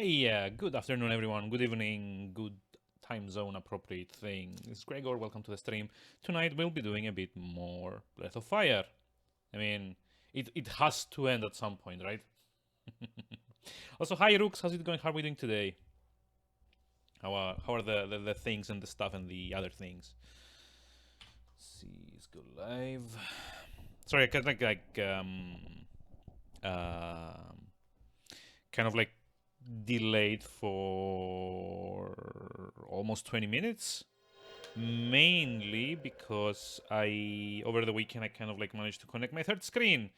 Hey, good afternoon, everyone. Good evening, good time zone appropriate thing. It's Gregor. Welcome to the stream. Tonight we'll be doing a bit more Breath of Fire. I mean, it has to end at some point, right? Also, hi Rooks. How's it going? How are we doing today? How are the things and the stuff and the other things? Let's see, let's go live. Sorry, I got kind of like delayed for almost 20 minutes, mainly because over the weekend I kind of like managed to connect my third screen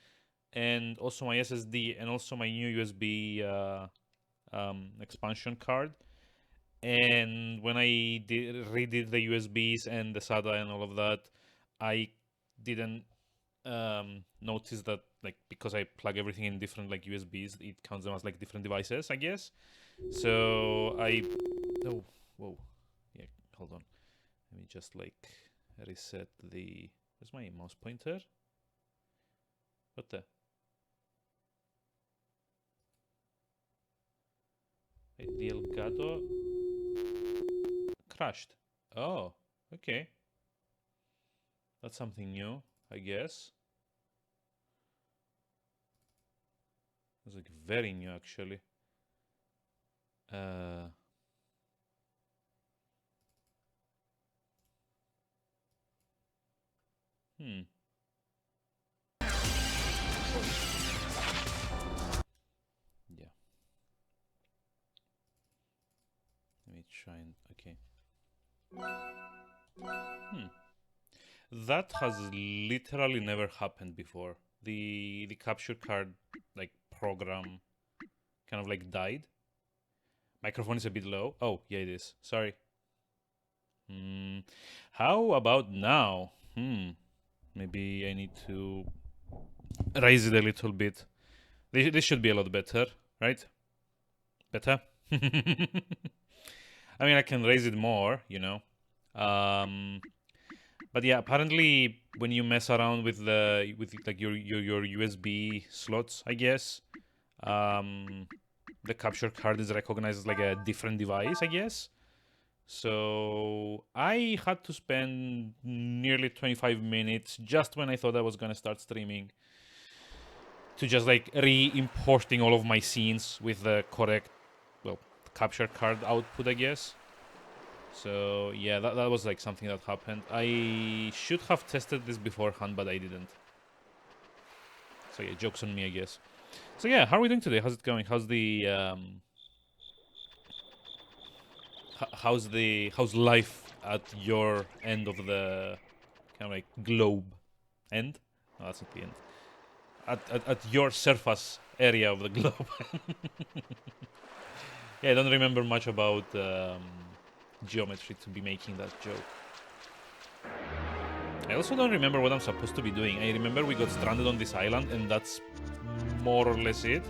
and also my SSD and also my new USB expansion card. And when I redid the USBs and the SATA and all of that, I didn't notice that, like, because I plug everything in different like USBs, it counts them as like different devices, I guess. So oh, whoa, yeah, hold on, let me just like reset the, where's my mouse pointer? What the, wait, the Elgato crashed. Oh, okay, that's something new, I guess. It's like very new, actually. Hmm. Yeah. Let me try and okay. That has literally never happened before. The capture card like program kind of like died. Microphone is a bit low. Oh, yeah, it is. Sorry. How about now? Maybe I need to raise it a little bit. This should be a lot better, right? Better? I mean, I can raise it more, you know. But yeah, apparently when you mess around with like your USB slots, I guess, the capture card is recognized as like a different device, I guess. So I had to spend nearly 25 minutes just when I thought I was gonna start streaming to just like re-importing all of my scenes with the correct, well, capture card output, I guess. So yeah, that was like something that happened. I should have tested this beforehand, but I didn't. So yeah, joke's on me, I guess. So yeah, how are we doing today? How's it going? How's how's life at your end of the kind of like globe? End? No, that's not the end. At your surface area of the globe. Yeah, I don't remember much about geometry to be making that joke. I also don't remember what I'm supposed to be doing. I remember we got stranded on this island, and that's more or less it.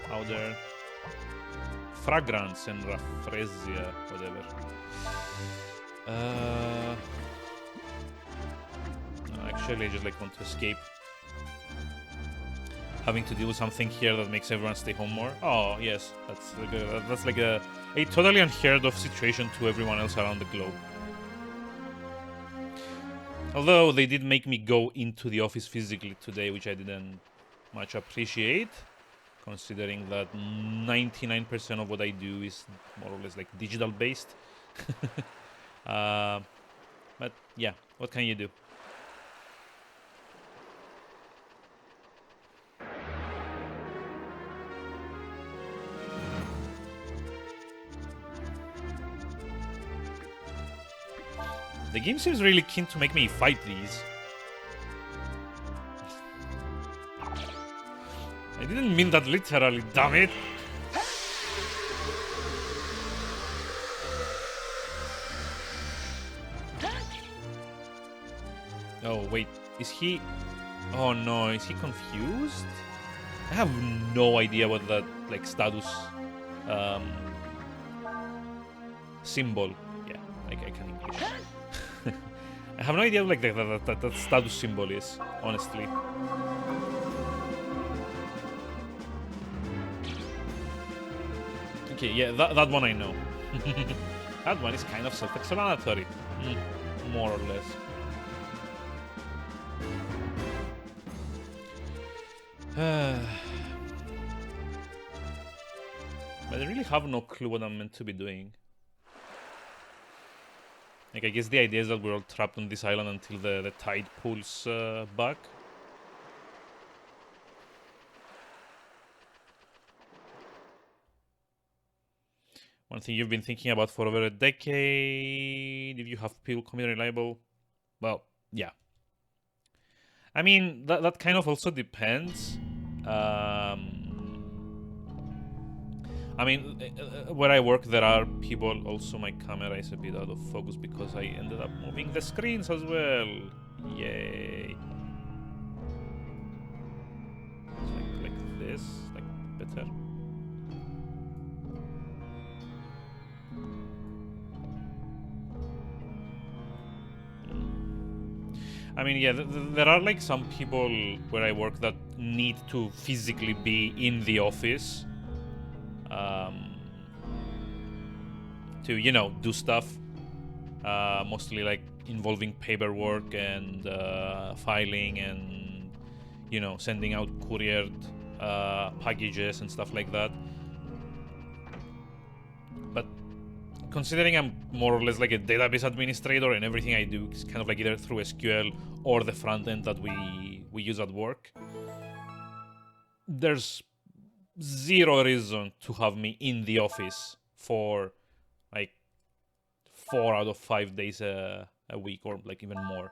Powder, fragrance and raffresia, whatever. No, actually, I just like want to escape having to deal with something here that makes everyone stay home more. Oh yes, that's like a totally unheard of situation to everyone else around the globe. Although they did make me go into the office physically today, which I didn't much appreciate, considering that 99% of what I do is more or less like digital based. But yeah, what can you do? The game seems really keen to make me fight these. I didn't mean that literally, damn it! Oh, wait, is he... Oh no, is he confused? I have no idea what that, like, status... symbol... Yeah, I can English. I have no idea like that status symbol is, honestly. Okay, yeah, that one I know. That one is kind of self-explanatory, more or less. But I really have no clue what I'm meant to be doing. Like, I guess the idea is that we're all trapped on this island until the tide pulls back. One thing you've been thinking about for over a decade, if you have people come in reliable, well, yeah. I mean, that kind of also depends. I mean, where I work, there are people. Also, my camera is a bit out of focus because I ended up moving the screens as well. Yay! Like this, like better. I mean, yeah, there are like some people where I work that need to physically be in the office. To, you know, do stuff, mostly like involving paperwork and filing and, you know, sending out couriered packages and stuff like that. But considering I'm more or less like a database administrator and everything I do is kind of like either through SQL or the front end that we use at work, there's zero reason to have me in the office for like 4 out of 5 days a week, or like even more.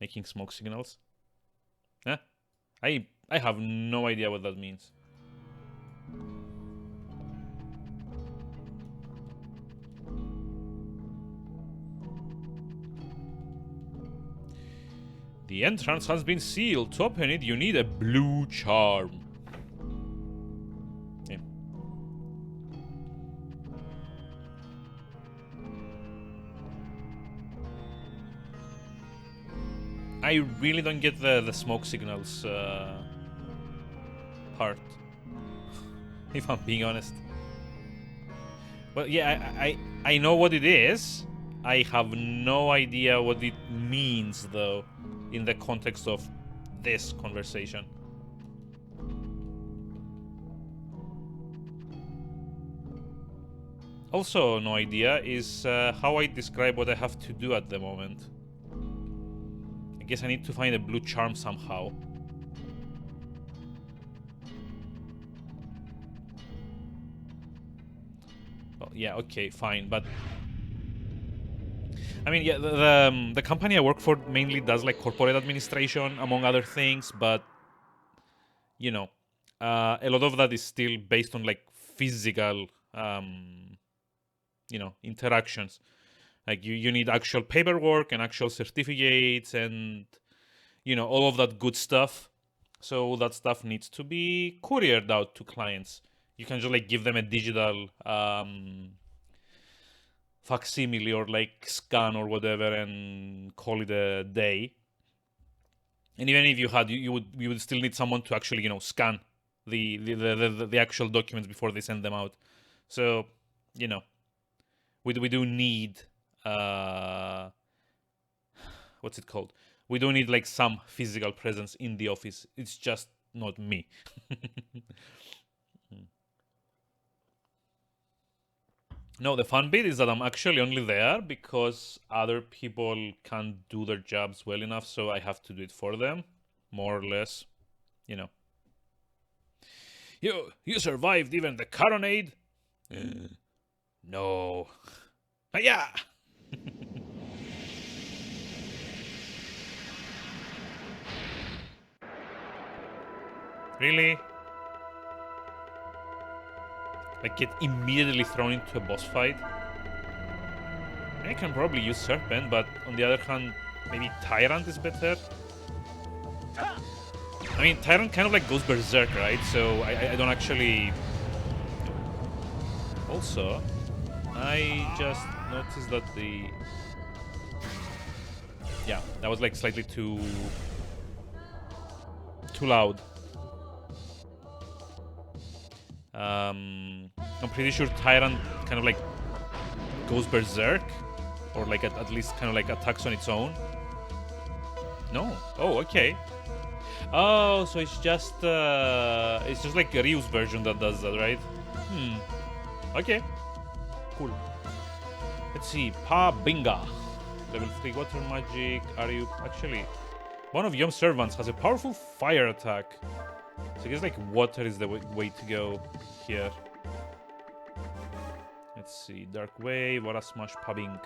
Making smoke signals? Huh? I have no idea what that means. The entrance has been sealed. To open it, you need a blue charm. Yeah. I really don't get the smoke signals part, if I'm being honest. Well, yeah, I know what it is. I have no idea what it means, though, in the context of this conversation. Also, no idea is how I describe what I have to do at the moment. I guess I need to find a blue charm somehow. Well, yeah, okay, fine, but I mean, yeah, the company I work for mainly does like corporate administration, among other things, but you know, a lot of that is still based on like physical, you know, interactions. Like you need actual paperwork and actual certificates and, you know, all of that good stuff. So that stuff needs to be couriered out to clients. You can just like give them a digital facsimile or like scan or whatever and call it a day. And even if you had, you would still need someone to actually, you know, scan the actual documents before they send them out. So, you know, we do need what's it called? We do need like some physical presence in the office. It's just not me. No, the fun bit is that I'm actually only there because other people can't do their jobs well enough, so I have to do it for them, more or less, you know. You survived even the carronade? No. Yeah. Really? Like get immediately thrown into a boss fight? I can probably use Serpent, but on the other hand, maybe Tyrant is better. I mean, Tyrant kind of like goes berserk, right? So I don't actually... Also, I just noticed that the... Yeah, that was like slightly too loud. I'm pretty sure Tyrant kind of like goes berserk, or like at least kind of like attacks on its own. No. Oh, okay. Oh, so it's just like a Ryu's version that does that, right? Okay. Cool. Let's see. Pa Binga. Level 3 water magic. Are you actually... One of Yom's servants has a powerful fire attack. So I guess like water is the way to go here. Let's see. Dark Wave, Aura Smash, Pubbing.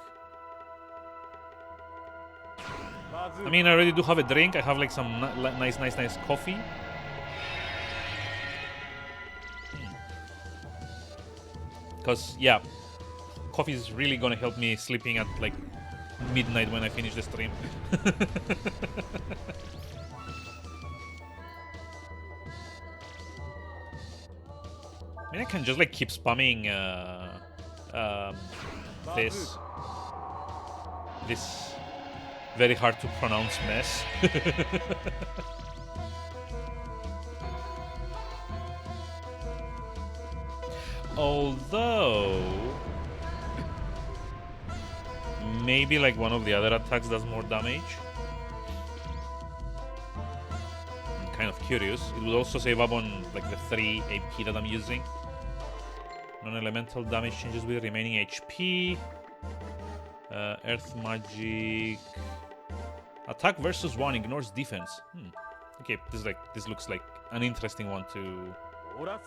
I mean, I already do have a drink. I have like some nice coffee. Because, yeah, coffee is really gonna help me sleeping at like midnight when I finish the stream. I mean, I can just like keep spamming this very hard to pronounce mess. Although maybe like one of the other attacks does more damage. I'm kind of curious. It would also save up on like the 3 AP that I'm using. Non-elemental damage changes with remaining HP. Earth magic. Attack versus 1 ignores defense. Okay, this looks like an interesting one to... What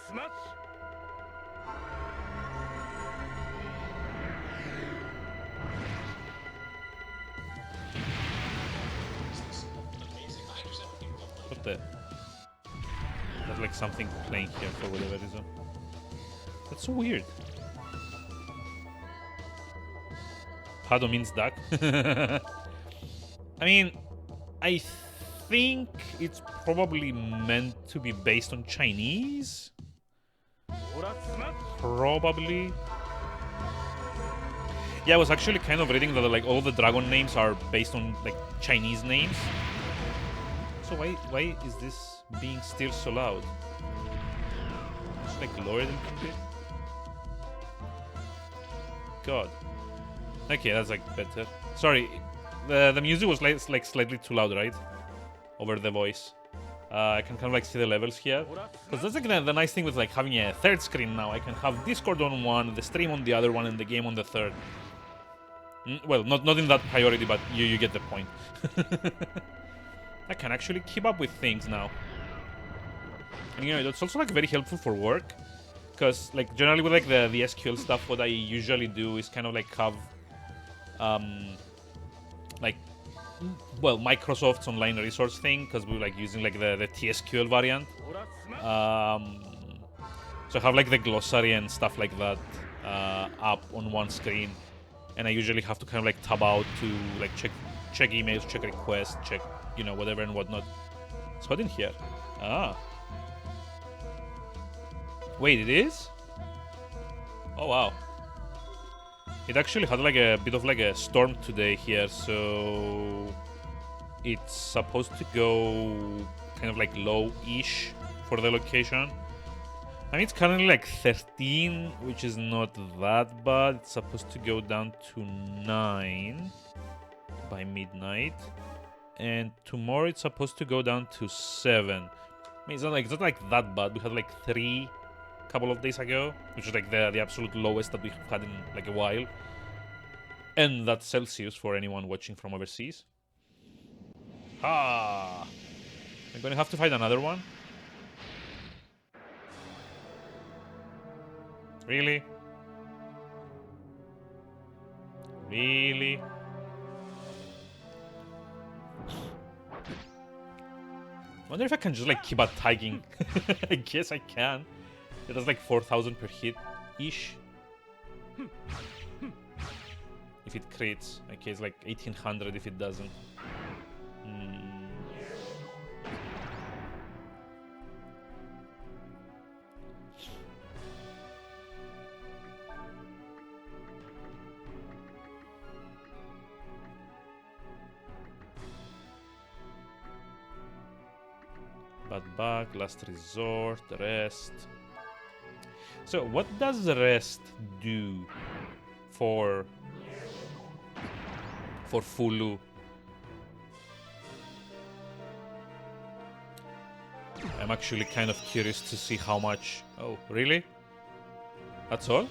the... There's like something playing here for whatever reason. That's so weird. Pado means duck. I mean, I think it's probably meant to be based on Chinese. Probably. Yeah, I was actually kind of reading that like all the dragon names are based on like Chinese names. So why is this being still so loud? Just like lower it a little bit. God. Okay, that's like better. Sorry, the music was like slightly too loud, right? Over the voice. I can kind of like see the levels here. Because that's like the nice thing with like having a third screen now. I can have Discord on one, the stream on the other one, and the game on the third. Well, not in that priority, but you get the point. I can actually keep up with things now. And you know, it's also like very helpful for work. Because like generally with like the SQL stuff, what I usually do is kind of like have like, well, Microsoft's online resource thing, because we're like using like the TSQL variant. So I have like the glossary and stuff like that up on one screen, and I usually have to kind of like tab out to like check emails, check requests, check, you know, whatever and whatnot. It's hot in here. Wait, it is? Oh wow. It actually had like a bit of like a storm today here, so it's supposed to go kind of like low-ish for the location. I mean, it's currently like 13, which is not that bad. It's supposed to go down to 9 by midnight, and tomorrow it's supposed to go down to 7. I mean, it's not like that bad. We had like 3 couple of days ago, which is like the absolute lowest that we've had in like a while. And that's Celsius for anyone watching from overseas. I'm gonna have to find another one. Really? Really? Wonder if I can just like keep on tagging. I guess I can. It does like 4,000 per hit-ish. If it crits. Okay, it's like 1,800 if it doesn't. Bad bug, last resort, rest. So what does the rest do for Fulu? I'm actually kind of curious to see how much. Oh, really? That's all?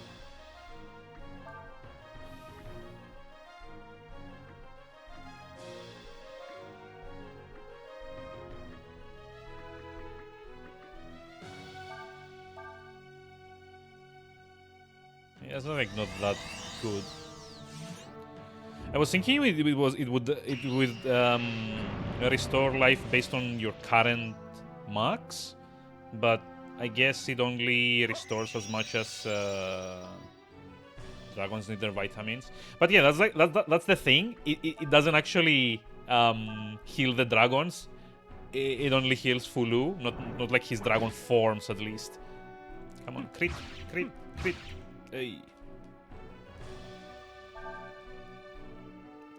Yeah, it's not like not that good. I was thinking it would restore life based on your current max, but I guess it only restores as much as dragons need their vitamins. But yeah, that's the thing. It doesn't actually heal the dragons. It only heals Fulu, not like his dragon forms at least. Come on, crit, crit, crit. Hey.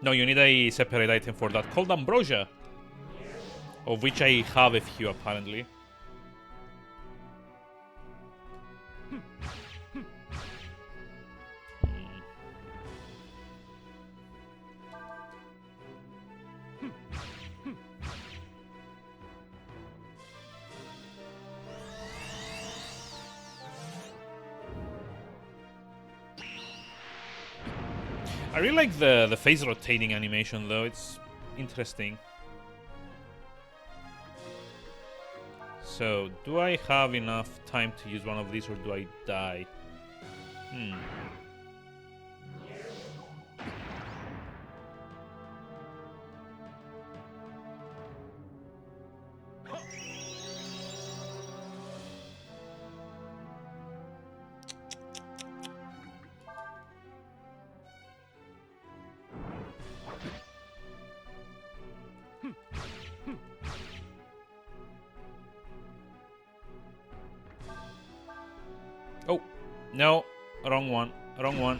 No, you need a separate item for that called Ambrosia, of which I have a few apparently. I really like the phase rotating animation though, it's interesting. So, do I have enough time to use one of these or do I die? Oh, no, wrong one, wrong one.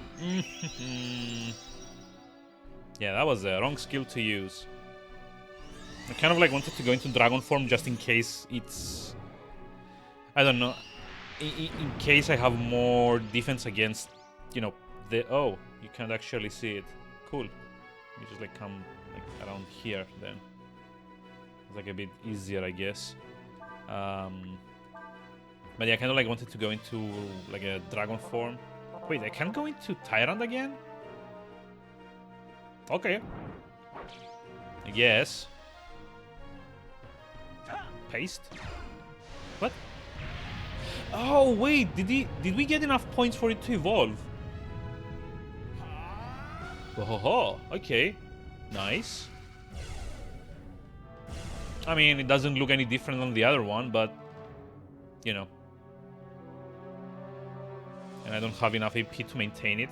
Yeah, that was the wrong skill to use. I kind of like wanted to go into dragon form just in case it's... I don't know. In case I have more defense against, you know, the... Oh, you can't actually see it. Cool. You just like come like around here then. It's like a bit easier, I guess. But yeah, I kind of like wanted to go into like a dragon form. Wait, I can't go into Tyrant again? Okay. I guess. Paste? What? Oh wait, did we get enough points for it to evolve? Oh, okay. Nice. I mean, it doesn't look any different than the other one, but you know. And I don't have enough AP to maintain it.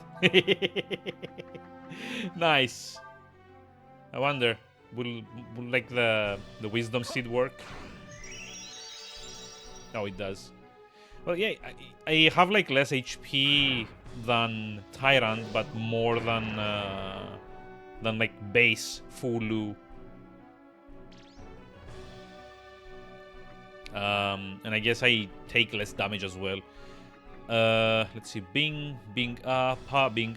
Nice. I wonder, will like the wisdom seed work? Oh, it does. Well, yeah, I have like less HP than Tyrant, but more than like base Fulu. And I guess I take less damage as well. Let's see. Bing, Bing, Pa, Bing,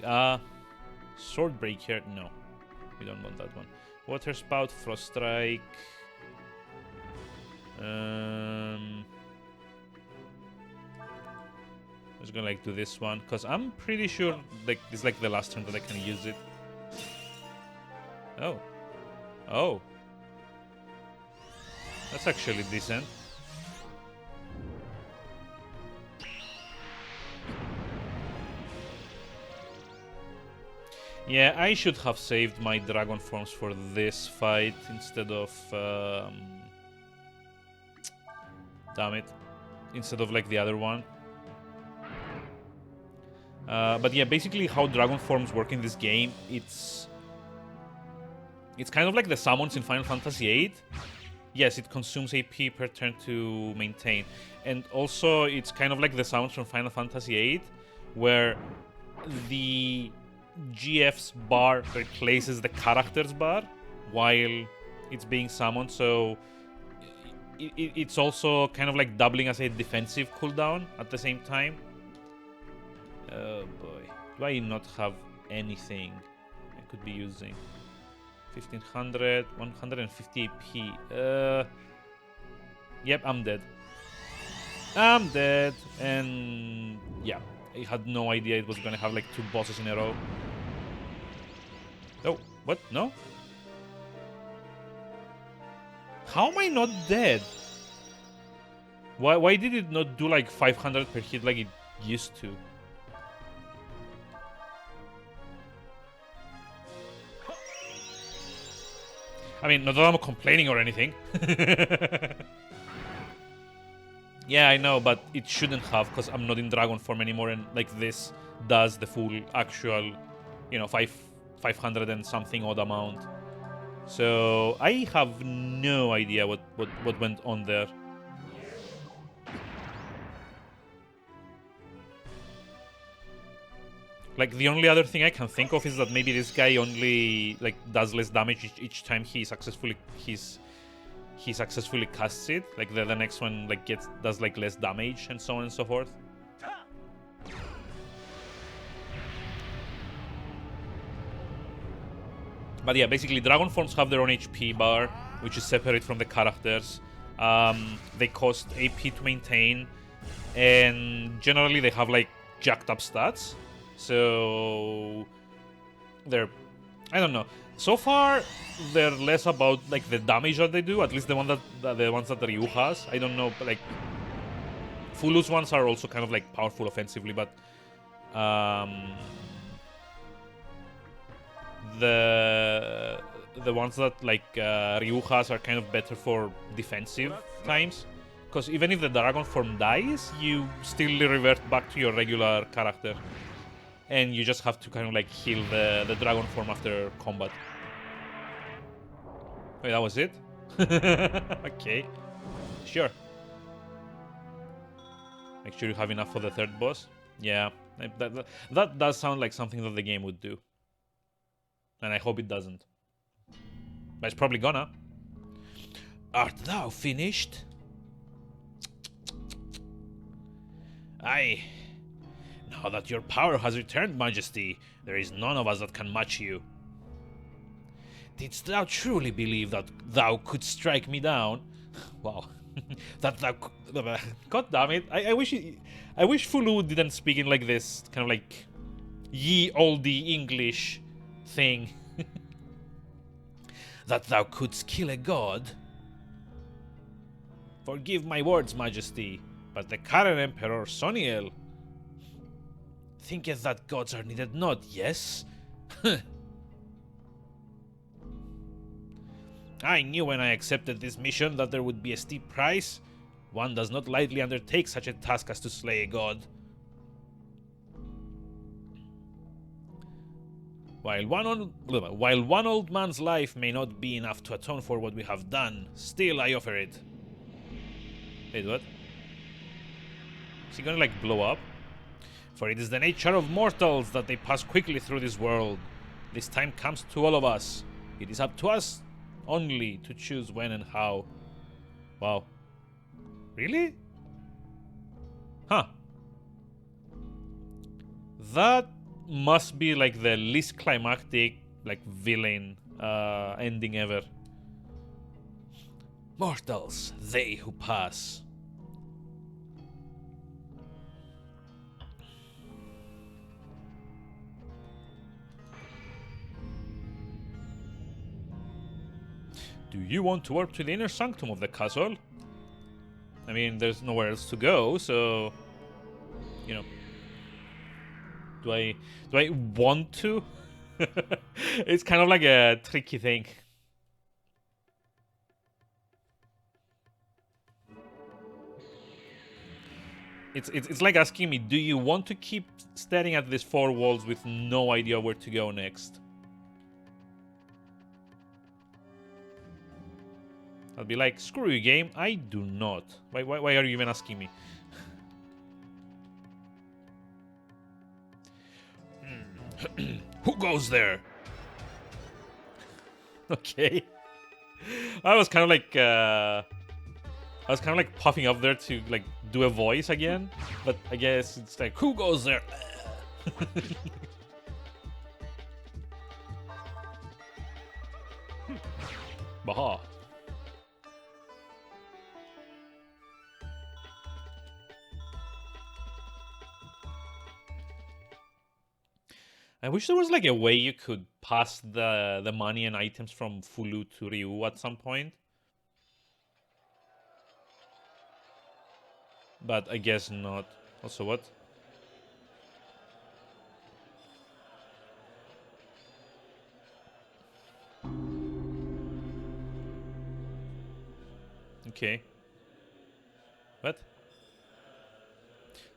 Sword Breaker. No, we don't want that one. Water Spout, Frost Strike. I'm just gonna like do this one because I'm pretty sure like this is like the last turn that I can use it. Oh, oh, that's actually decent. Yeah, I should have saved my dragon forms for this fight instead of damn it, instead of like the other one. But yeah, basically how dragon forms work in this game, it's kind of like the summons in Final Fantasy VIII. Yes, it consumes AP per turn to maintain. And also, it's kind of like the summons from Final Fantasy VIII, where the GF's bar replaces the character's bar while it's being summoned. So it's also kind of like doubling as a defensive cooldown at the same time. Oh boy. Do I not have anything I could be using? 1500, 150 AP. Yep, I'm dead. I'm dead. And yeah, I had no idea it was gonna have like 2 bosses in a row. Oh, what? No? How am I not dead? Why did it not do like 500 per hit like it used to? I mean, not that I'm complaining or anything. Yeah, I know, but it shouldn't have, because I'm not in dragon form anymore, and like this does the full actual, 500 and something odd amount. So I have no idea what went on there. Like, the only other thing I can think of is that maybe this guy only like does less damage each time he successfully casts it. Like the next one like does like less damage and so on and so forth. But yeah, basically dragon forms have their own HP bar, which is separate from the characters. They cost AP to maintain, and generally they have like jacked up stats. So they're, I don't know. So far, they're less about like the damage that they do. At least the ones that Ryu has. I don't know, but like Fulu's ones are also kind of like powerful offensively, but the ones that like Ryu has are kind of better for defensive times. Because even if the dragon form dies, you still revert back to your regular character. And you just have to kind of like heal the dragon form after combat. Wait, that was it? Okay. Sure. Make sure you have enough for the third boss. Yeah, that does sound like something that the game would do. And I hope it doesn't. But it's probably gonna. Art thou finished? Aye. Now that your power has returned, Majesty, there is none of us that can match you. Didst thou truly believe that thou couldst strike me down? Wow. That thou... God damn it. I wish Fulu didn't speak in like this, kind of like ye olde English thing. That thou couldst kill a god? Forgive my words, Majesty, but the current Emperor Soniel thinketh that gods are needed not, yes? I knew when I accepted this mission that there would be a steep price. One does not lightly undertake such a task as to slay a god. While one old man's life may not be enough to atone for what we have done, still I offer it. Wait, what? Is he gonna like blow up? For it is the nature of mortals that they pass quickly through this world. This time comes to all of us. It is up to us only to choose when and how. Wow. Really? Huh. That must be like the least climactic, like, villain ending ever. Mortals, they who pass. Do you want to warp to the inner sanctum of the castle? I mean, there's nowhere else to go, so... You know... Do I want to? It's kind of like a tricky thing. It's like asking me, do you want to keep staring at these 4 walls with no idea where to go next? I'll be like, screw you, game. I do not. Why are you even asking me? Who goes there? Okay. I was kind of like... I was kind of like popping up there to like do a voice again, but I guess it's like, who goes there? Baha. I wish there was like a way you could pass the money and items from Fulu to Ryu at some point. But I guess not. Also, what? Okay. What?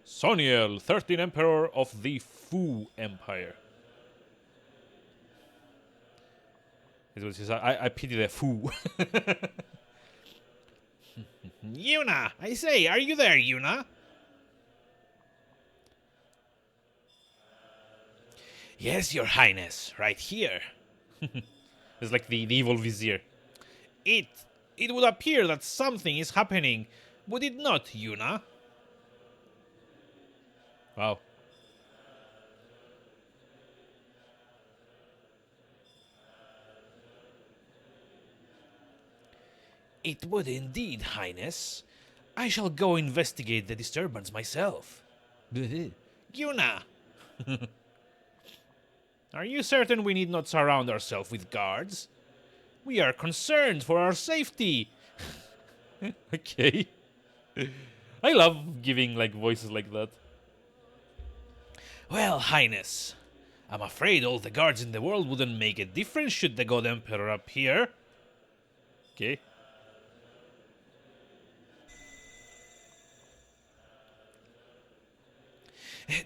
Soniel, 13th Emperor of the Fu Empire. Is what he says. I pity the Fu. Yuna! I say, are you there, Yuna? Yes, your highness, right here. It's like the evil vizier. It would appear that something is happening, would it not, Yuna? Wow. It would indeed, highness. I shall go investigate the disturbance myself. Yuna! Are you certain we need not surround ourselves with guards? We are concerned for our safety. Okay. I love giving like voices like that. Well, highness, I'm afraid all the guards in the world wouldn't make a difference should the God Emperor appear. Okay.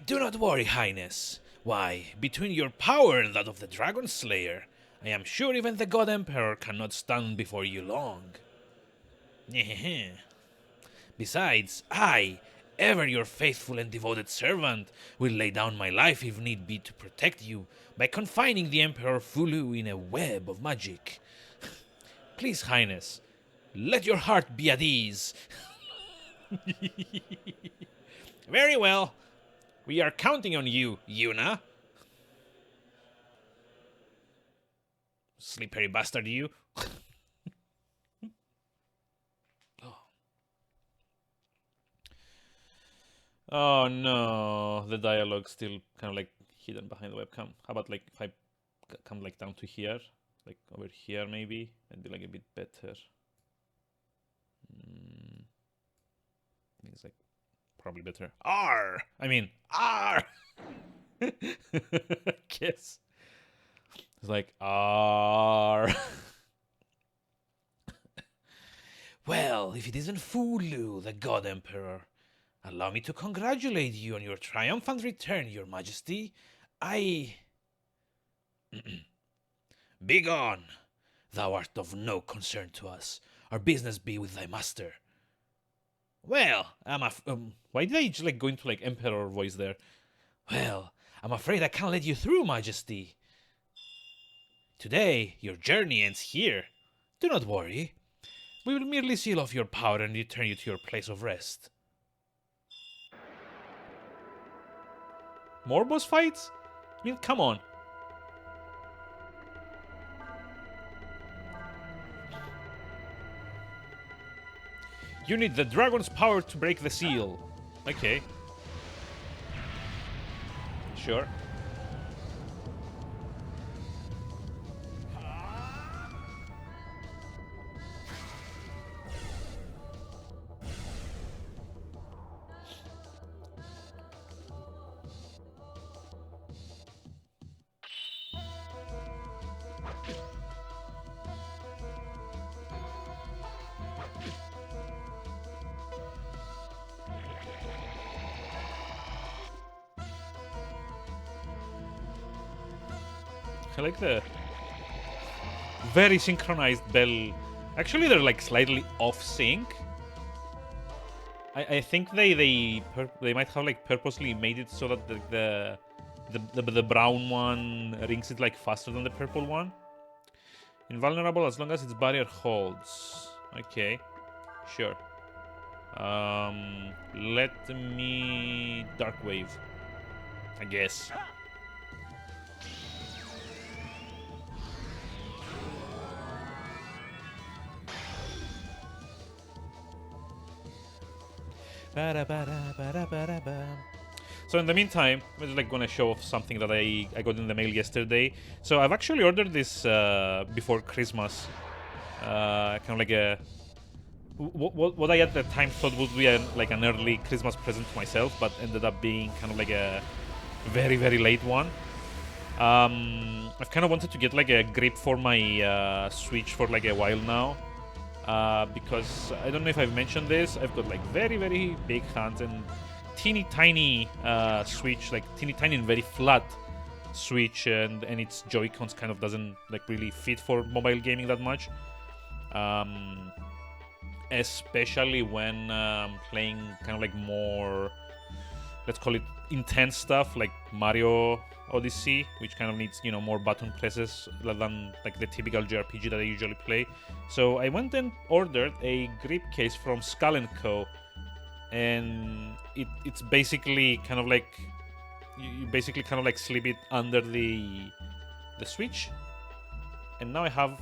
Do not worry, highness. Why, between your power and that of the Dragon Slayer, I am sure even the God Emperor cannot stand before you long. Besides, I, ever your faithful and devoted servant, will lay down my life if need be to protect you by confining the Emperor Fulu in a web of magic. Please, highness, let your heart be at ease. Very well. We are counting on you, Yuna. Slippery bastard, you. Oh no, the dialogue still kind of like hidden behind the webcam. How about like if I come like down to here, like over here maybe, it'd be like a bit better. It's like probably better. R. I mean R. I guess it's like R. Well, if it isn't Fulu, the God Emperor, allow me to congratulate you on your triumphant return, your majesty. Begone! Thou art of no concern to us. Our business be with thy master. Well, why did I just like go into like Emperor voice there? Well, I'm afraid I can't let you through, majesty. Today, your journey ends here. Do not worry. We will merely seal off your power and return you to your place of rest. More boss fights? I mean, come on. You need the dragon's power to break the seal. Okay. Sure. I like the very synchronized bell. Actually, they're like slightly off sync. I think they might have like purposely made it so that the brown one rings it like faster than the purple one. Invulnerable as long as its barrier holds. Okay, sure. Let me Dark Wave, I guess. So in the meantime, I'm just like gonna show off something that I got in the mail yesterday. So I've actually ordered this before Christmas, kind of like a what I at the time thought would be like an early Christmas present to myself, but ended up being kind of like a very late one. I've kind of wanted to get like a grip for my Switch for like a while now. Because I don't know if I've mentioned this, I've got like very big hands and teeny tiny Switch, like teeny tiny and very flat Switch, and its Joy-Cons kind of doesn't like really fit for mobile gaming that much. Especially when playing kind of like more, let's call it intense stuff like Mario Odyssey, which kind of needs, you know, more button presses than like the typical JRPG that I usually play. So I went and ordered a grip case from Skull & Co. And it's basically kind of like, you basically kind of like slip it under the Switch. And now I have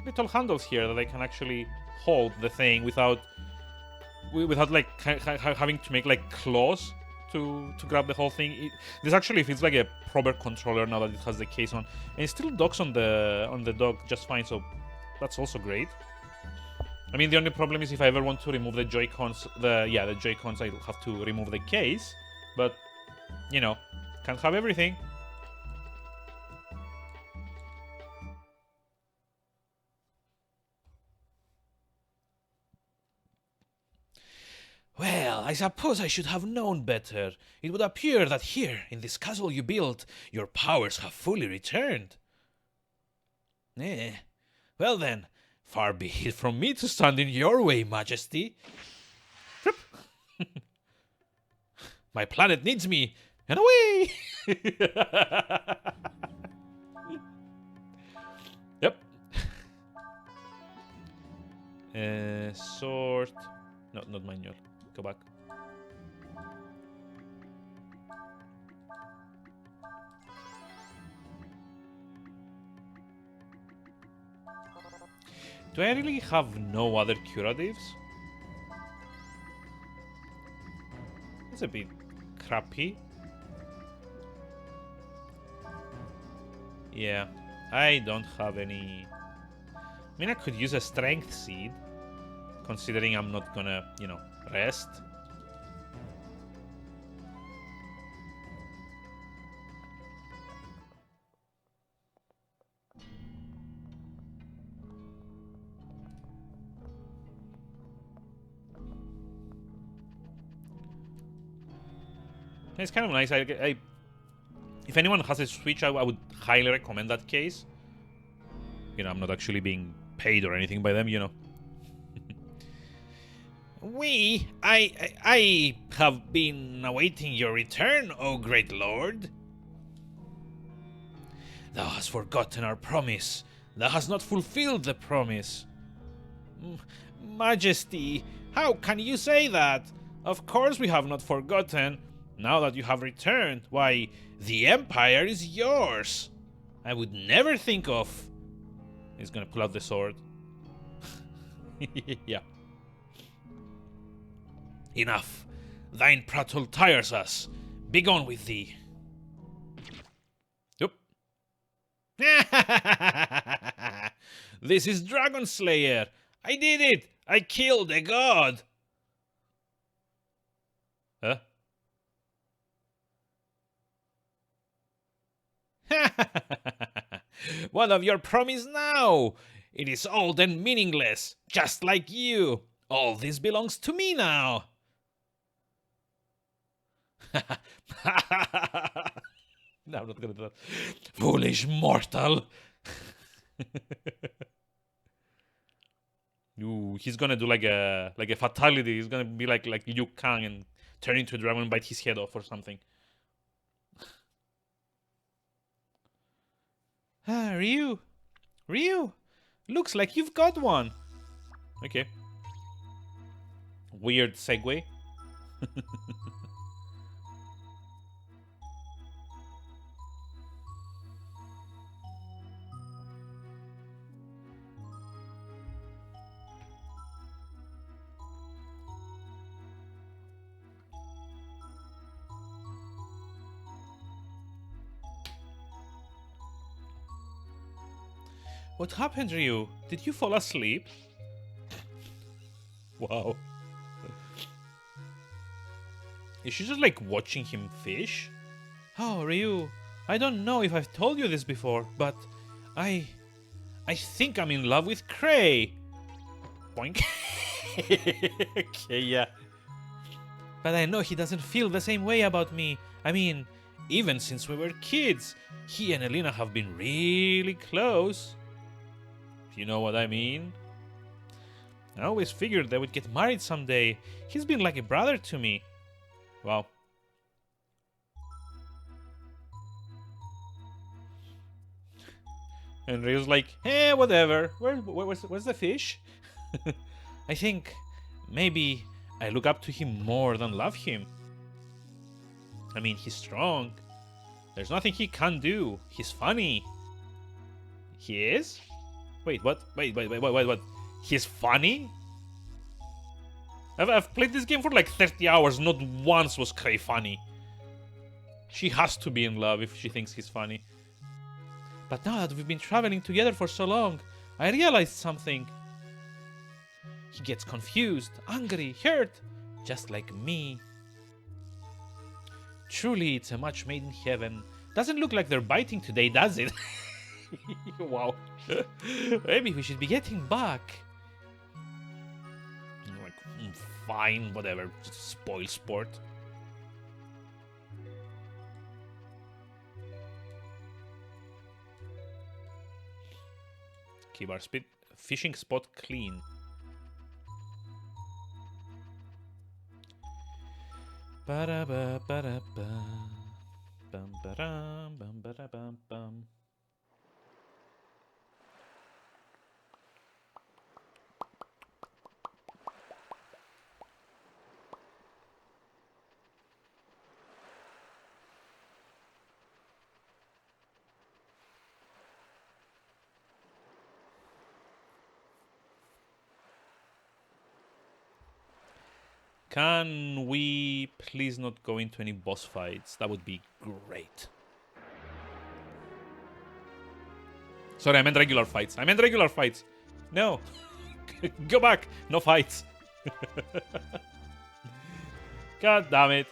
little handles here that I can actually hold the thing without like having to make like claws to grab the whole thing. This actually feels like a proper controller now that it has the case on, and it still docks on the dock just fine, so that's also great. I mean, the only problem is if I ever want to remove the Joy-Cons, the Joy-Cons, I'll have to remove the case, but you know, can't have everything. Well, I suppose I should have known better. It would appear that here, in this castle you built, your powers have fully returned. Well then, far be it from me to stand in your way, Majesty. My planet needs me, and away! Yep. Sort. No, not manual. Go back. Do I really have no other curatives? It's a bit crappy. Yeah, I don't have any. I mean, I could use a strength seed, considering I'm not gonna, you know, rest. It's kind of nice. If anyone has a Switch, I would highly recommend that case. You know, I'm not actually being paid or anything by them, you know. I have been awaiting your return, O great lord. Thou hast forgotten our promise. Thou hast not fulfilled the promise. Majesty, how can you say that? Of course we have not forgotten. Now that you have returned, why, the Empire is yours. I would never think of... He's gonna pull out the sword. Yeah. Enough. Thine prattle tires us. Begone with thee. Yep. This is Dragon Slayer. I did it. I killed a god. Huh? What of your promise now? It is old and meaningless, just like you. All this belongs to me now. No, I'm not gonna do that. Foolish mortal. Ooh, he's gonna do like a fatality. He's gonna be like Liu Kang and turn into a dragon and bite his head off or something. Ah, Ryu, looks like you've got one. Okay. weird segue. What happened, Ryu? Did you fall asleep? Wow. Is she just like watching him fish? Oh, Ryu, I don't know if I've told you this before, but I think I'm in love with Cray. Boink. Okay, yeah. But I know he doesn't feel the same way about me. I mean, even since we were kids, he and Elena have been really close. You know what I mean? I always figured they would get married someday. He's been like a brother to me. Wow. And Ryu's like, whatever. Where's the fish? I think maybe I look up to him more than love him. I mean, he's strong. There's nothing he can't do. He's funny. He is? Wait, what? Wait. He's funny? I've played this game for like 30 hours. Not once was Cray funny. She has to be in love if she thinks he's funny. But now that we've been traveling together for so long, I realized something. He gets confused, angry, hurt, just like me. Truly, it's a match made in heaven. Doesn't look like they're biting today, does it? Wow. Maybe we should be getting back. Like, fine, whatever. Just spoil sport. Keep our fishing spot clean. Ba-da-ba, ba-da-ba. Bum, ba-dum, bum, ba-da-bum, bum. Can we please not go into any boss fights? That would be great. Sorry, I meant regular fights. No. Go back. No fights. God damn it.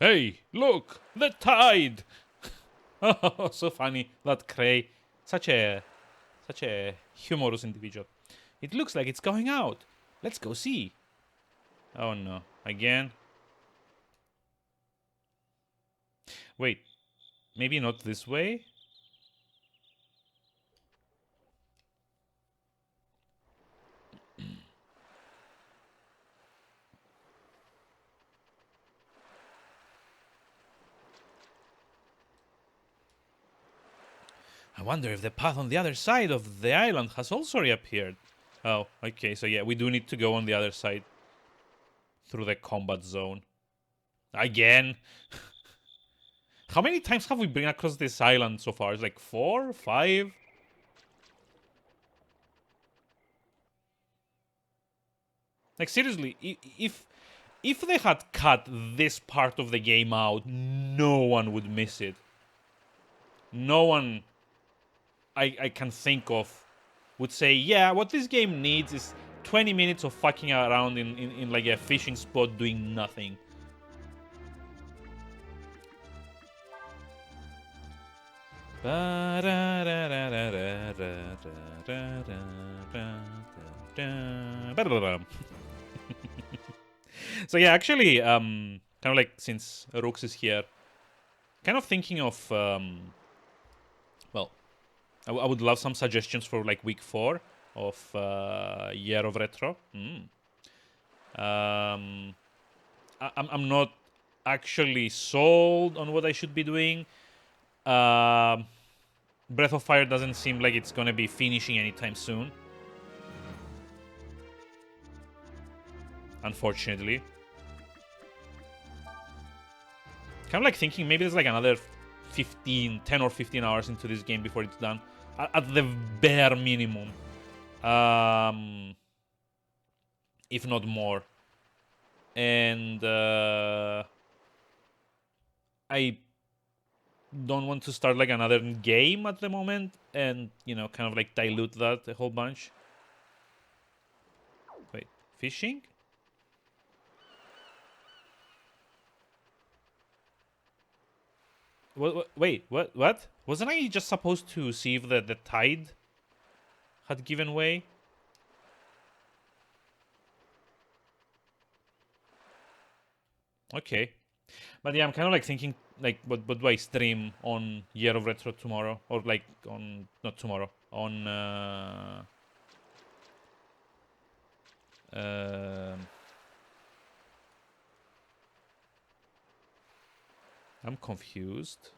Hey, look, the tide. Oh, so funny, that Cray. Such a humorous individual. It looks like it's going out. Let's go see. Oh no, again? Wait, maybe not this way? I wonder if the path on the other side of the island has also reappeared. Oh, okay, so yeah, we do need to go on the other side. Through the combat zone. Again? How many times have we been across this island so far? It's like 4? 5? Like, seriously, if If they had cut this part of the game out, no one would miss it. No one I can think of would say, yeah, what this game needs is 20 minutes of fucking around in like a fishing spot doing nothing. So yeah, actually, kind of like since Rooks is here, kind of thinking of, well, I would love some suggestions for like week 4 of Year of Retro. I'm not actually sold on what I should be doing. Breath of Fire doesn't seem like it's gonna be finishing anytime soon. Unfortunately. Kind of like thinking maybe there's like another 10 or 15 hours into this game before it's done. At the bare minimum. If not more. And I don't want to start like another game at the moment and, you know, kind of like dilute that a whole bunch. Wait, fishing? Wait, what? Wasn't I just supposed to see if the tide had given way? Okay. But yeah, I'm kind of like thinking, like, what do I stream on Year of Retro tomorrow? Or like on, not tomorrow, on, I'm confused.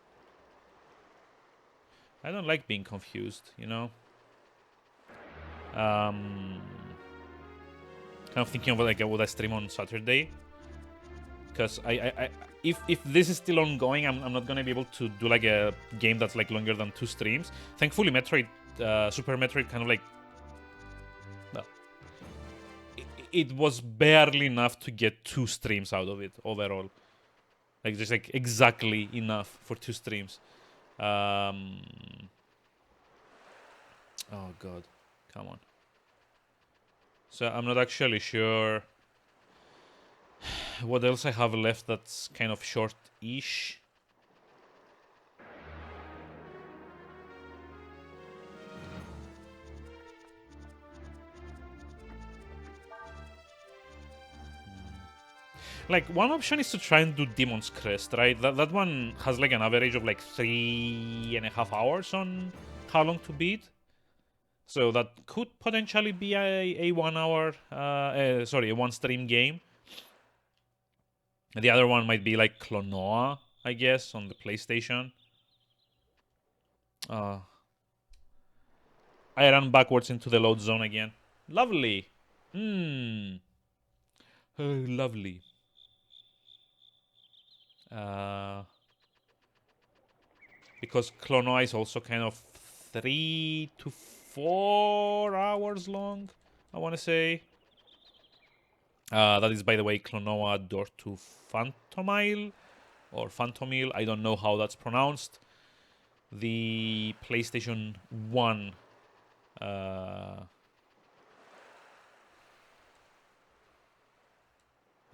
I don't like being confused, you know? Kind of thinking of like what I stream on Saturday. Because if this is still ongoing, I'm not gonna be able to do like a game that's like longer than 2 streams. Thankfully, Super Metroid kind of like, well, it was barely enough to get 2 streams out of it overall. Like just like exactly enough for 2 streams. Oh god, come on. So I'm not actually sure what else I have left that's kind of short-ish. Like, one option is to try and do Demon's Crest, right? That one has like an average of like 3.5 hours on how long to beat. So that could potentially be a 1 hour, a 1 stream game. The other one might be like Klonoa, I guess, on the PlayStation. I ran backwards into the load zone again. Lovely. Oh, lovely. Because Klonoa is also kind of 3 to 4 hours long, I want to say. That is, by the way, Klonoa Door to Phantomile or Phantomile. I don't know how that's pronounced. The PlayStation 1. I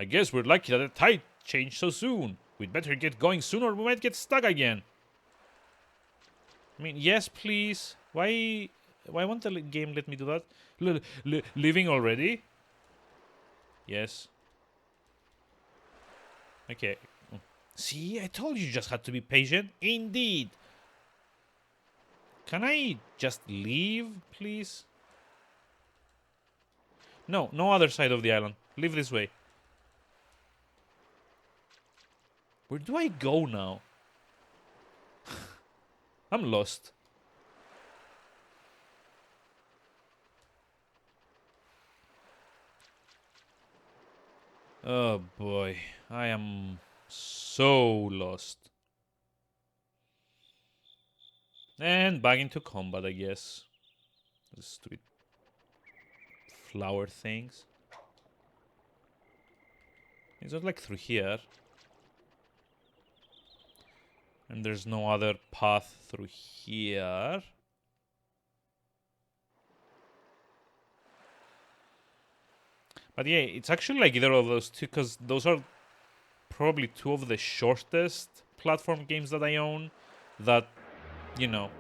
guess we're lucky that the tide changed so soon. We'd better get going soon or we might get stuck again. I mean, yes, please. Why won't the game let me do that? Leaving already? Yes. Okay. See, I told you just had to be patient. Indeed. Can I just leave, please? No, no other side of the island. Leave this way. Where do I go now? I'm lost. Oh boy, I am so lost. And back into combat, I guess. Those stupid flower things. It's just like through here. And there's no other path through here. But yeah, it's actually like either of those two, because those are probably two of the shortest platform games that I own that, you know,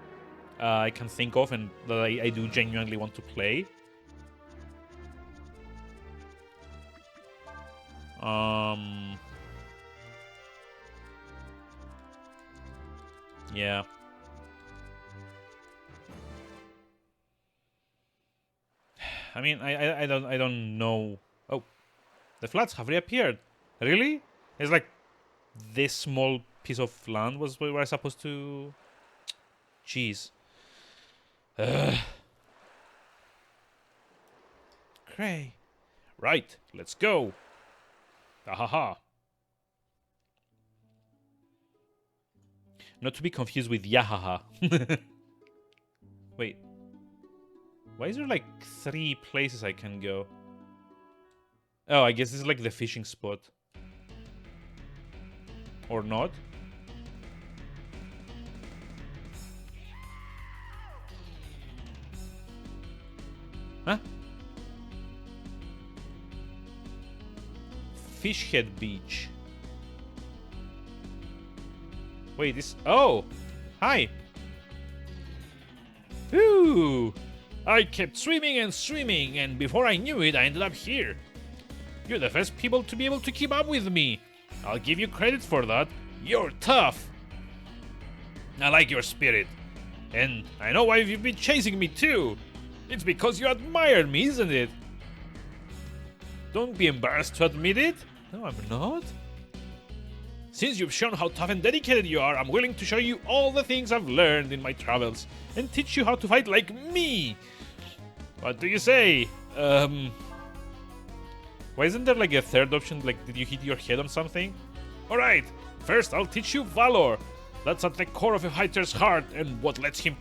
I can think of and that I do genuinely want to play. Yeah. I mean, I don't know. Oh, the floods have reappeared. Really? It's like this small piece of land was where I was supposed to. Jeez. Cray. Right, let's go. Ahaha. Not to be confused with Yahaha. Wait. Why is there like 3 places I can go? Oh, I guess this is like the fishing spot. Or not? Huh? Fishhead Beach. Wait, this... Oh! Hi! Ooh! I kept swimming and swimming, and before I knew it, I ended up here. You're the first people to be able to keep up with me. I'll give you credit for that. You're tough. I like your spirit. And I know why you've been chasing me too. It's because you admire me, isn't it? Don't be embarrassed to admit it. No, I'm not. Since you've shown how tough and dedicated you are, I'm willing to show you all the things I've learned in my travels and teach you how to fight like me. What do you say? Why isn't there like a third option? Like, did you hit your head on something? Alright, first I'll teach you valor. That's at the core of a fighter's heart and what lets him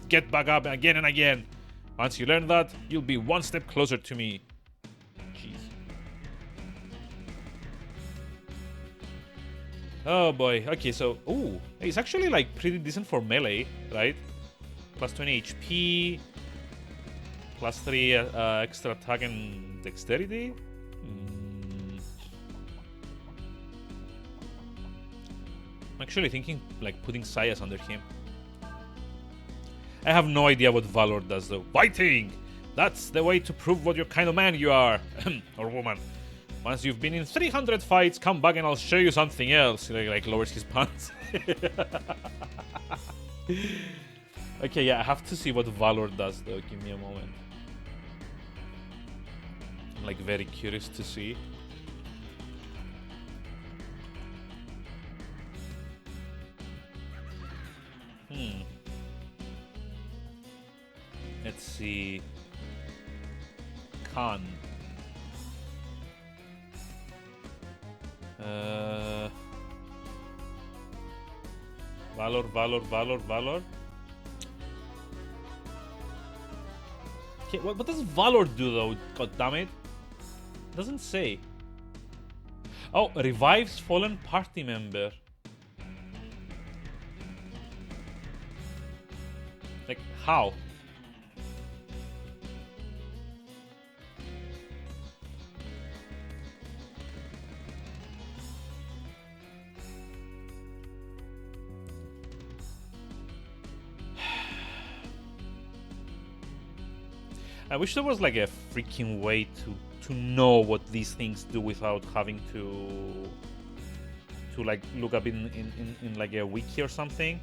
get back up again and again. Once you learn that, you'll be one step closer to me. Jeez. Oh boy, okay, so, ooh, it's actually like pretty decent for melee, right? Plus 20 HP, plus 3 extra attack and dexterity. I'm actually thinking like putting Sayas under him. I have no idea what Valor does though. Fighting! That's the way to prove what your kind of man you are. Or woman. Once you've been in 300 fights, come back and I'll show you something else. He like lowers his pants. Okay, yeah, I have to see what Valor does though. Give me a moment. I'm like very curious to see. Let's see. Khan. Valor. Okay, what does Valor do though? God damn it. Doesn't say. Oh, revives fallen party member. Like, how? I wish there was like a freaking way to know what these things do without having to like look up in like a wiki or something.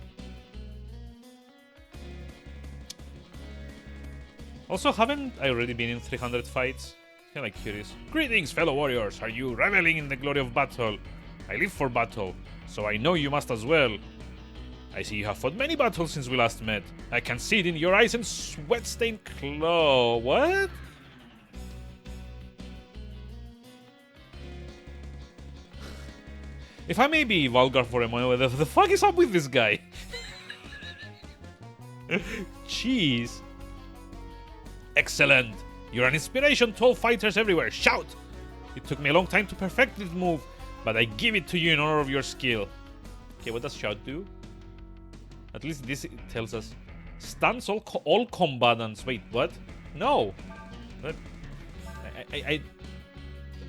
Also, haven't I already been in 300 fights? Kinda like curious. Greetings, fellow warriors. Are you reveling in the glory of battle? I live for battle, so I know you must as well. I see you have fought many battles since we last met. I can see it in your eyes and sweat-stained claw. What? If I may be vulgar for a moment, what the fuck is up with this guy? Jeez. Excellent. You're an inspiration to all fighters everywhere. Shout! It took me a long time to perfect this move, but I give it to you in honor of your skill. Okay, what does shout do? At least this tells us. Stuns all combatants. Wait, what? No. What? I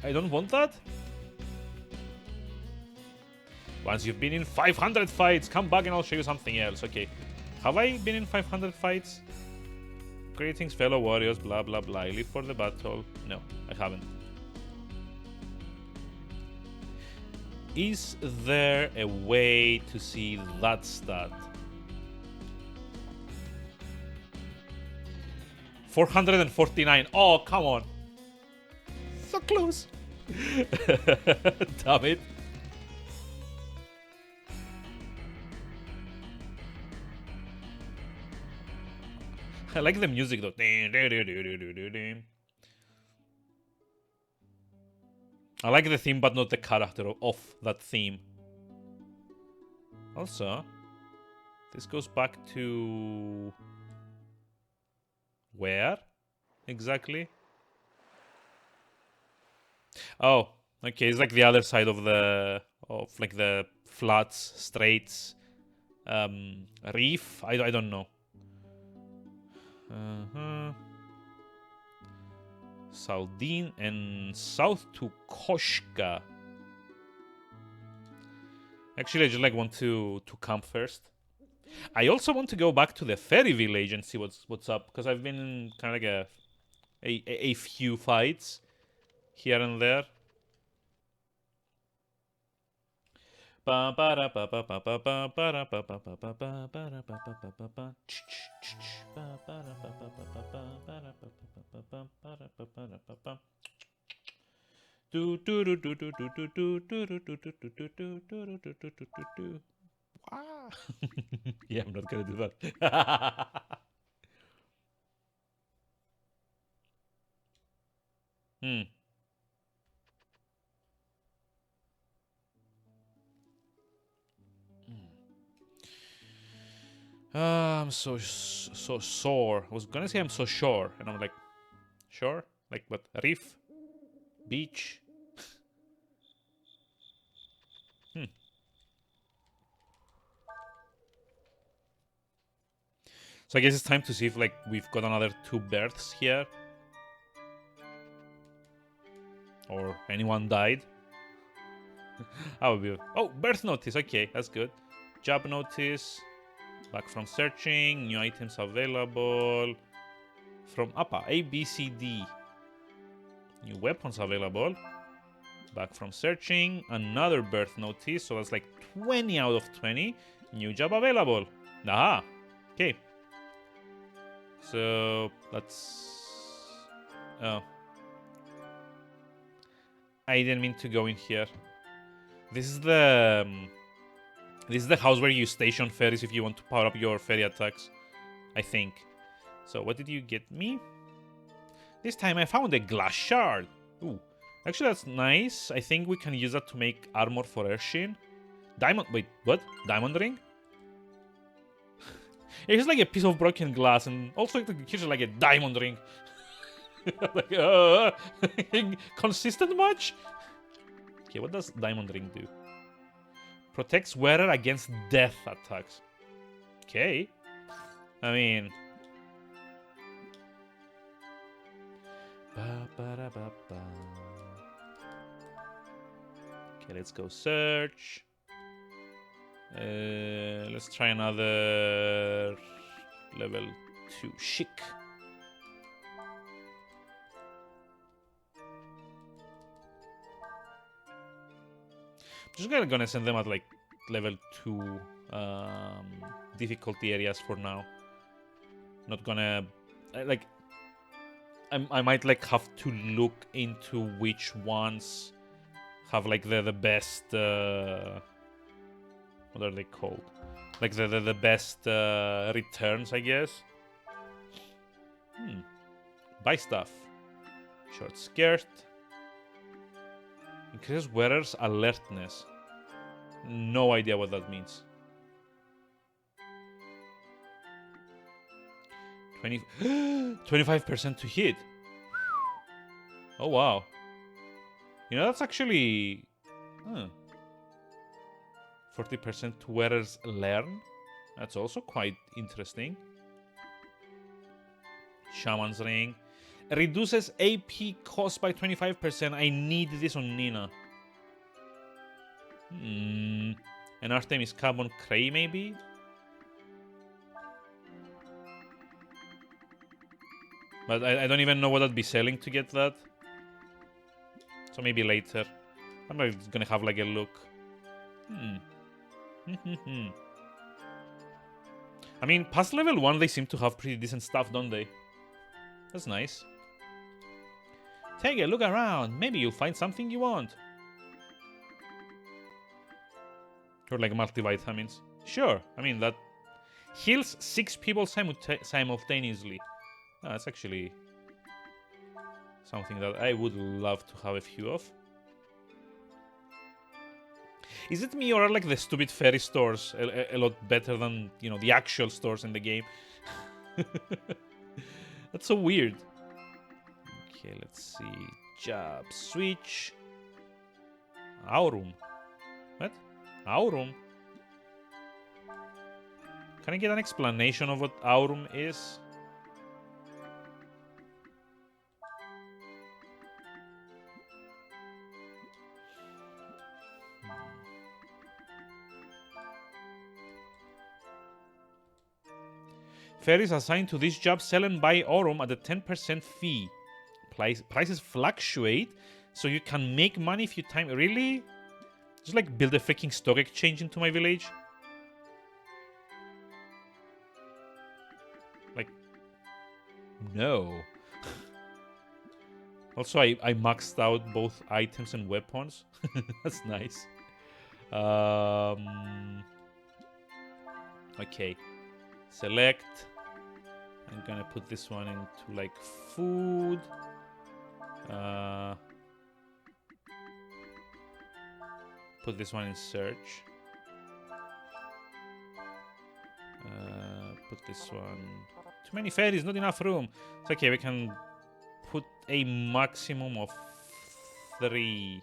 don't want that. Once you've been in 500 fights, come back and I'll show you something else. Okay. Have I been in 500 fights? Greetings, fellow warriors, blah, blah, blah. I live for the battle. No, I haven't. Is there a way to see that stat? 449. Oh, come on. So close. Damn it. I like the music though. I like the theme, but not the character of that theme. Also, this goes back to... where? Exactly? Oh, okay, it's like the other side of the... of like the flats, straights, reef? I don't know. Saldin and south to Koshka. Actually, I just like want to camp first. I also want to go back to the ferry village and see what's up, because I've been in kind of like a few fights here and there. Yeah, I'm not gonna do that. I'm so sore. I was gonna say I'm so sure, and I'm like, sure? Like what? Reef? Beach? So I guess it's time to see if like we've got another 2 births here. Or anyone died. I would be... Oh, birth notice. Okay, that's good. Job notice. Back from searching. New items available. From APA. A, B, C, D. New weapons available. Back from searching. Another birth notice. So that's like 20 out of 20. New job available. Aha. Okay. So that's... Oh. I didn't mean to go in here. This is the house where you station ferries if you want to power up your ferry attacks, I think. So what did you get me? This time I found a glass shard. Ooh, actually that's nice. I think we can use that to make armor for Urshin. Diamond. Wait, what? Diamond ring? It's like a piece of broken glass, and also here's like a diamond ring. Like, consistent much? Okay, what does diamond ring do? Protects wearer against death attacks. Okay. I mean... Okay, let's go search. Let's try another level 2 chic. Just gonna send them at like level 2 difficulty areas for now. Not gonna like I might like have to look into which ones have like the best what are they called? Like the best returns, I guess. Buy stuff. Short skirt. Increases wearer's alertness. No idea what that means. 25% to hit. Oh wow. You know, that's actually... 40% wearers learn. That's also quite interesting. Shaman's Ring. Reduces AP cost by 25%. I need this on Nina. An Artemis Carbon Cray, maybe? But I don't even know what I'd be selling to get that. So maybe later. I'm not gonna have like a look. I mean, past level 1, they seem to have pretty decent stuff, don't they? That's nice. Take a look around. Maybe you'll find something you want. Or like multivitamins. Sure, I mean, that heals 6 people simultaneously. Oh, that's actually something that I would love to have a few of. Is it me or are like the stupid fairy stores a lot better than, you know, the actual stores in the game? That's so weird. Okay, let's see. Job switch. Aurum. What? Aurum? Can I get an explanation of what Aurum is? Fairies assigned to this job sell and buy Aurum at a 10% fee. Prices fluctuate, so you can make money if you time... Really? Just like build a freaking stock exchange into my village? Like... No. Also, I maxed out both items and weapons. That's nice. Okay. Select. I'm gonna put this one into like food. Put this one in search. Put this one... Too many fairies, not enough room. It's okay, we can put a maximum of 3.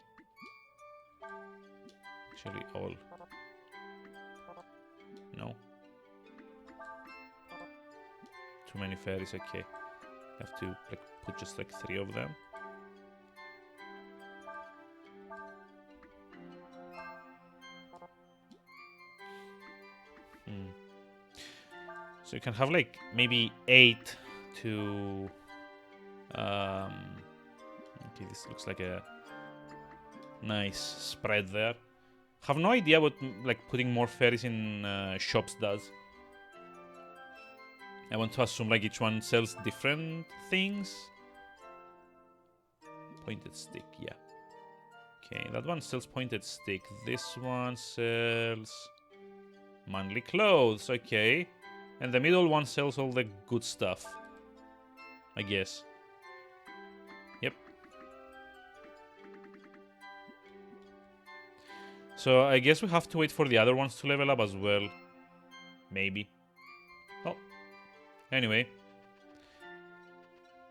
Actually, all. No. Too many fairies, okay. Have to like put just like 3 of them. So you can have like maybe 8 to... okay, this looks like a nice spread there. Have no idea what like putting more fairies in shops does. I want to assume like each one sells different things. Pointed stick, yeah. Okay, that one sells pointed stick. This one sells manly clothes, okay. And the middle one sells all the good stuff, I guess. Yep. So I guess we have to wait for the other ones to level up as well. Maybe. Oh. Anyway.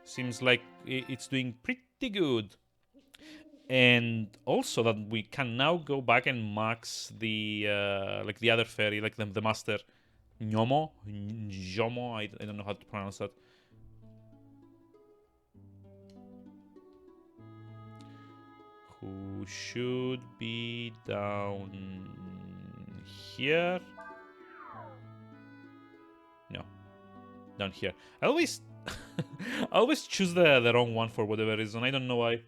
Seems like it's doing pretty good. And also that we can now go back and max the like the other fairy, like the master Njomo, I don't know how to pronounce that. Who should be down here? No, down here. I always, I always choose the wrong one for whatever reason. I don't know why.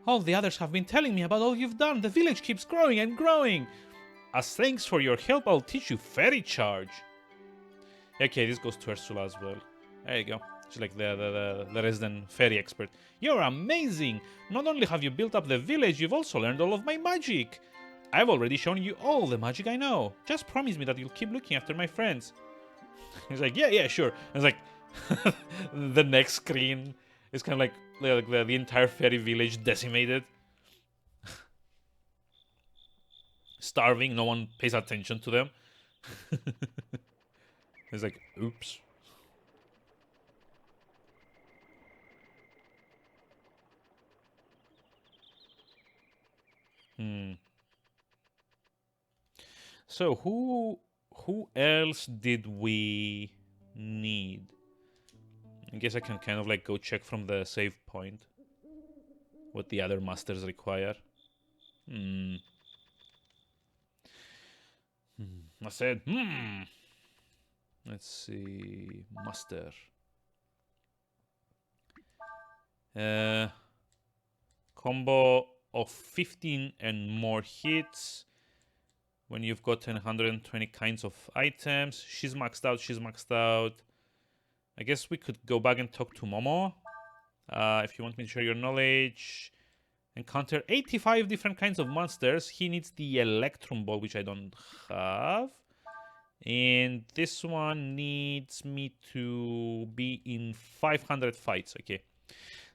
All the others have been telling me about all you've done. The village keeps growing and growing. As thanks for your help, I'll teach you fairy charge. Okay, this goes to Ursula as well. There you go. She's like the resident fairy expert. You're amazing! Not only have you built up the village, you've also learned all of my magic. I've already shown you all the magic I know. Just promise me that you'll keep looking after my friends. He's like, yeah, sure. And it's like, the next screen is kind of like, like the entire fairy village decimated. Starving, no one pays attention to them. It's like, oops. So who else did we need? I guess I can kind of like go check from the save point what the other masters require. I said, Let's see, master. Combo of 15 and more hits when you've gotten 120 kinds of items. She's maxed out, she's maxed out. I guess we could go back and talk to Momo. If you want me to share your knowledge. Encounter 85 different kinds of monsters. He needs the Electrum Ball, which I don't have. And this one needs me to be in 500 fights. Okay.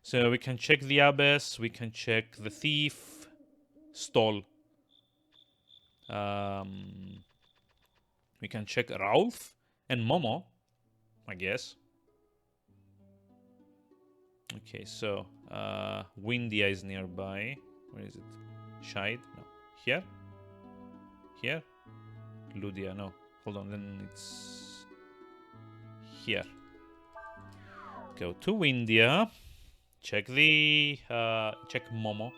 So we can check the Abyss. We can check the Thief. Stall. We can check Ralph and Momo, I guess. Okay, so Windia is nearby. Where is it? Shide? No. Here? Here? Ludia, no. Hold on, then it's here. Go to Windia. Check the check Momo.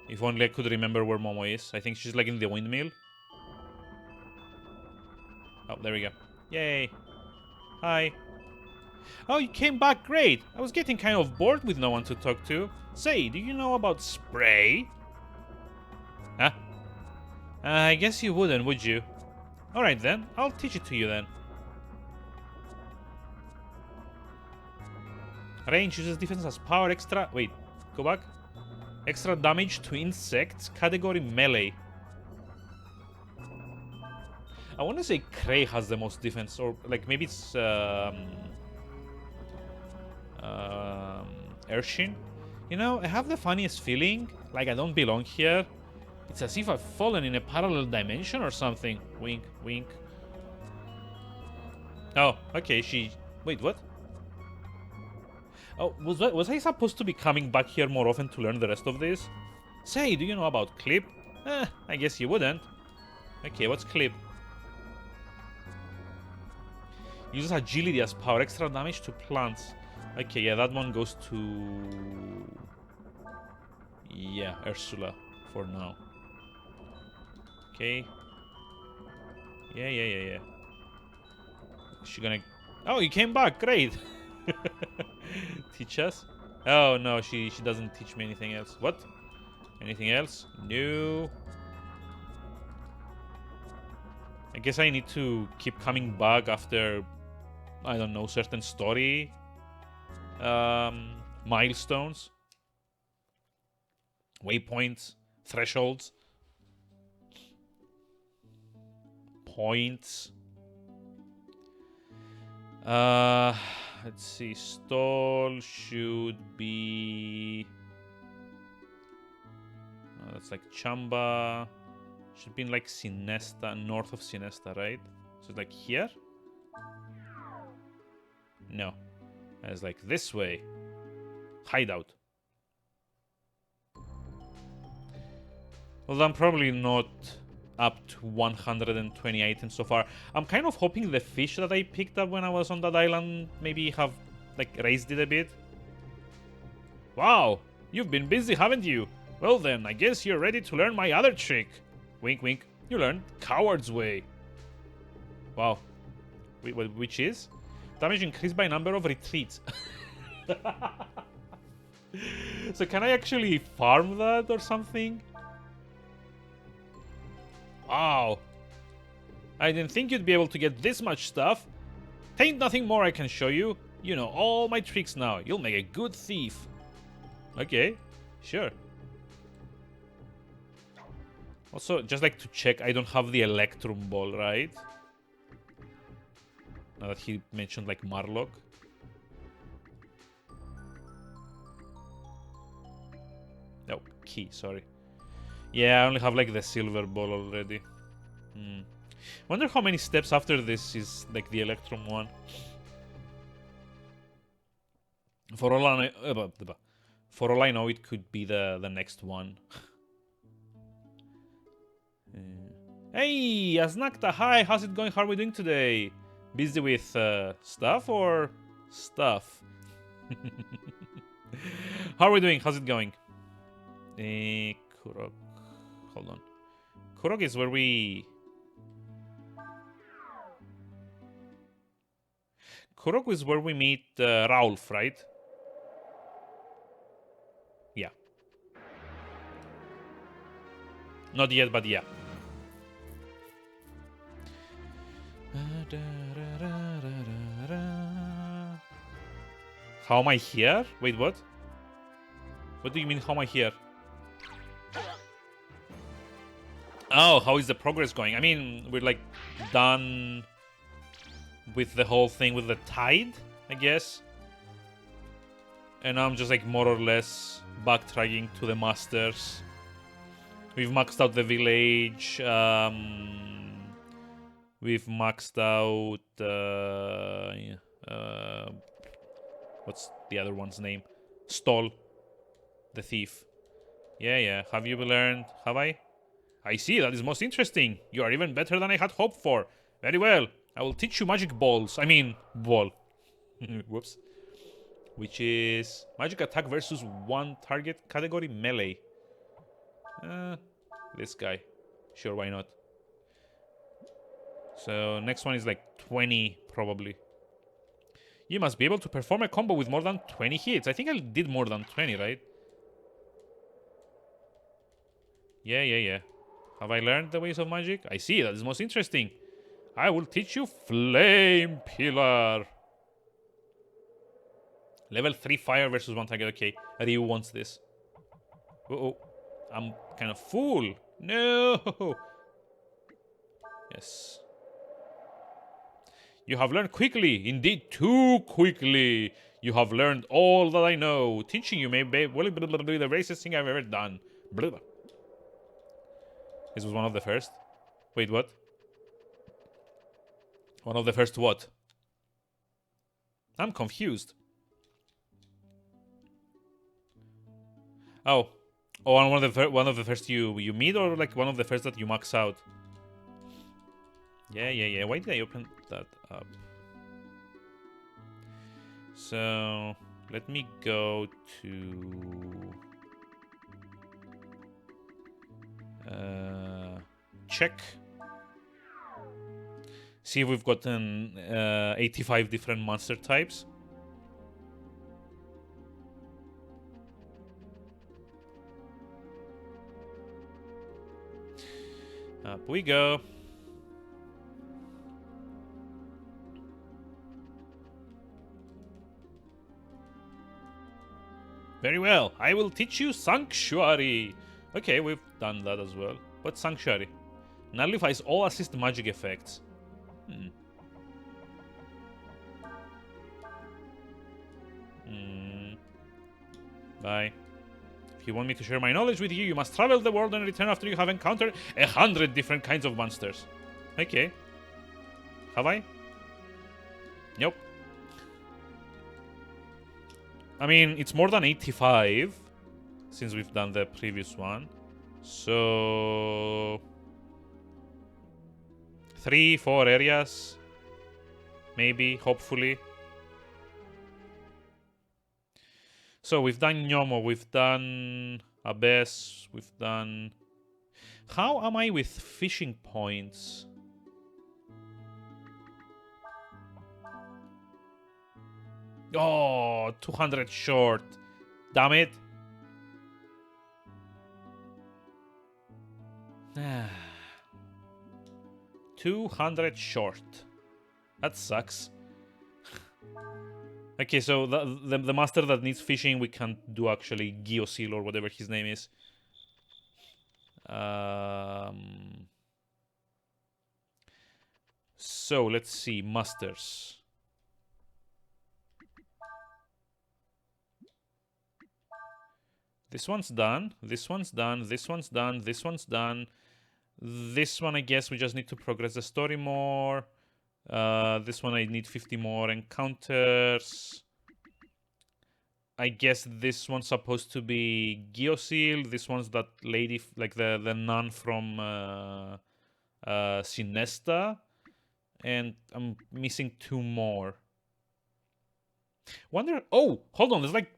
If only I could remember where Momo is. I think she's like in the windmill. Oh, there we go. Yay. Hi. Oh, you came back, great. I was getting kind of bored with no one to talk to. Say, do you know about spray? Huh? I guess you wouldn't, would you? Alright then, I'll teach it to you then. Range uses defense as power extra... Wait, go back. Extra damage to insects, category melee. I want to say Cray has the most defense, or like maybe it's Urshin. You know, I have the funniest feeling, like I don't belong here. It's as if I've fallen in a parallel dimension or something. Wink, wink. Oh, okay, she... Wait, what? Oh, was I supposed to be coming back here more often to learn the rest of this? Say, do you know about Clip? I guess you wouldn't. Okay, what's Clip? Uses agility as power, extra damage to plants. Okay, yeah, that one goes to... Yeah, Ursula for now. Okay. Yeah. Is she gonna... Oh, you came back, great! Teach us? Oh, no, she doesn't teach me anything else. What? Anything else? No. I guess I need to keep coming back after... I don't know, certain story milestones, waypoints, thresholds, points. Let's see. Stall should be... Oh, that's like Chamba. Should be in like Sinesta, north of Sinesta, right? So it's like here? No. It's like this way. Hideout. Well, I'm probably not up to 120 items so far. I'm kind of hoping the fish that I picked up when I was on that island maybe have like raised it a bit. Wow, you've been busy, haven't you? Well then, I guess you're ready to learn my other trick. Wink wink. You learned Coward's Way. Wow. Which is? Damage increased by number of retreats. So can I actually farm that or something? Wow. I didn't think you'd be able to get this much stuff. Ain't nothing more I can show you. You know all my tricks now. You'll make a good thief. Okay, sure. Also, just like to check, I don't have the Electrum Ball, right? Now that he mentioned like Marlock. Oh, key, sorry. Yeah, I only have like the silver ball already. Wonder how many steps after this is like the Electrum one. For all I know, it could be the next one. Hey, Aznakta, hi, how's it going? How are we doing today? Busy with stuff or stuff? How are we doing? How's it going? Kurok. Hold on. Kurok is where we... Kurok is where we meet Raulf, right? Yeah. Not yet, but yeah. How am I here? Wait, what? What do you mean, how am I here? Oh, how is the progress going? I mean, we're like done with the whole thing with the tide, I guess. And I'm just like more or less backtracking to the masters. We've maxed out the village. We've maxed out... what's the other one's name? Stoll. The thief. Yeah. Have you learned? Have I? I see, that is most interesting. You are even better than I had hoped for. Very well. I will teach you magic balls. I mean, ball. Whoops. Which is magic attack versus one target category melee. This guy. Sure, why not? So, next one is like 20, probably. You must be able to perform a combo with more than 20 hits. I think I did more than 20, right? Yeah. Have I learned the ways of magic? I see, that is most interesting. I will teach you Flame Pillar. Level 3 fire versus one target. Okay, Ryu wants this. Uh-oh. I'm kind of full. No! Yes. You have learned quickly. Indeed, too quickly. You have learned all that I know. Teaching you may be the racist thing I've ever done. Blah, blah. This was one of the first. Wait, what? One of the first what? I'm confused. Oh, one of the first you meet, or like one of the first that you max out? Yeah. Why did I open that up? So let me go to check. See if we've gotten 85 different monster types. Up we go. Very well. I will teach you Sanctuary. Okay, we've done that as well. What's Sanctuary? Nullifies all assist magic effects. Bye. If you want me to share my knowledge with you, you must travel the world and return after you have encountered 100 different kinds of monsters. Okay. Have I? Nope. I mean, it's more than 85 since we've done the previous one. So 3, 4 areas. Maybe, hopefully. So we've done Nyomo, we've done Abyss, we've done... How am I with fishing points? Oh, 200 short. Damn it. 200 short. That sucks. Okay, so the master that needs fishing, we can't do actually Gyosil or whatever his name is. So let's see, masters. This one's done. This one's done. This one's done. This one's done. This one, I guess we just need to progress the story more. This one, I need 50 more encounters. I guess this one's supposed to be Giosil. This one's that lady, like the nun from Sinesta. And I'm missing 2 more. Wonder. Oh, hold on. There's like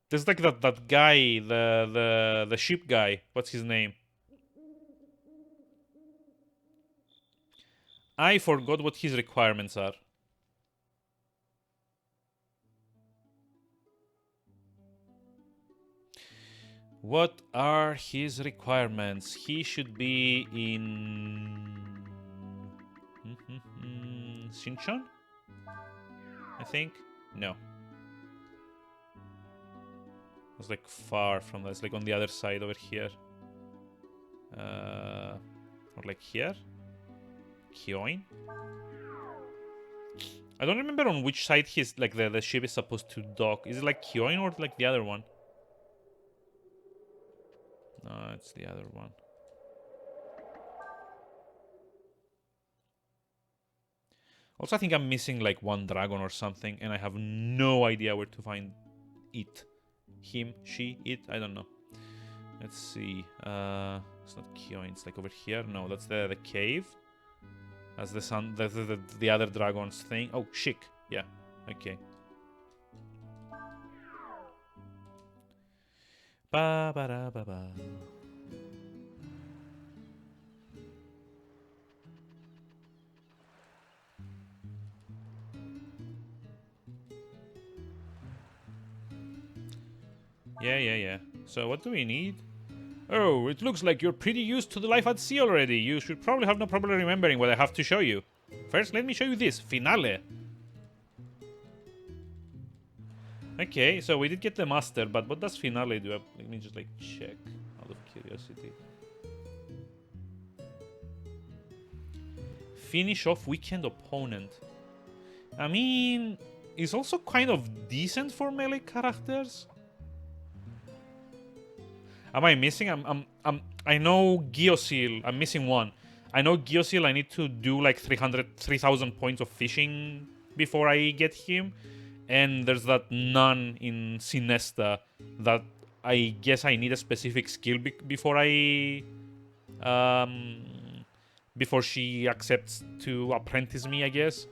that guy, the ship guy. What's his name? I forgot what his requirements are. What are his requirements? He should be in Sinchon? I think? No. It's like far from that. It's like on the other side over here. Or like here? Kyoin? I don't remember on which side his like the ship is supposed to dock. Is it like Kyoin or like the other one? No, it's the other one. Also, I think I'm missing like one dragon or something, and I have no idea where to find it. Him, she, it, I don't know. Let's see. It's not Kyoin, it's like over here. No, that's the cave. That's the sun, the other dragon's thing. Oh, Shik. Yeah, okay. Ba ba da ba ba. Yeah. So what do we need? Oh, it looks like you're pretty used to the life at sea already. You should probably have no problem remembering what I have to show you. First, let me show you this. Finale. Okay, so we did get the master, but what does finale do? Let me just like check out of curiosity. Finish off weekend opponent. I mean, it's also kind of decent for melee characters. Am I missing? I know Giosil. I'm missing one. I know Giosil. I need to do like 3,000 points of fishing before I get him. And there's that nun in Sinesta that I guess I need a specific skill before I before she accepts to apprentice me, I guess.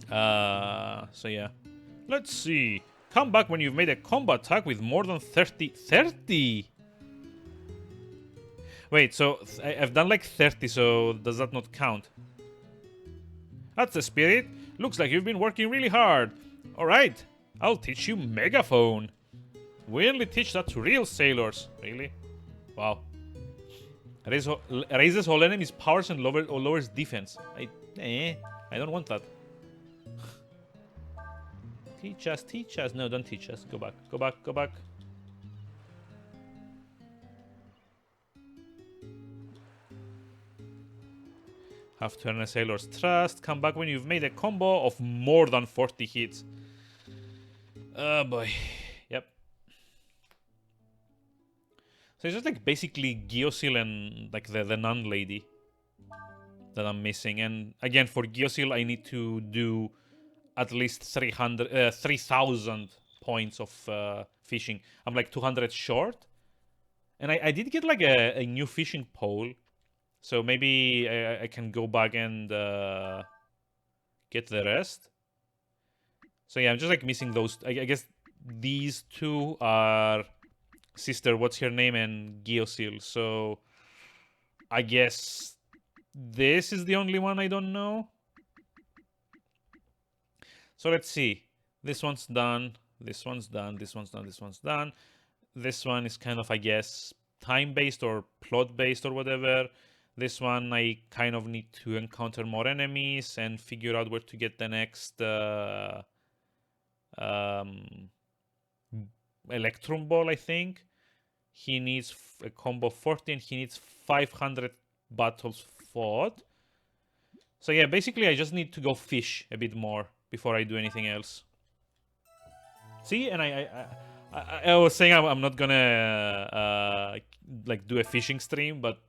So yeah. Let's see. Come back when you've made a combo attack with more than 30. 30? Wait, so I've done like 30, so does that not count? That's the spirit. Looks like you've been working really hard. Alright, I'll teach you Megaphone. We only teach that to real sailors. Really? Wow. Raises all enemies' powers and lowers defense. I don't want that. Teach us. No, don't teach us. Go back. Have to earn a sailor's trust. Come back when you've made a combo of more than 40 hits. Oh boy. Yep. So it's just like basically Giosil and like the nun lady that I'm missing. And again, for Giosil, I need to do at least 3,000 points of fishing. I'm like 200 short. And I did get like a new fishing pole. So maybe I can go back and get the rest. So yeah, I'm just like missing those. I guess these two are Sister, what's her name, and Giosil. So I guess this is the only one I don't know. So let's see. This one's done. This one's done. This one's done. This one's done. This one is kind of, I guess, time-based or plot-based or whatever. This one, I kind of need to encounter more enemies and figure out where to get the next Electrum Ball, I think. He needs a combo 40 and he needs 500 battles fought. So yeah, basically I just need to go fish a bit more before I do anything else. See, and I was saying I'm not gonna like do a fishing stream, but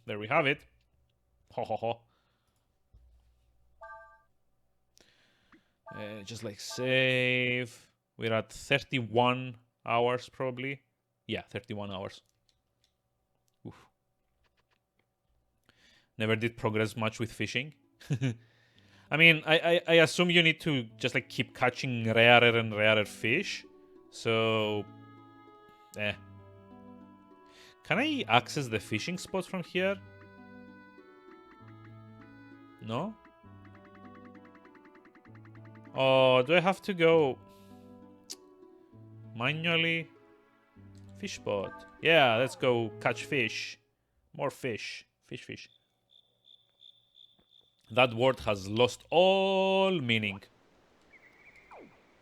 there we have it. Ho ho ho. Just like save. We're at 31 hours probably. Yeah, 31 hours. Oof. Never did progress much with fishing. I mean, I assume you need to just like keep catching rarer and rarer fish. So, eh. Can I access the fishing spots from here? No? Oh, do I have to go manually? Fish spot. Yeah, let's go catch fish. More fish. Fish, fish. That word has lost all meaning.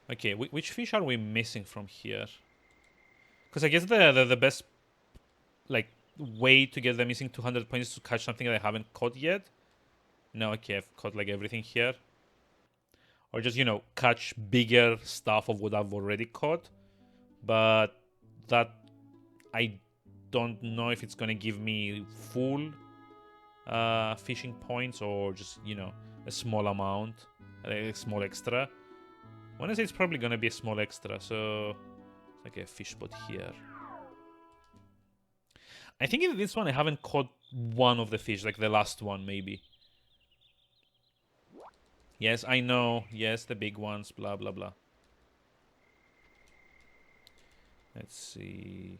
Okay, which fish are we missing from here? Because I guess the best like way to get the missing 200 points is to catch something that I haven't caught yet. No, okay, I've caught like everything here. Or just, you know, catch bigger stuff of what I've already caught. But that, I don't know if it's gonna give me full fishing points or just, you know, a small amount, a small extra. When I say it's probably gonna be a small extra, so it's like a fish spot here. I think in this one I haven't caught one of the fish, like the last one maybe. Yes, I know. Yes, the big ones, blah, blah, blah. Let's see.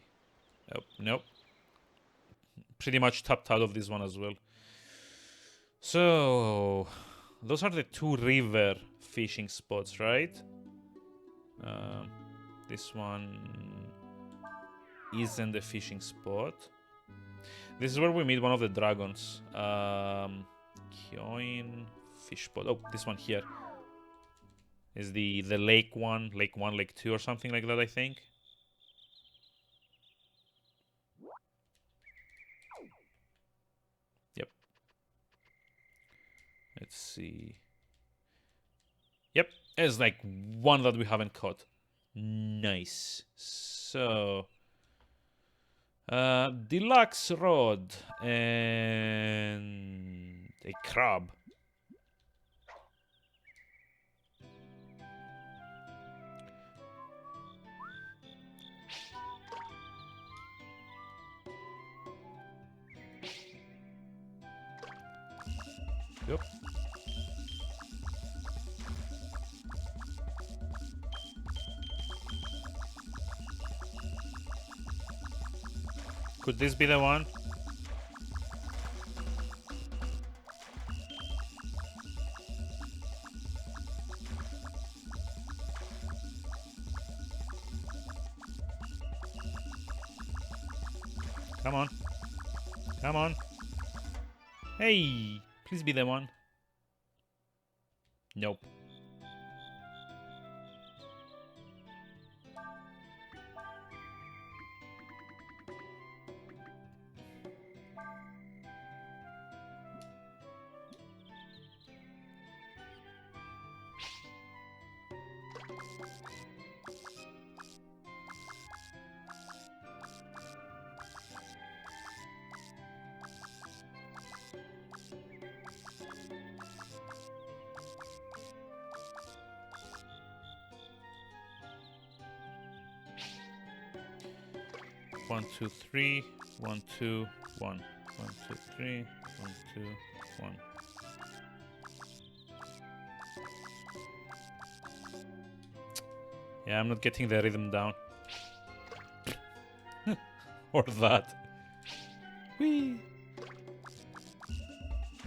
Oh, nope. Pretty much tapped out of this one as well. So, those are the two river fishing spots, right? This one isn't the fishing spot. This is where we meet one of the dragons. Kyoin fish spot. Oh, this one here is the lake one, lake 2 or something like that, I think. Yep. Let's see. Yep, there's like one that we haven't caught. Nice. So, deluxe rod and a crab. Yep. Could this be the one? Come on. Come on. Hey, please be the one. Nope. One, two, three. 1, 2, 1. 1, 2, 3. 1, 2, 1. Yeah, I'm not getting the rhythm down. Or that. Whee!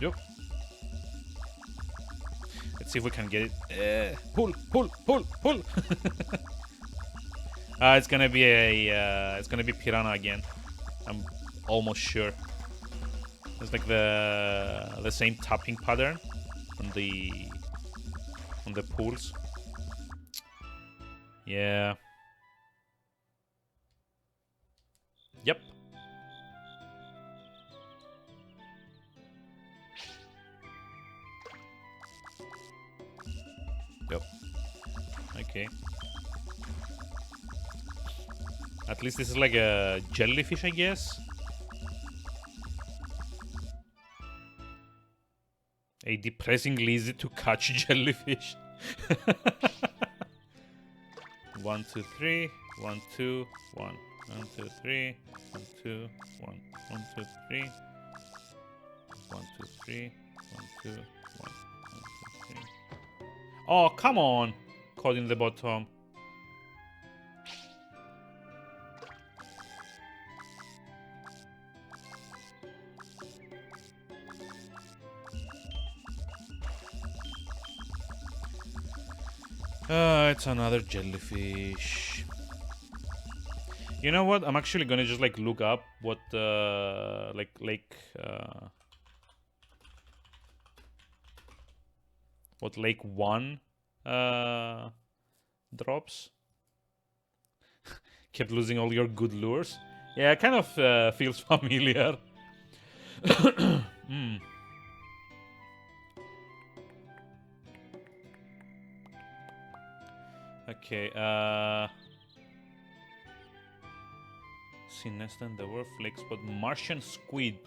Yep. Let's see if we can get it. Pull, pull, pull, pull! It's gonna be a it's gonna be piranha again. I'm almost sure. It's like the same tapping pattern on the pools. Yeah. Yep. Yep. Okay. At least this is like a jellyfish, I guess. A depressingly easy to catch jellyfish. 1, 2, 3. 1, 2, 1. 1, 2, 3. 1, 2, 1. 1, 2, 3. 1, 2, 3. 1, 2, 1. 1, 2, 3. Oh, come on! Caught in the bottom. It's another jellyfish. You know what? I'm actually gonna just like look up what what Lake 1 drops. Kept losing all your good lures. Yeah, it kind of feels familiar. Okay, Sinesta and the Wolf Flakes, but Martian Squid,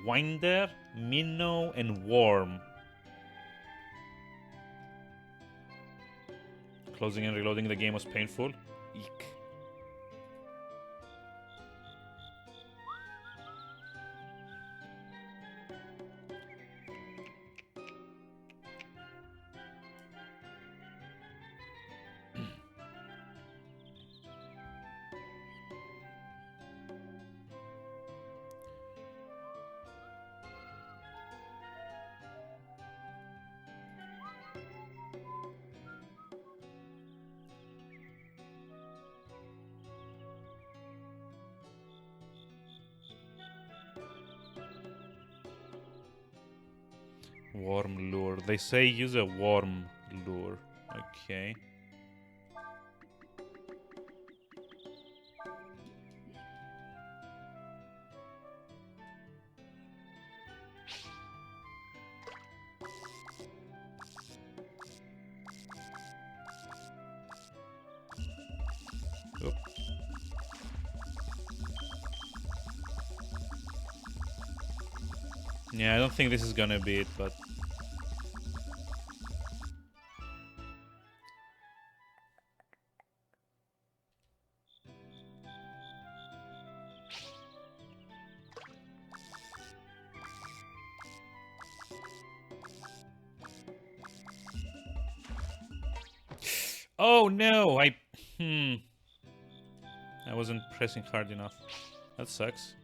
Winder, Minnow, and Worm. Closing and reloading the game was painful. Eek. Worm lure. They say use a worm lure. Okay. Oop. Yeah, I don't think this is gonna be it, but... Oh no! I wasn't pressing hard enough. That sucks.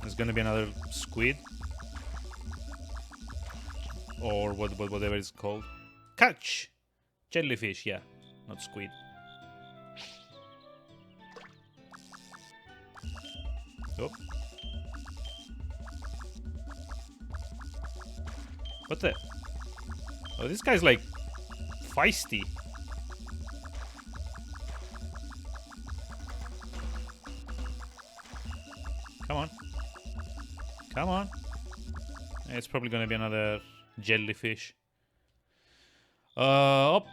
There's gonna be another squid. Or whatever it's called. Catch! Jellyfish, yeah. Not squid. Oh. What the? Oh, this guy's like feisty. Come on. Come on. It's probably gonna be another jellyfish. Up.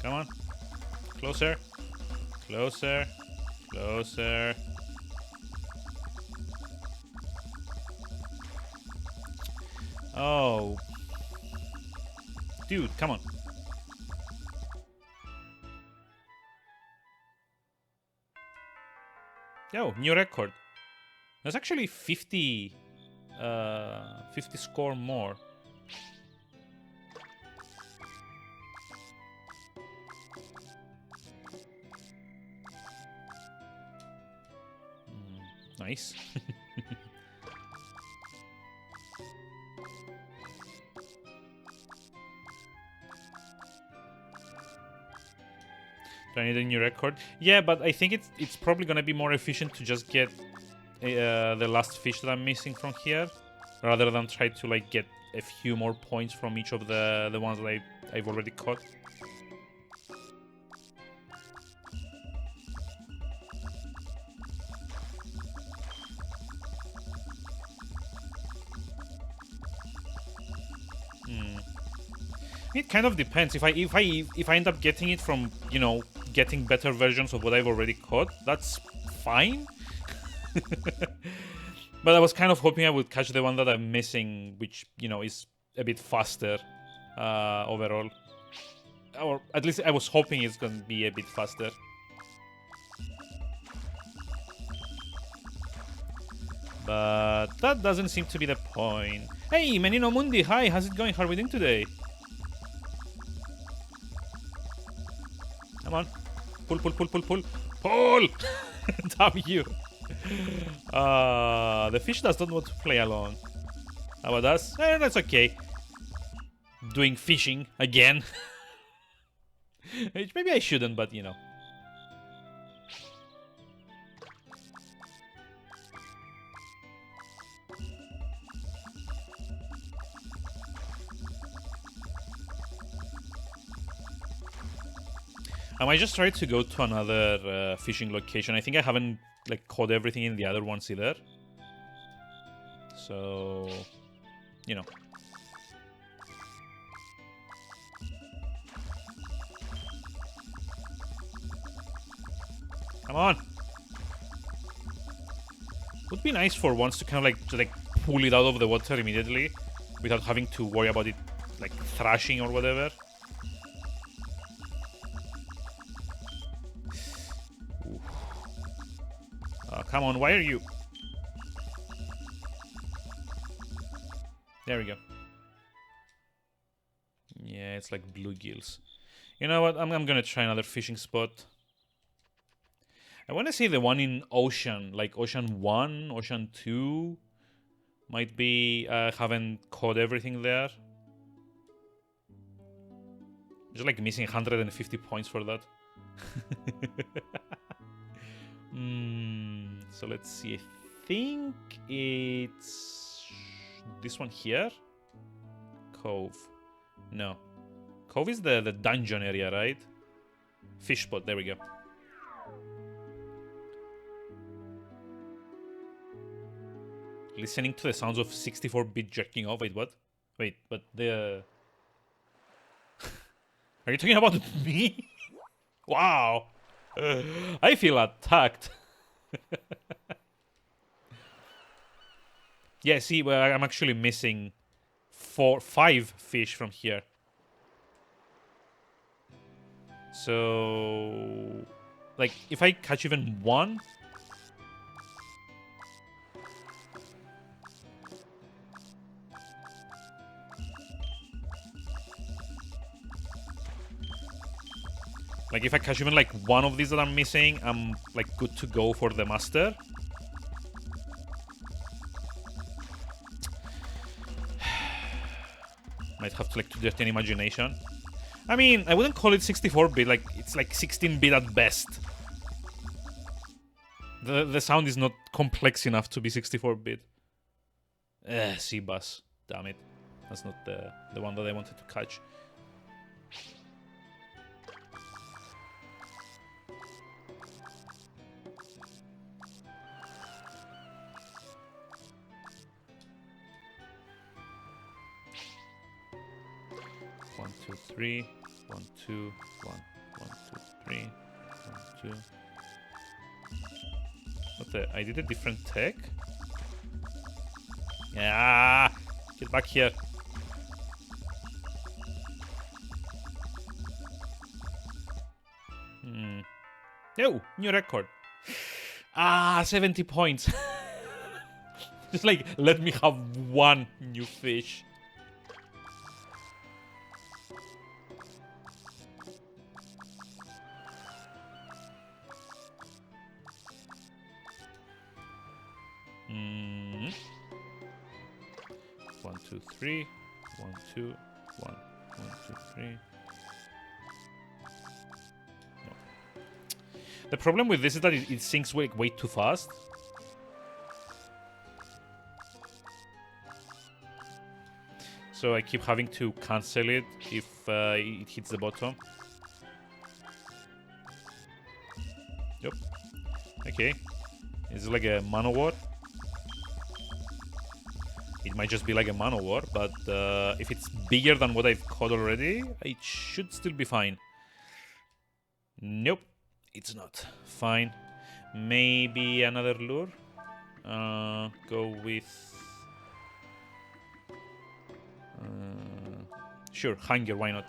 Come on. Closer. Closer. Closer. Oh. Dude, come on. Yo, new record. There's actually 50 score more. Nice. Do I need a new record? Yeah, but I think it's probably gonna be more efficient to just get the last fish that I'm missing from here, rather than try to like get a few more points from each of the ones that I've already caught. It kind of depends. If I end up getting it from, you know, getting better versions of what I've already caught, that's fine. But I was kind of hoping I would catch the one that I'm missing, which, you know, is a bit faster overall. Or at least I was hoping it's gonna be a bit faster. But that doesn't seem to be the point. Hey, Menino Mundi, hi, how's it going? How are we doing today? Come on. Pull, pull, pull, pull, pull. Pull! Damn you. The fish does not want to play along. How about us? That's okay. Doing fishing again. Maybe I shouldn't, but you know. I might just try to go to another fishing location. I think I haven't like caught everything in the other ones either. So, you know. Come on. Would be nice for once to kind of like pull it out of the water immediately without having to worry about it like thrashing or whatever. Come on, why are you? There we go. Yeah, it's like bluegills. You know what? I'm gonna try another fishing spot. I want to say the one in Ocean, like Ocean 1, Ocean 2. Might be, haven't caught everything there. Just like missing 150 points for that. So let's see. I think it's this one here. Cove. No. Cove is the dungeon area, right? Fish spot. There we go. Listening to the sounds of 64-bit jerking off. Wait, what? Wait, but the... Are you talking about me? Wow. I feel attacked. Yeah, see, well, I'm actually missing 5 fish from here. So, like, if I catch even one... Like, if I catch even, like, one of these that I'm missing, I'm, like, good to go for the master. Might have to, like, to dirty an imagination. I mean, I wouldn't call it 64-bit, like, it's, like, 16-bit at best. The sound is not complex enough to be 64-bit. Sea bass. Damn it. That's not the one that I wanted to catch. One, two, three. 1, 2, 1, 1, 2, 3, 1, 2. What the? I did a different tech? Yeah! Get back here. Yo! New record. 70 points. Just like, let me have one new fish. One, two, three. 1, 2, 1, 1, 2, 3. No. The problem with this is that it sinks way too fast. So I keep having to cancel it if it hits the bottom. Yep. Okay. Is it like a mana war? It might just be like a mana war, but if it's bigger than what I've caught already, it should still be fine. Nope, it's not. Fine. Maybe another lure? Go with... sure, hunger, why not?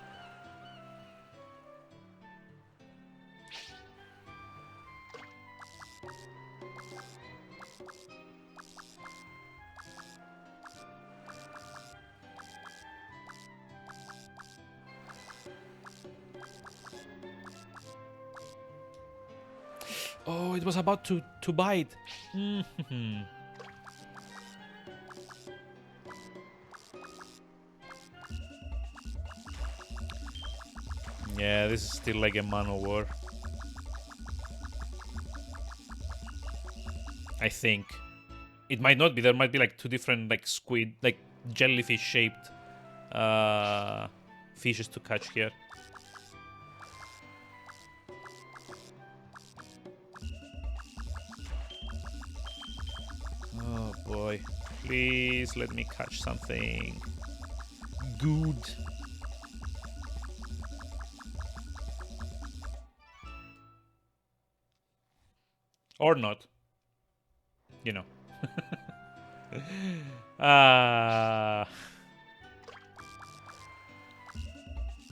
Oh, it was about to bite. Yeah, this is still like a mana war. I think. It might not be. There might be like two different like squid, like jellyfish shaped fishes to catch here. Oh boy. Please let me catch something good. Or not. You know.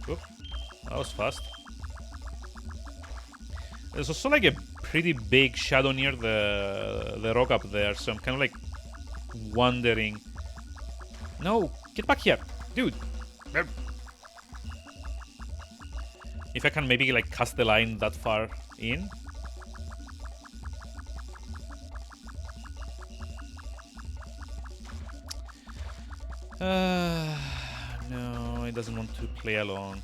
Oop, that was fast. There's also like a pretty big shadow near the rock up there, so I'm kind of like wondering. No, get back here, dude. If I can maybe like cast the line that far in. No, it doesn't want to play alone.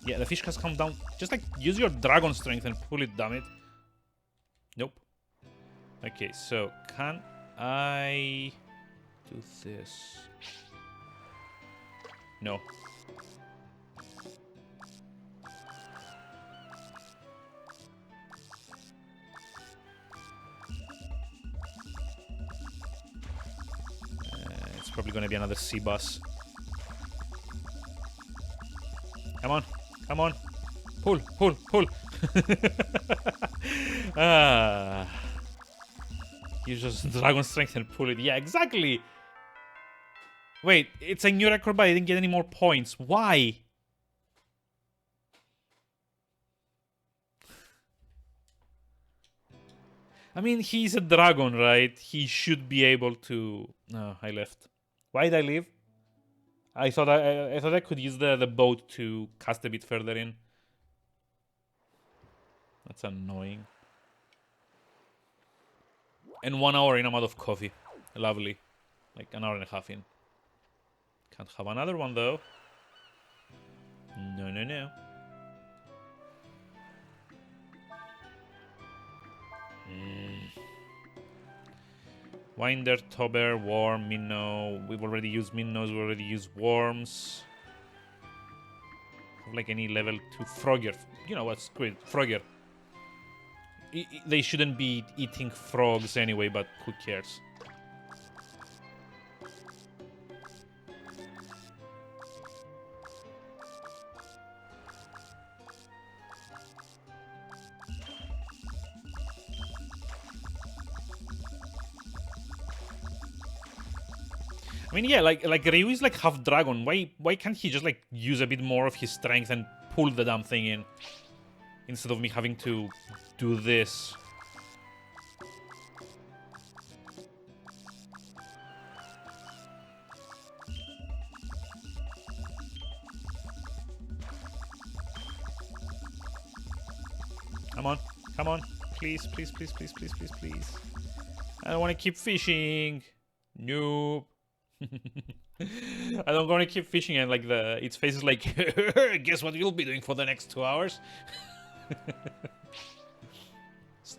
Yeah, the fish has come down. Just like use your dragon strength and pull it, damn it. Nope. Okay, so can I do this? No. It's probably gonna be another sea bus. Come on. Come on. Pull, pull, pull. Use just dragon strength and pull it. Yeah, exactly. Wait, it's a new record, but I didn't get any more points. Why? I mean, he's a dragon, right? He should be able to... No, I left. Why did I leave? I thought I could use the boat to cast a bit further in. That's annoying. And 1 hour in, I'm out of coffee. Lovely. Like an hour and a half in. Can't have another one though. No, no, no. Winder, Tober, Worm, Minnow. We've already used Minnows, we already used Worms. Like any level 2 Frogger. You know what's great? Frogger. They shouldn't be eating frogs anyway, but who cares? I mean, yeah, like Ryu is like half dragon. Why can't he just like use a bit more of his strength and pull the damn thing in instead of me having to do this? Come on, come on, please, please, please, please, please, please, please. I don't want to keep fishing. Nope. I don't want to keep fishing and like its face is like, guess what you'll be doing for the next 2 hours?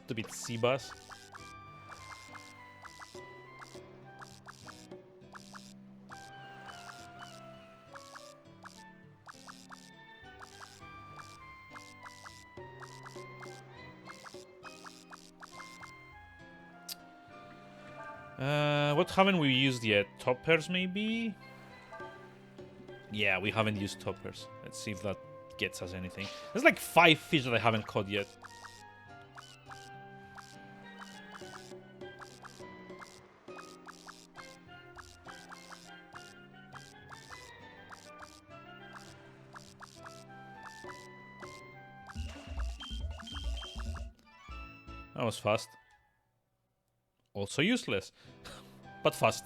Stupid sea bass. What haven't we used yet? Toppers, maybe? Yeah, we haven't used toppers. Let's see if that gets us anything. There's like 5 fish that I haven't caught yet. That was fast. Also useless. But fast.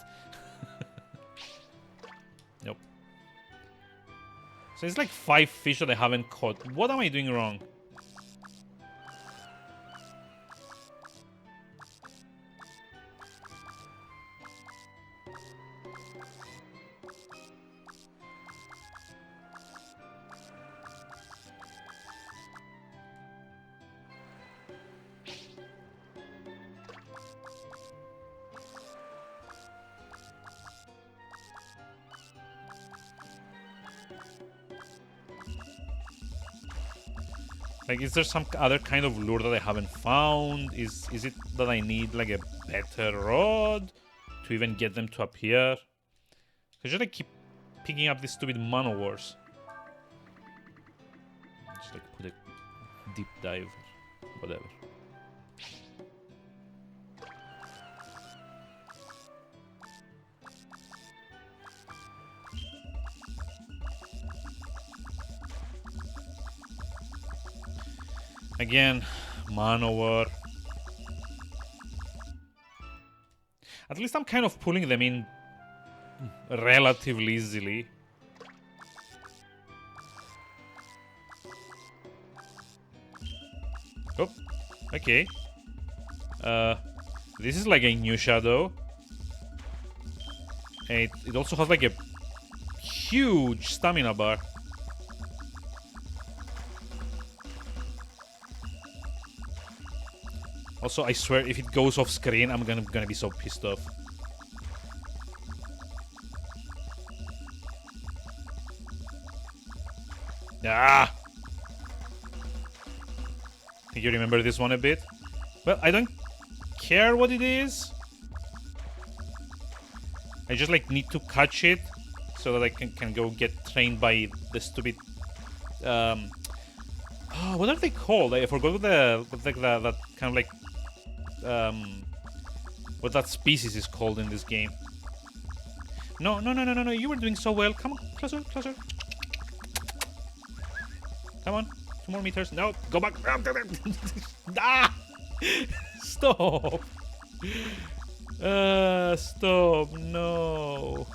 Nope. So it's like 5 fish that I haven't caught. What am I doing wrong? Like, is there some other kind of lure that I haven't found? Is it that I need, like, a better rod to even get them to appear? Because should I keep picking up these stupid man-o-wars? Just, like, put a deep dive, whatever. Again, man-o-war. At least I'm kind of pulling them in relatively easily. Oh, okay. This is like a new shadow. And it also has like a huge stamina bar. Also, I swear, if it goes off screen, I'm gonna be so pissed off. Ah! Think you remember this one a bit? Well, I don't care what it is. I just like need to catch it so that I can go get trained by the stupid. Oh, what are they called? I forgot what that kind of like. What that species is called in this game. No, you were doing so well. Come on, closer. Come on, 2 more meters. No, go back. Ah! Stop. Stop, no.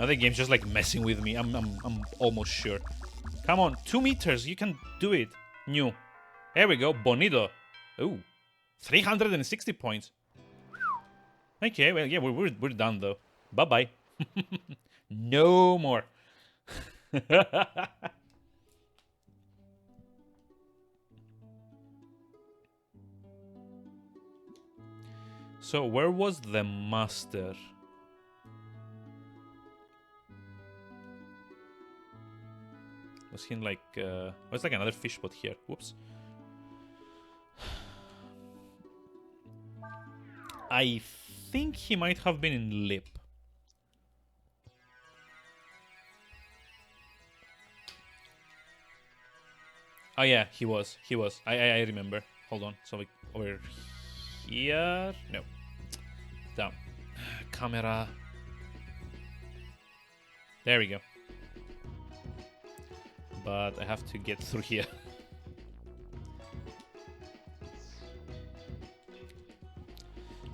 Other game's just like messing with me. I'm almost sure. Come on, 2 meters. You can do it. New. There we go. Bonito. Ooh, 360 points. Okay, well, yeah, we're done though. Bye bye. No more. So where was the master? Was he in like what's like another fish spot here? Whoops. I think he might have been in Lip. Oh yeah, he was. I remember. Hold on. So like over here. No. Down. Camera. There we go. But I have to get through here.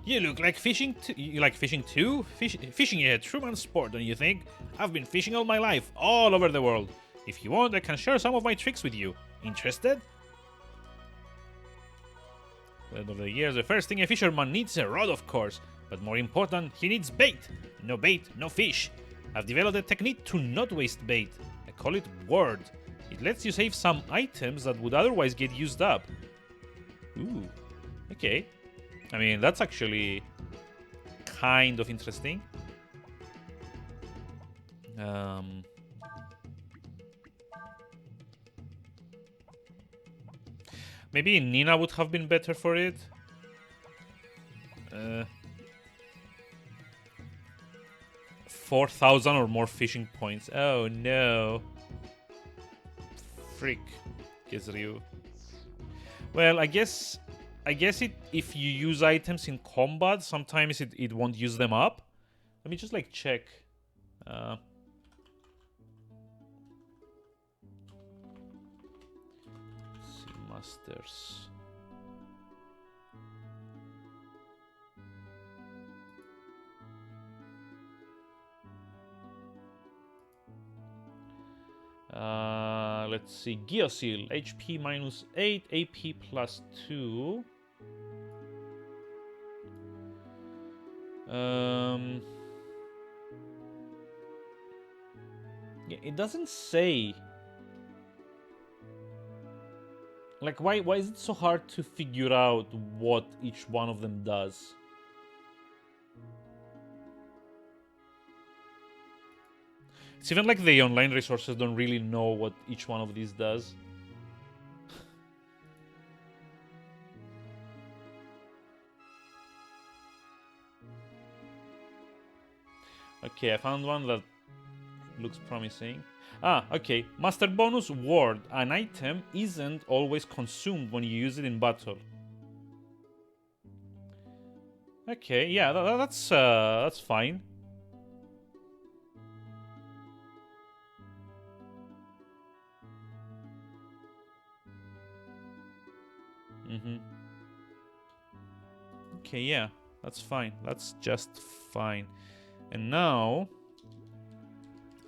You look like fishing. You like fishing too? Fishing is a true man's sport, don't you think? I've been fishing all my life, all over the world. If you want, I can share some of my tricks with you. Interested? Over the years, the first thing a fisherman needs is a rod, of course. But more important, he needs bait. No bait, no fish. I've developed a technique to not waste bait. I call it Ward. It lets you save some items that would otherwise get used up. Ooh, okay. I mean, that's actually kind of interesting. Maybe Nina would have been better for it. 4,000 or more fishing points. Oh no. Frick, Kizryu. Well, I guess if you use items in combat, sometimes it won't use them up. Let me just like check. Let's see, masters. Let's see, Geosil, HP minus 8, AP plus 2. Yeah, it doesn't say. Like, why is it so hard to figure out what each one of them does? It's even like the online resources don't really know what each one of these does. Okay, I found one that looks promising. Ah, okay. Master bonus Ward. An item isn't always consumed when you use it in battle. Okay, yeah, that's fine. Okay, yeah, that's fine. That's just fine. And now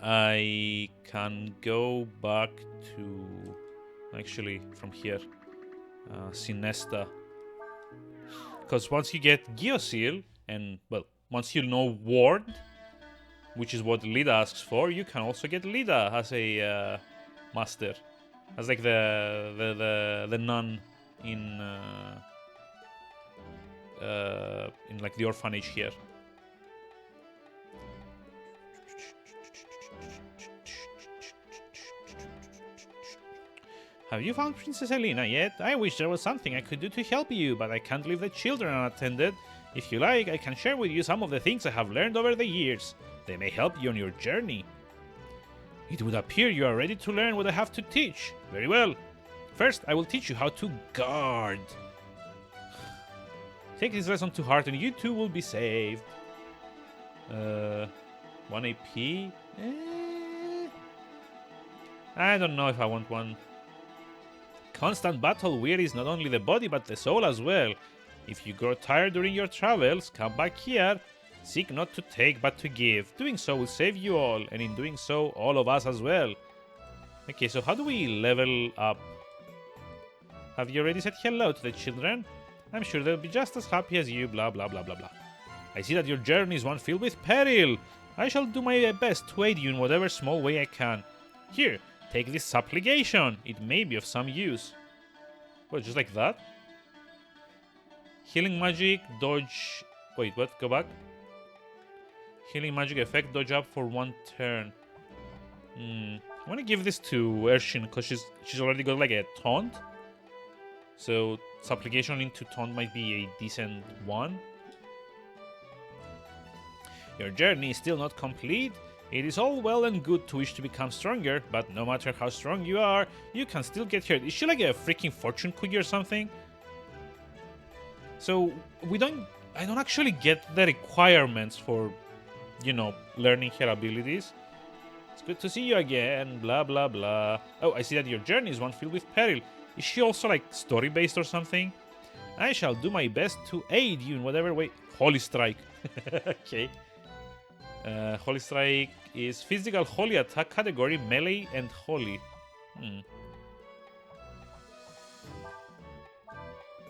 I can go back to, actually from here, Sinesta. Because once you get Geosil, and well, once you know Ward, which is what Lida asks for, you can also get Lida as a master, as like the nun in like the orphanage here. Have you found Princess Elena yet? I wish there was something I could do to help you, but I can't leave the children unattended. If you like, I can share with you some of the things I have learned over the years. They may help you on your journey. It would appear you are ready to learn what I have to teach. Very well. First, I will teach you how to guard. Take this lesson to heart and you too will be saved. 1 AP? I don't know if I want one. Constant battle wearies not only the body but the soul as well. If you grow tired during your travels, come back here. Seek not to take but to give. Doing so will save you all, and in doing so, all of us as well. Okay, so how do we level up? Have you already said hello to the children? I'm sure they'll be just as happy as you, blah blah blah blah blah. I see that your journey is one filled with peril. I shall do my best to aid you in whatever small way I can. Here, take this supplication. It may be of some use. What, just like that? Healing magic, dodge... Wait, what? Go back. Healing magic effect, dodge up for 1 turn. I want to give this to Urshin because she's already got like a taunt. So supplication into taunt might be a decent one. Your journey is still not complete. It is all well and good to wish to become stronger, but no matter how strong you are, you can still get hurt. Is she like a freaking fortune cookie or something? So I don't actually get the requirements for, you know, learning her abilities. It's good to see you again, blah blah blah. Oh, I see that your journey is one filled with peril. Is she also like story based or something? I shall do my best to aid you in whatever way. Holy Strike. Okay. Holy Strike is physical holy attack category, melee and holy.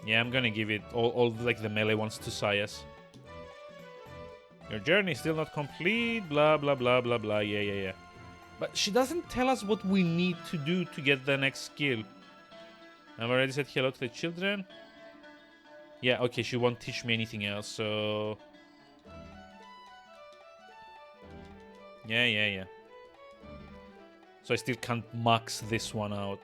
Yeah, I'm gonna give it all like the melee ones to Sayas. Your journey is still not complete, blah, blah, blah, blah, blah. Yeah, yeah, yeah. But she doesn't tell us what we need to do to get the next skill. I've already said hello to the children. Yeah, okay, she won't teach me anything else, so... Yeah, yeah, yeah. So I still can't max this one out.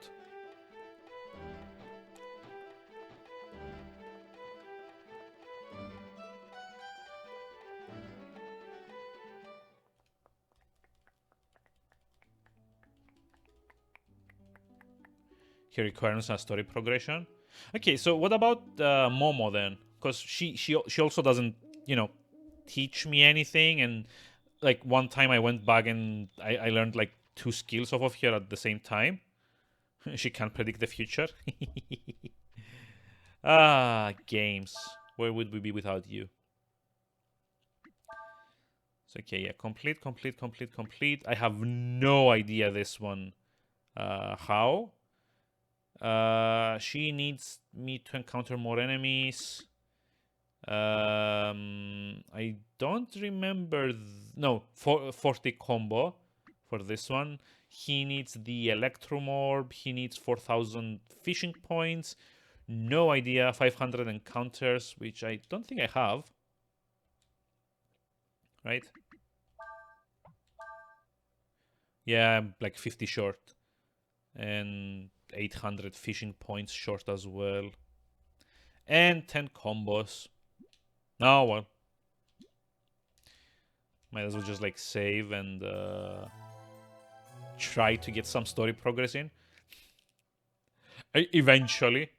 He requires a story progression. Okay, so what about Momo then? Because she also doesn't, you know, teach me anything. And like one time I went back and I learned like 2 skills off of her at the same time. She can't predict the future. Games. Where would we be without you? So okay, yeah, complete. I have no idea this one. How? She needs me to encounter more enemies. I don't remember. No, 40 combo for this one. He needs the Electrum Orb. He needs 4,000 fishing points. No idea. 500 encounters, which I don't think I have. Right? Yeah, I'm like 50 short. And 800 fishing points short as well. And 10 combos. Oh, well. Might as well just like save and try to get some story progress in. Eventually.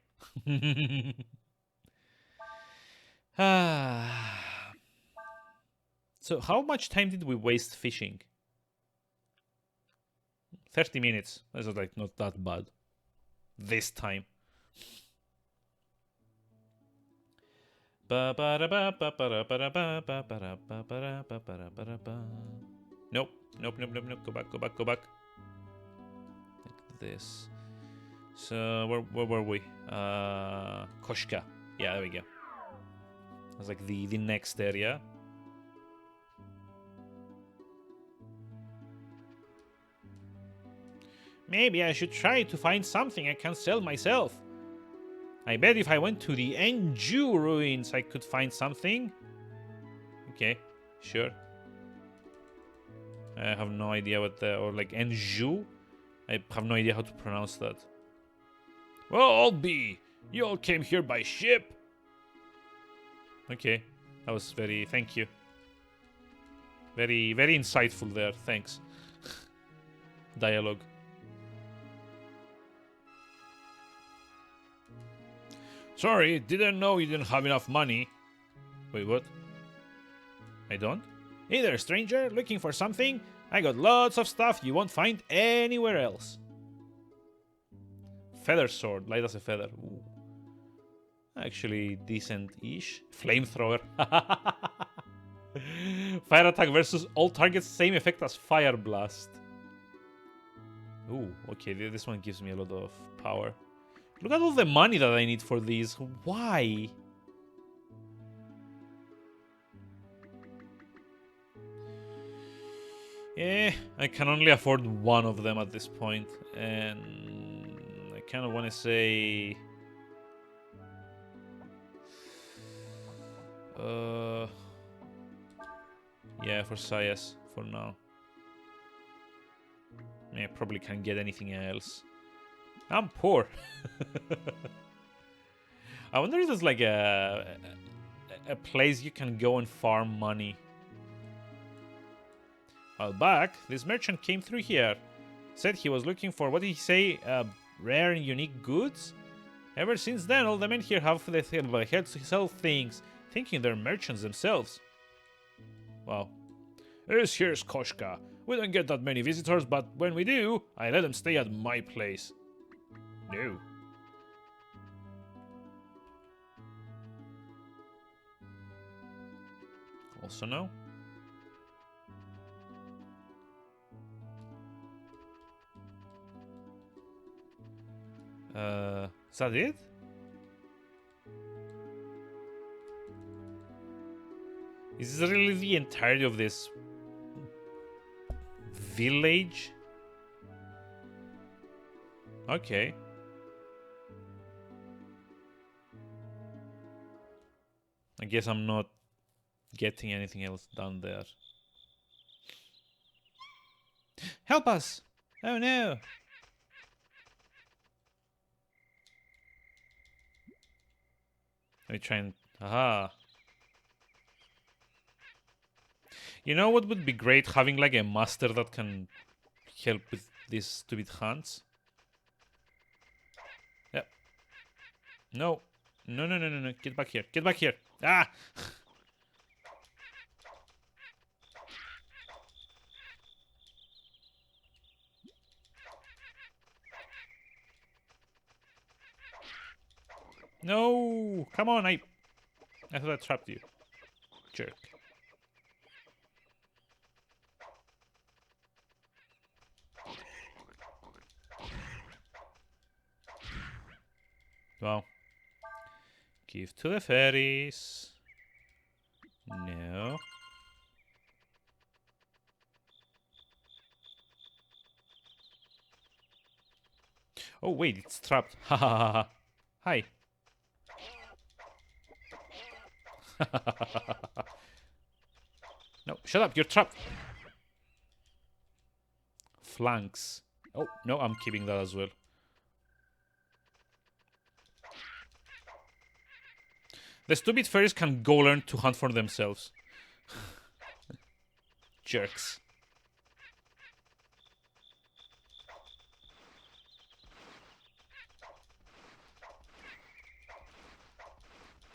So how much time did we waste fishing? 30 minutes. That's like not that bad. This time. Nope. Nope. Go back. Like this. So where were we? Koshka. Yeah, there we go. That's like the next area. Maybe I should try to find something I can sell myself. I bet if I went to the Enju ruins, I could find something. Okay, sure. I have no idea what or like Enju? I have no idea how to pronounce that. Well, I'll be. You all came here by ship. Okay, that was thank you. Very insightful there, thanks. Dialogue. Sorry, didn't know you didn't have enough money. Wait, what? I don't? Hey there, stranger, looking for something? I got lots of stuff you won't find anywhere else. Feather sword, light as a feather. Ooh. Actually, decent-ish. Flamethrower. Fire attack versus all targets, same effect as fire blast. Ooh, okay, this one gives me a lot of power. Look at all the money that I need for these. Why? I can only afford one of them at this point. And I kind of want to say... yeah, for Sayas, for now. I probably can't get anything else. I'm poor. I wonder if there's like a place you can go and farm money. While back, this merchant came through here. Said he was looking for, what did he say, rare and unique goods? Ever since then, all the men here have the heads to sell things, thinking they're merchants themselves. Wow. Here's Koshka. We don't get that many visitors, but when we do, I let them stay at my place. No. Also no. Is that it? Is this really the entirety of this village? Okay. I guess I'm not getting anything else down there. Help us! Oh no! Let me try and... Aha! You know what would be great? Having like a master that can help with these stupid hunts. Yep. No. No, no, no, no, no. Get back here. Get back here. Ah! No! Come on, I thought I trapped you. Jerk. Wow. Give to the fairies. No. Oh, wait, it's trapped. Ha ha ha ha. Hi. No, shut up, you're trapped. Flanks. Oh, no, I'm keeping that as well. The stupid fairies can go learn to hunt for themselves. Jerks.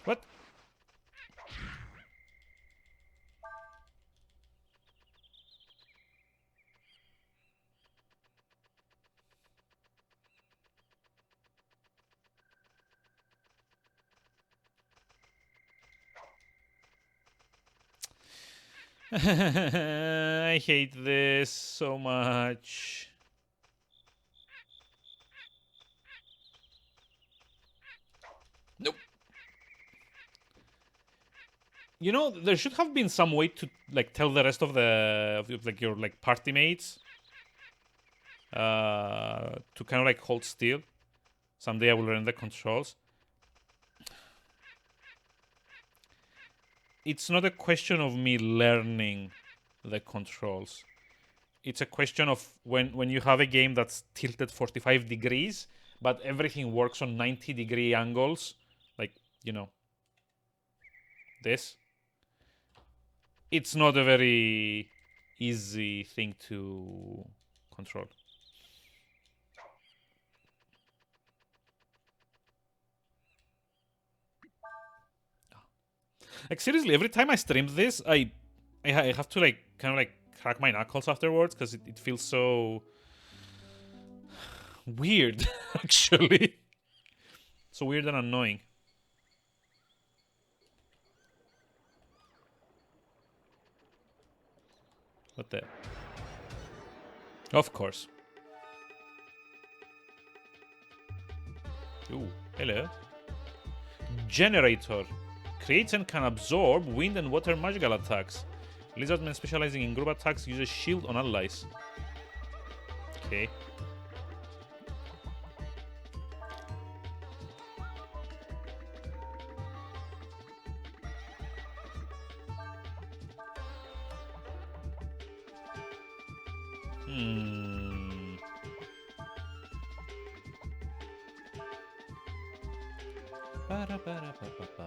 What? I hate this so much. Nope. You know, there should have been some way to like tell the rest of like your like party mates to kind of like hold still. Someday I will learn the controls. It's not a question of me learning the controls. It's a question of when you have a game that's tilted 45 degrees, but everything works on 90-degree angles, like, you know, this. It's not a very easy thing to control. Like, seriously, every time I stream this, I have to like kind of like crack my knuckles afterwards because it feels so weird, actually. So weird and annoying. What the? Of course. Ooh, hello. Generator. Creates and can absorb wind and water magical attacks. Lizardmen specializing in group attacks use a shield on allies. Okay.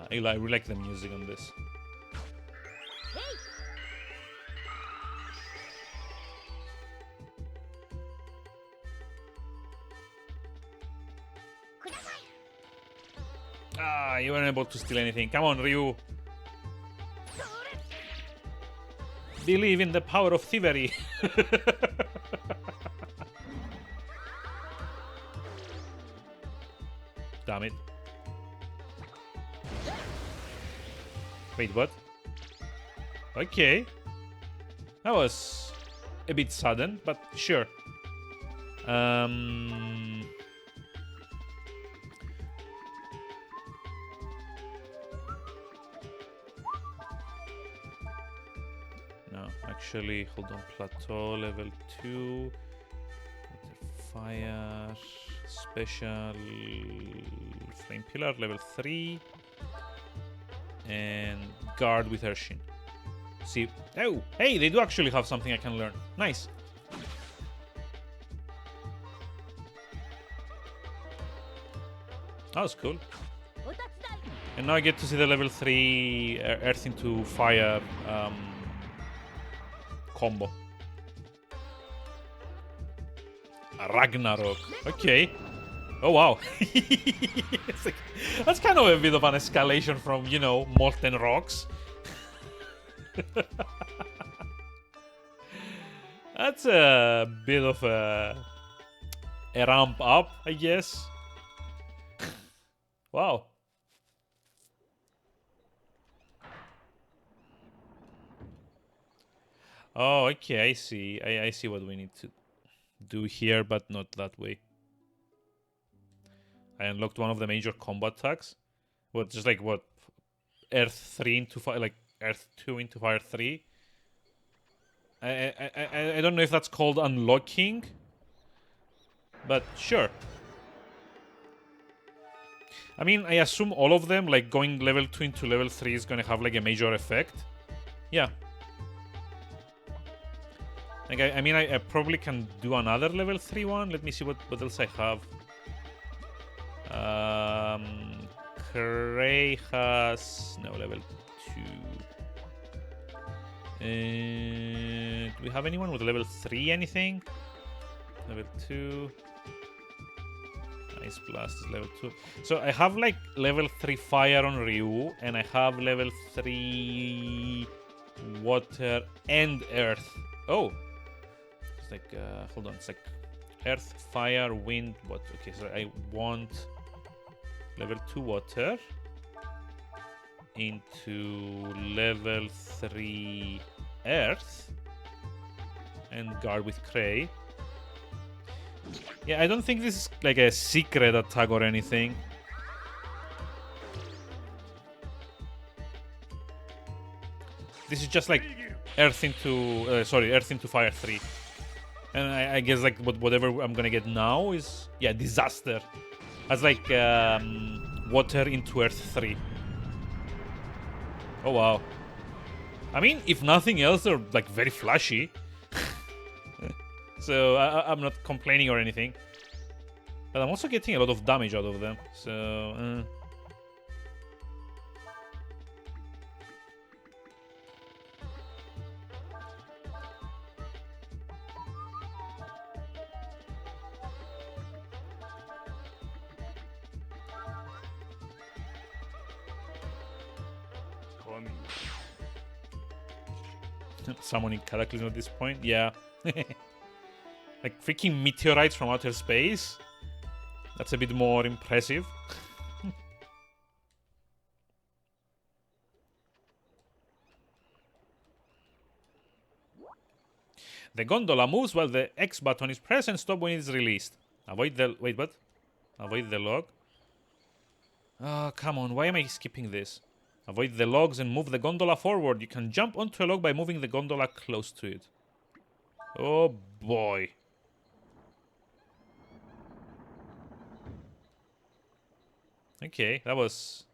I really like the music on this. Ah, you weren't able to steal anything. Come on, Ryu. Believe in the power of thievery. Damn it. Wait, what? Okay. That was a bit sudden, but sure. Actually, hold on. Plateau level 2. Fire. Special. Flame Pillar level 3. And guard with Ershin. See. Oh, hey, they do actually have something I can learn. Nice. That was cool. And now I get to see the level 3 Earth into Fire combo. Ragnarok. Okay. Oh, wow. It's like, that's kind of a bit of an escalation from, you know, Molten Rocks. That's a bit of a ramp up, I guess. Wow. Oh, okay, I see. I see what we need to do here, but not that way. I unlocked one of the major combat attacks. What, just like what? Earth 3 into fire, like Earth 2 into Fire 3? I don't know if that's called unlocking, but sure. I mean, I assume all of them, like going level 2 into level 3 is gonna have like a major effect. Yeah. Like, I mean, I probably can do another level 3 one. Let me see what else I have. Cray has... no, level 2. Do we have anyone with level 3 anything? Level 2. Ice Blast is level 2. So I have like level 3 fire on Ryu, and I have level 3 water and earth. Oh! It's like, hold on, it's like earth, fire, wind, what? Okay, so I want level 2 water into level 3 earth and guard with Cray. Yeah, I don't think this is like a secret attack or anything. This is just like earth into earth into fire 3. And I guess like whatever I'm gonna get now is, yeah, disaster. As like water into earth 3. Oh wow. I mean, if nothing else, they're like very flashy. So I'm not complaining or anything. But I'm also getting a lot of damage out of them. So summoning Cataclysm at this point, yeah. Like freaking meteorites from outer space. That's a bit more impressive. The gondola moves while the X button is pressed and stop when it is released. Avoid the... wait, what? Avoid the log. Oh, come on. Why am I skipping this? Avoid the logs and move the gondola forward. You can jump onto a log by moving the gondola close to it. Oh, boy. Okay, that was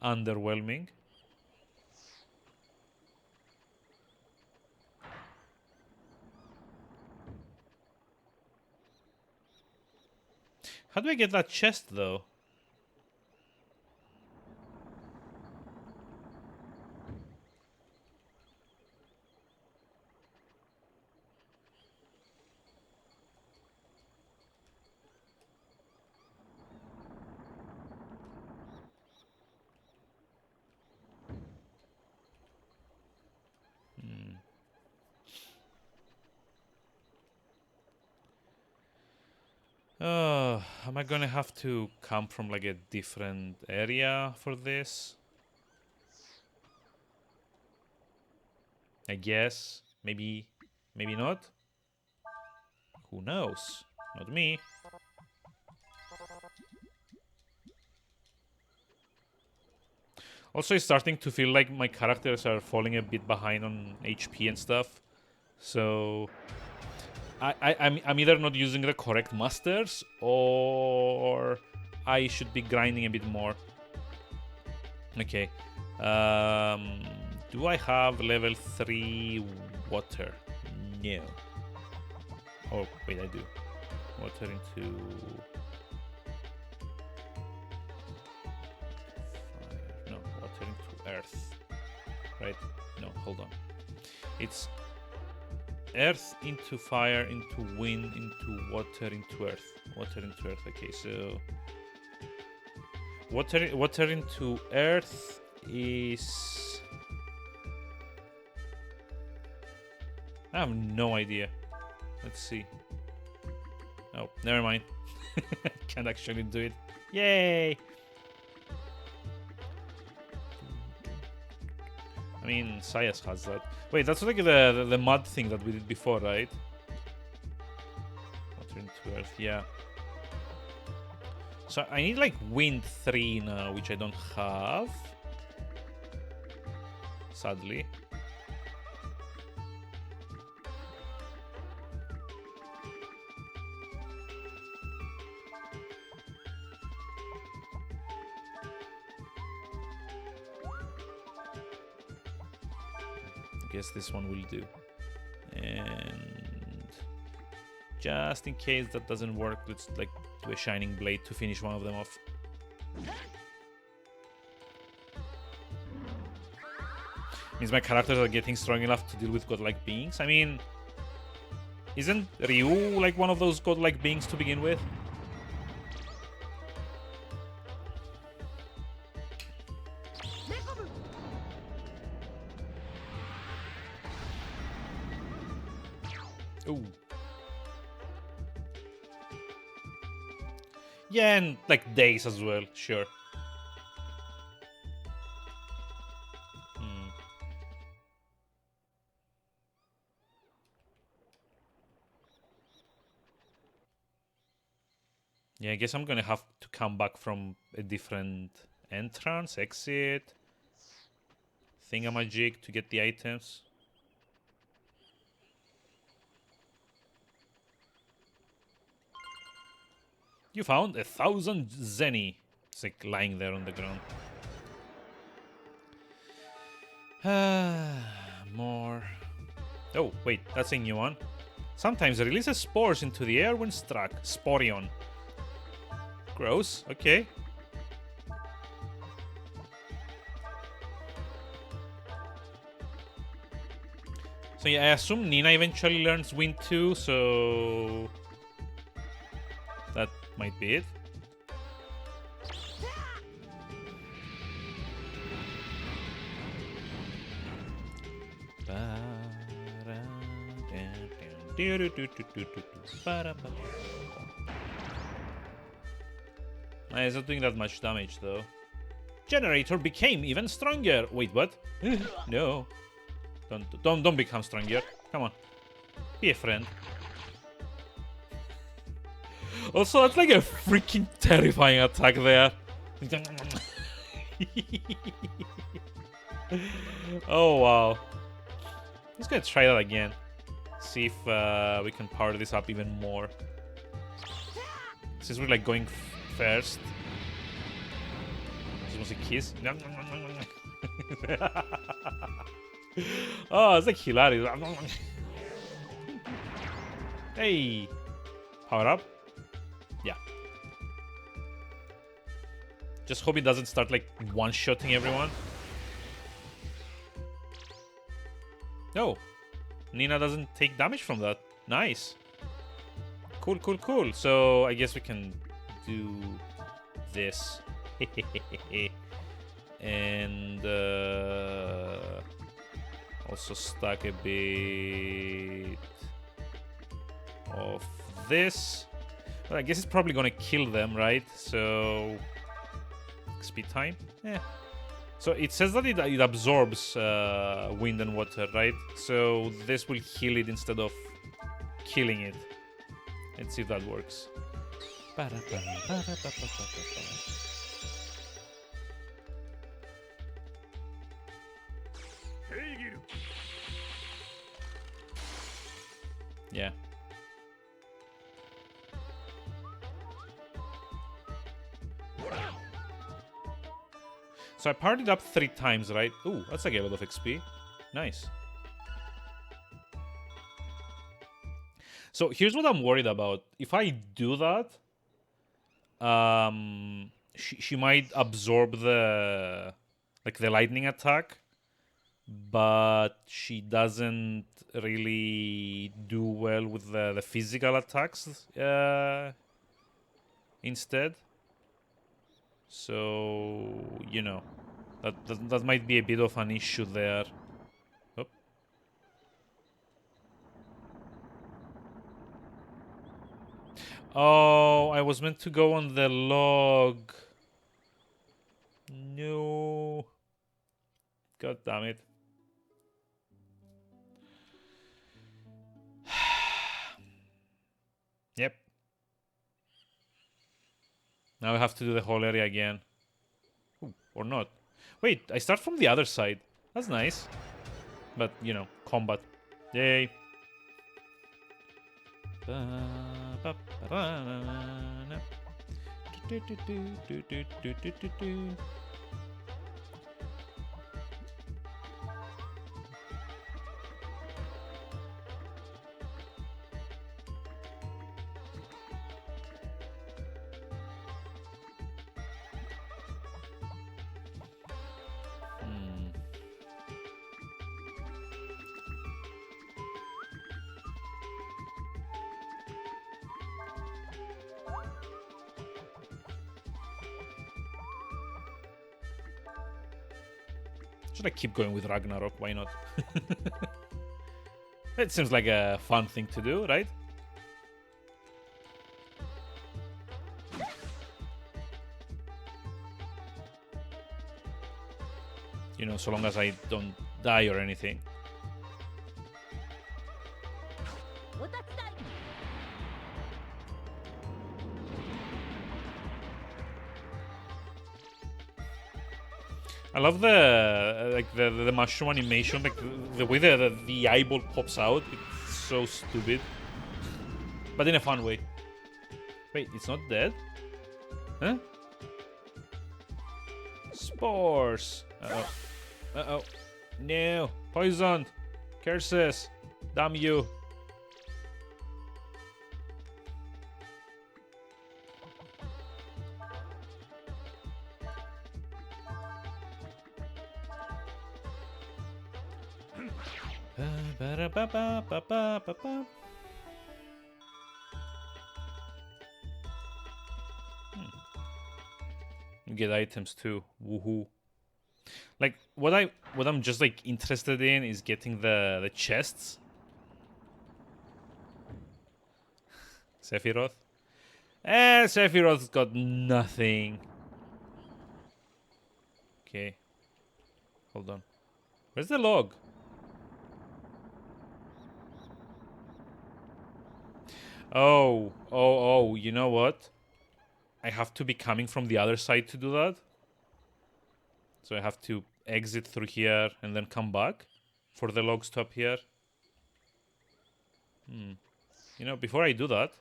underwhelming. How do I get that chest, though? Am I gonna have to come from like a different area for this? I guess. Maybe not. Who knows? Not me. Also, it's starting to feel like my characters are falling a bit behind on HP and stuff. So I'm either not using the correct masters, or I should be grinding a bit more. Okay. Do I have level 3 water? No. Oh, wait, I do. Water into... fire. No, water into earth. Right? No, hold on. It's earth into fire, into wind, into water, into earth. Water into earth. Okay, so... Water into earth is... I have no idea. Let's see. Oh, never mind. Can't actually do it. Yay! I mean, Sayas has that. Wait, that's like the mud thing that we did before, right? Water into earth, yeah. So I need like wind 3 now, which I don't have. Sadly. I guess this one will do. And just in case that doesn't work, let's like do a shining blade to finish one of them off. Means my characters are getting strong enough to deal with godlike beings. I mean, isn't Ryu like one of those godlike beings to begin with? Ooh. Yeah, and like days as well, sure. Yeah, I guess I'm gonna have to come back from a different entrance, exit, thingamajig to get the items. You found 1,000 zenny. It's like lying there on the ground. More. Oh, wait, that's a new one. Sometimes releases spores into the air when struck. Sporion. Gross, okay. So yeah, I assume Nina eventually learns Wind 2, so... that might be it. It's not doing that much damage though. Generator became even stronger. Wait, what? No. Don't become stronger. Come on. Be a friend. Also, that's like a freaking terrifying attack there. Oh wow. Let's go try that again. See if we can power this up even more. Since we're like going first. This was a kiss. Oh, it's like hilarious. Hey. Power up. Yeah. Just hope it doesn't start like one-shotting everyone. No. Nina doesn't take damage from that. Nice. Cool, cool, cool. So I guess we can do this. And also stack a bit of this. Well, I guess it's probably gonna kill them, right? So speed time. Yeah. So it says that it absorbs wind and water, right? So this will heal it instead of killing it. Let's see if that works. Yeah. So I partied up 3 times, right? Ooh, that's like a lot of XP. Nice. So here's what I'm worried about. If I do that, she might absorb the lightning attack, but she doesn't really do well with the physical attacks instead. So you know that might be a bit of an issue there. Oop. Oh, I was meant to go on the log. No. God damn it. Yep. Now I have to do the whole area again. Ooh, or not. Wait, I start from the other side. That's nice. But, you know, combat. Yay. Should I keep going with Ragnarok? Why not? It seems like a fun thing to do, right? You know, so long as I don't die or anything. I love the the mushroom animation, like the way the eyeball pops out. It's so stupid, but in a fun way. Wait, it's not dead? Huh? Spores. Uh-oh. Uh-oh. No. Poisoned. Curses. Damn you. You get items too. Woohoo. Like what I'm just like interested in is getting the chests. Sephiroth. Sephiroth's got nothing. Okay. Hold on. Where's the log? Oh, you know what? I have to be coming from the other side to do that. So I have to exit through here and then come back for the log to appear. You know, before I do that...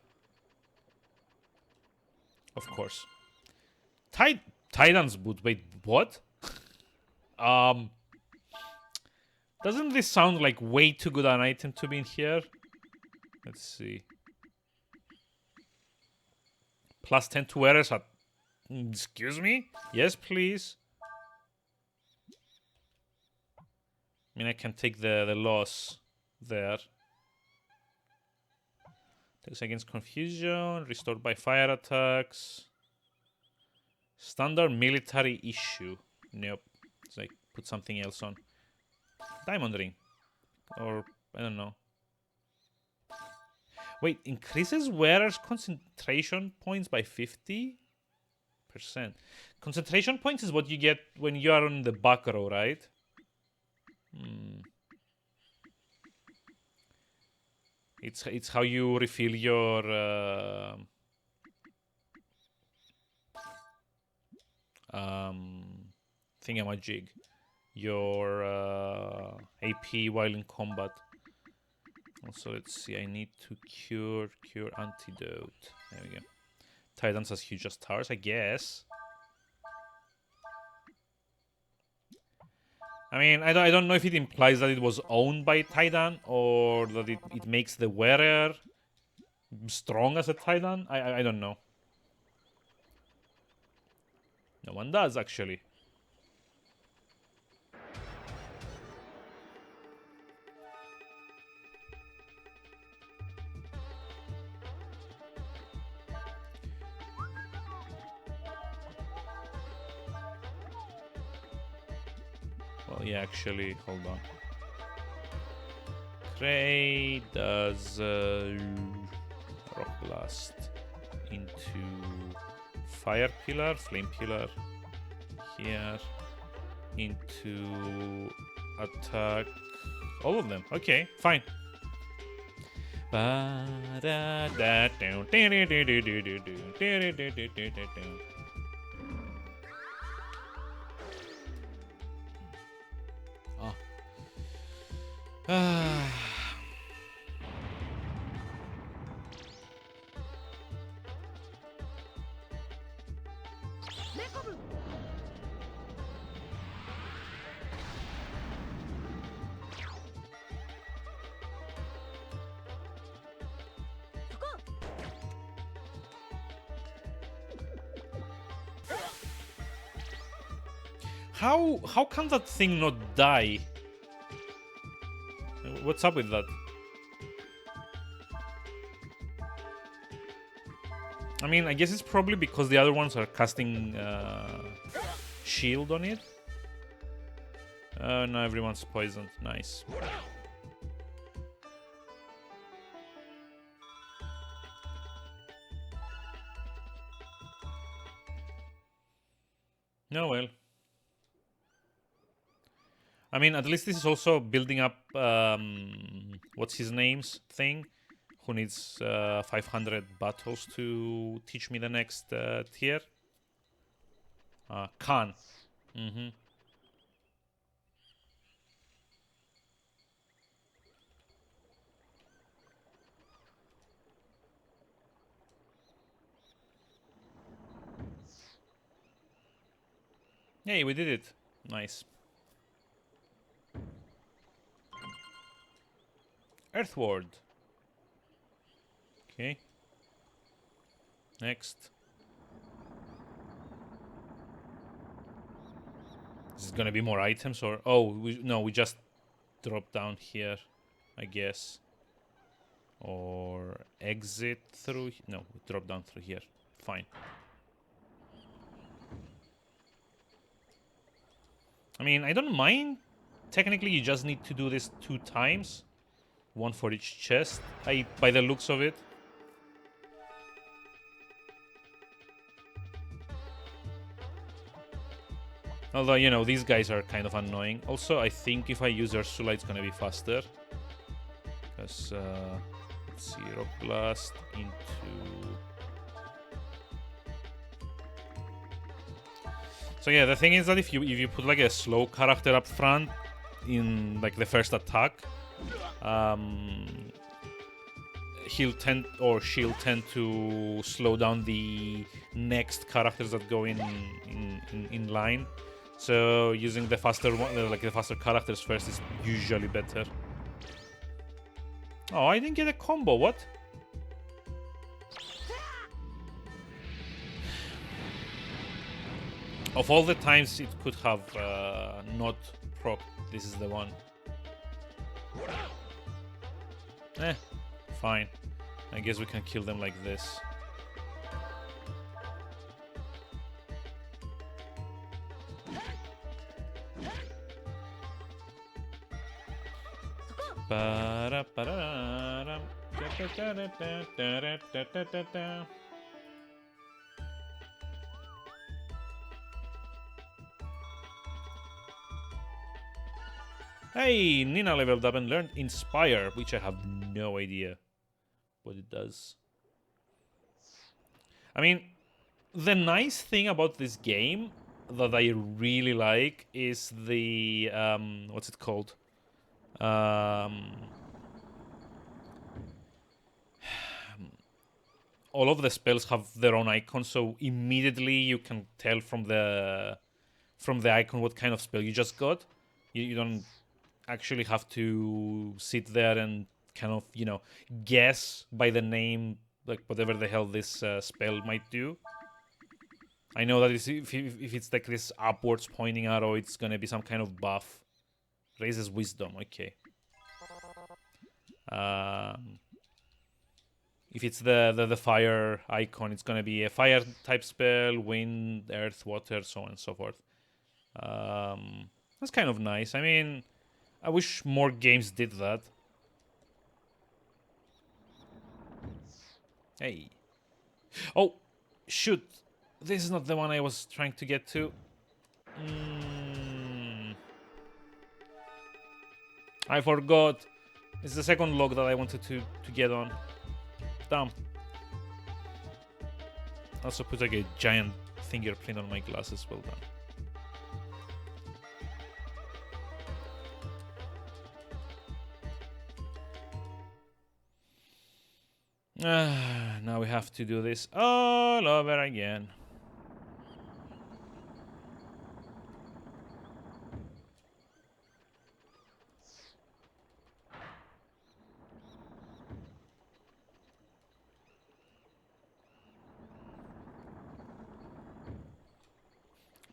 Of course. Titan's boot. Wait, what? Doesn't this sound like way too good an item to be in here? Let's see. Plus 10 to wearers at... Excuse me? Yes, please. I mean, I can take the loss there. Takes against confusion, restored by fire attacks. Standard military issue. Nope. It's like put something else on. Diamond ring. Or, I don't know. Wait, increases wearer's concentration points by 50%. Concentration points is what you get when you are on the back row, right? It's how you refill your thingamajig, your AP while in combat. Also, let's see. I need to cure antidote. There we go. Titans as huge as towers, I guess. I mean, I don't know if it implies that it was owned by Titan or that it makes the wearer strong as a Titan. I don't know. No one does, actually. Well, yeah, actually, hold on. Cray does Rock Blast into Fire Pillar, Flame Pillar, here, into attack, all of them. Okay, fine. Ah. How can that thing not die? What's up with that? I mean, I guess it's probably because the other ones are casting shield on it. No, everyone's poisoned. Nice. No, well. I mean, at least this is also building up, what's his name's thing? Who needs 500 battles to teach me the next tier? Khan. Mm-hmm. Hey, we did it. Nice. Earthward. Okay. Next. Is it gonna be more items or... Oh, we just drop down here, I guess. Or exit through... No, we drop down through here. Fine. I mean, I don't mind. Technically, you just need to do this 2 times. 1 for each chest, by the looks of it. Although, you know, these guys are kind of annoying. Also, I think if I use Ursula, it's gonna be faster. Because, let's see, Rock Blast into... So yeah, the thing is that if you put like a slow character up front in like the first attack, she'll tend to slow down the next characters that go in line. So using the faster one, like the faster characters first, is usually better. Oh, I didn't get a combo. What? Of all the times it could have not proc, this is the one. Fine. I guess we can kill them like this. Hey, Nina leveled up and learned Inspire, which I have no idea what it does. I mean, the nice thing about this game that I really like is the what's it called? all of the spells have their own icons, so immediately you can tell from the icon what kind of spell you just got. You don't actually have to sit there and kind of, you know, guess by the name, like whatever the hell this spell might do. I know that if it's like this upwards pointing arrow, it's gonna be some kind of buff. Raises wisdom, okay. If it's the fire icon, it's gonna be a fire type spell, wind, earth, water, so on and so forth. That's kind of nice. I mean, I wish more games did that. Hey. Oh, shoot. This is not the one I was trying to get to. I forgot. It's the second log that I wanted to get on. Damn. Also put like a giant fingerprint on my glasses. Well done. Now we have to do this all over again.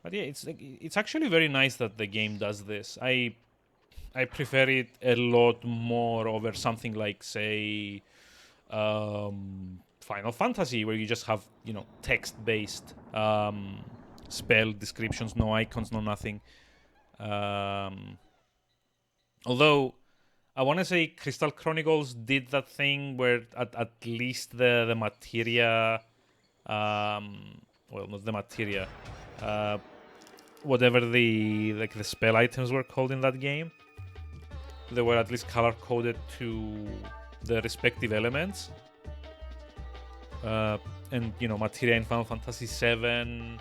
But yeah, it's actually very nice that the game does this. I prefer it a lot more over something like, say, Final Fantasy, where you just have, you know, text-based spell descriptions, no icons, no nothing. Although I want to say Crystal Chronicles did that thing where at least the materia, well, not the materia, whatever the spell items were called in that game, they were at least color coded to the respective elements. And you know, materia in Final Fantasy VII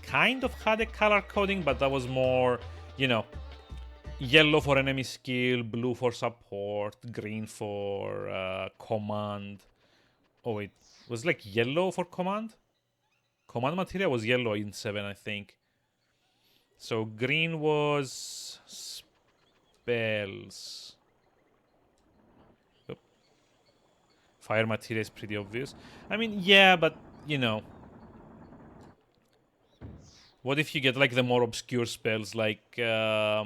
kind of had a color coding, but that was more, you know, yellow for enemy skill, blue for support, green for command. Oh wait, was it like yellow for command? Command materia was yellow in 7, I think. So green was spells. Oop. Fire materia is pretty obvious. I mean, yeah, but you know, what if you get like the more obscure spells like yep,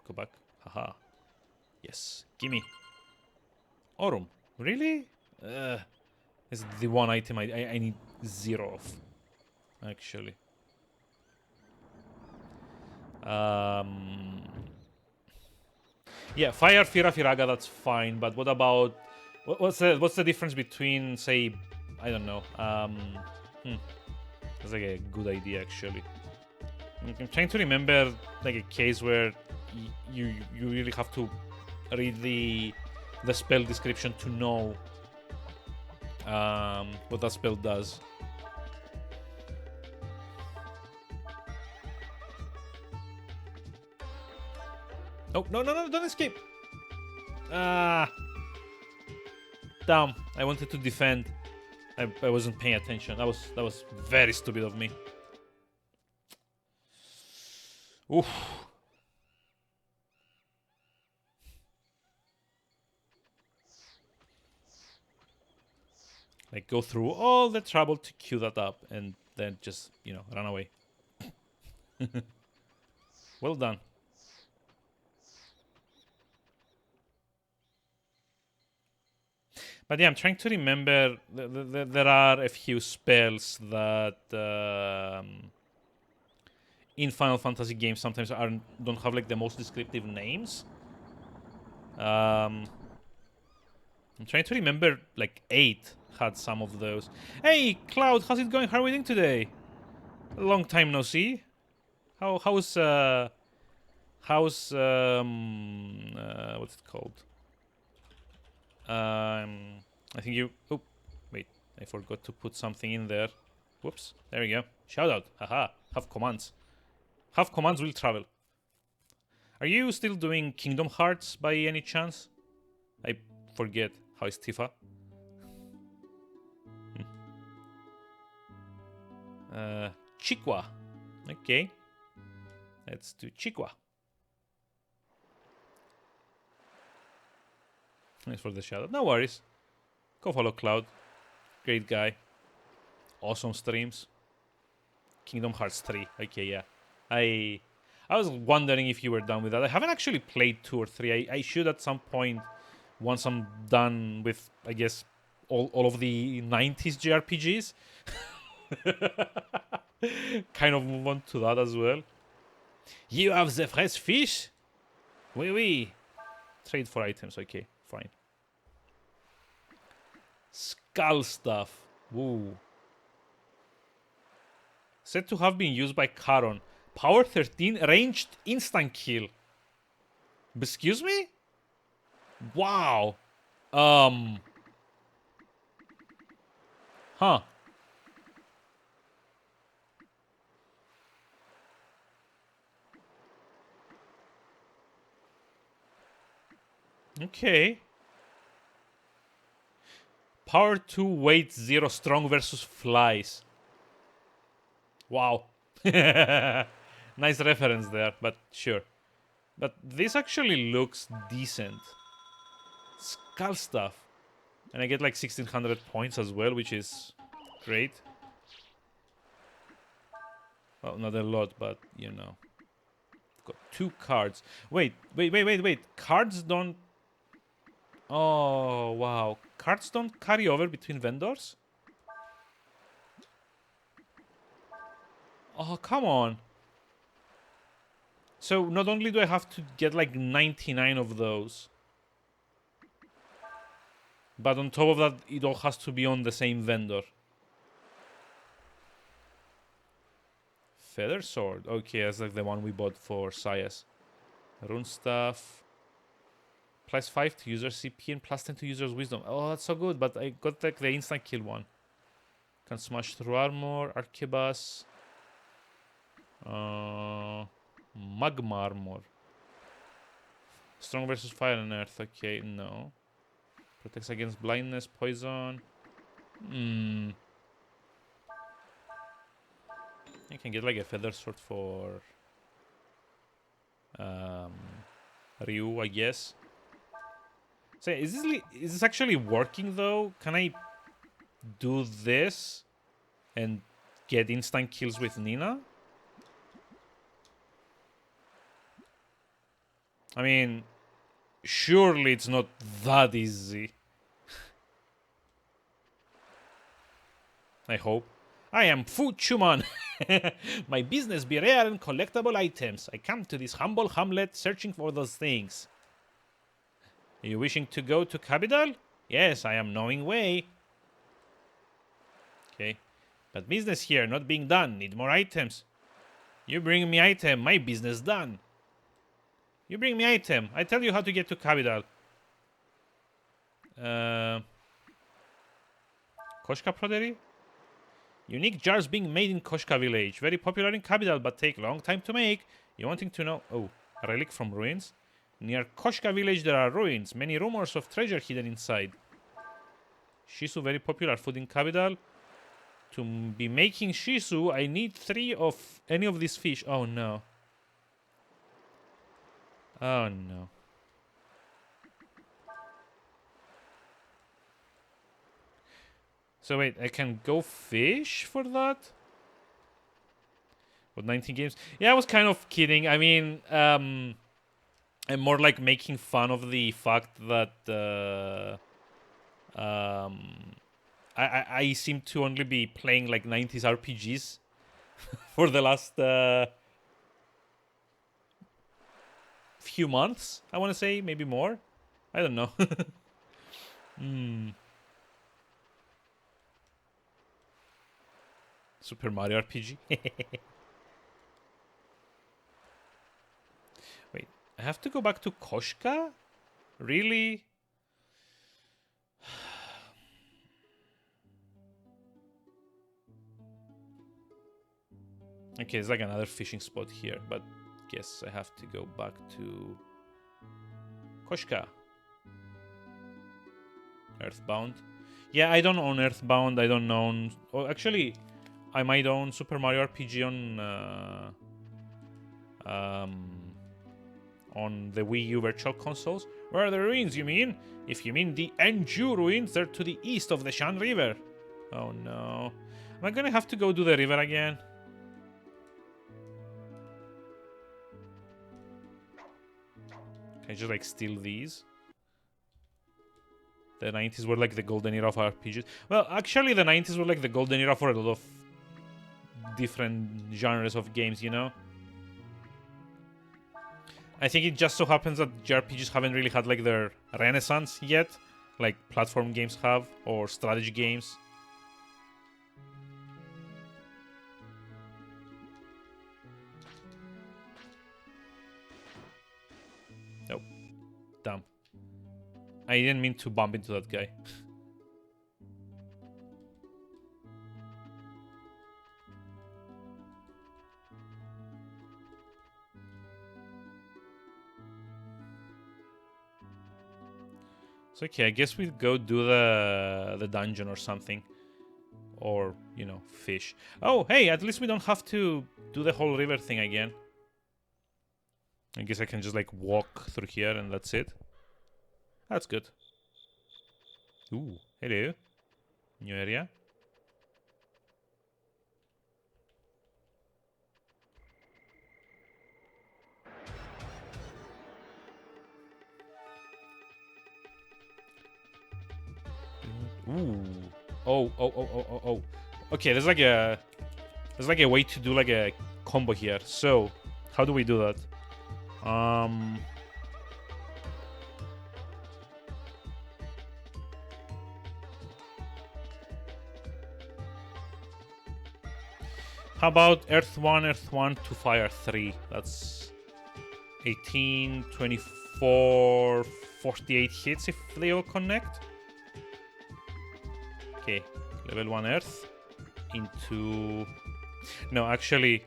go back. Haha. Yes. Gimme. Aurum. Really? It's the one item I need 0 of. Actually. Yeah, Fire Fira Firaga, that's fine, but what about what's the difference between, say, I don't know. That's like a good idea actually. I'm trying to remember like a case where you really have to read the spell description to know what that spell does. Oh, no, don't escape! Ah! Damn, I wanted to defend. I wasn't paying attention. That was very stupid of me. Oof. Like, go through all the trouble to queue that up and then just, you know, run away. Well done. But yeah, I'm trying to remember. There are a few spells that in Final Fantasy games sometimes don't have like the most descriptive names. I'm trying to remember. Like 8 had some of those. Hey, Cloud, how's it going? How are we doing today? A long time no see. How's what's it called? I think you... Oh, wait. I forgot to put something in there. Whoops. There we go. Shout out. Haha. Have commands. Have commands will travel. Are you still doing Kingdom Hearts by any chance? I forget. How is Tifa? Chikwa. Okay. Let's do Chikwa. Thanks for the shout out. No worries. Go follow Cloud. Great guy. Awesome streams. Kingdom Hearts 3. Okay, yeah. I was wondering if you were done with that. I haven't actually played 2 or 3. I should at some point, once I'm done with, I guess, all of the 90s JRPGs. Kind of move on to that as well. You have the fresh fish? Oui, oui. Trade for items. Okay, fine. Skull stuff. Woo. Said to have been used by Charon. Power 13, ranged instant kill. Excuse me? Wow. Huh. Okay. Power 2, weight 0, strong versus flies. Wow. Nice reference there, but sure. But this actually looks decent. Skull stuff. And I get like 1600 points as well, which is great. Well, not a lot, but you know. Got 2 cards. Wait. Cards don't... Oh, wow. Cards don't carry over between vendors? Oh, come on. So not only do I have to get like 99 of those, but on top of that, it all has to be on the same vendor. Feather sword. Okay, that's like the one we bought for Sias. Rune staff. +5 to user CP and +10 to user's wisdom. Oh, that's so good, but I got like the instant kill one. Can smash through armor, arquebus. Magma armor. Strong versus fire and earth. Okay, no. Protects against blindness, poison. I can get like a feather sword for Ryu, I guess. So is this actually working though? Can I do this and get instant kills with Nina? I mean, surely it's not that easy. I hope. I am Food Chuman. My business be rare and collectible items. I come to this humble hamlet searching for those things. Are you wishing to go to capital? Yes, I am knowing way. Okay. But business here not being done. Need more items. You bring me item, my business done. You bring me item. I tell you how to get to capital. Koshka Proderi? Unique jars being made in Koshka village. Very popular in capital, but take long time to make. You wanting to know? Oh, a relic from ruins? Near Koshka village there are ruins. Many rumors of treasure hidden inside. Shisu, very popular food in capital. To be making shisu, I need 3 of any of these fish. Oh no. Oh no. So wait, I can go fish for that? What, 19 games? Yeah, I was kind of kidding. I mean, I'm more like making fun of the fact that I seem to only be playing like 90s RPGs for the last few months, I want to say, maybe more. I don't know. Super Mario RPG. Wait, I have to go back to Koshka? Really? Okay, it's like another fishing spot here, but guess I have to go back to Koshka. Earthbound. Yeah, I don't own Earthbound. I don't own... Oh, actually, I might own Super Mario RPG on the Wii U Virtual Consoles. Where are the ruins, you mean? If you mean the Anju ruins, they're to the east of the Shan River. Oh no. Am I gonna have to go do the river again? Can I just like steal these? The 90s were like the golden era of RPGs. Well, actually the 90s were like the golden era for a lot of different genres of games, you know? I think it just so happens that JRPGs haven't really had like their renaissance yet, like platform games have, or strategy games. Oh, damn. I didn't mean to bump into that guy. It's okay, I guess we'll go do the dungeon or something. Or, you know, fish. Oh, hey, at least we don't have to do the whole river thing again. I guess I can just, like, walk through here and that's it. That's good. Ooh, hello. New area. Ooh. Oh. Okay, there's like a way to do like a combo here. So, how do we do that? How about Earth 1 to Fire 3? That's 18, 24, 48 hits if they all connect. Okay, level 1 Earth into... No, actually...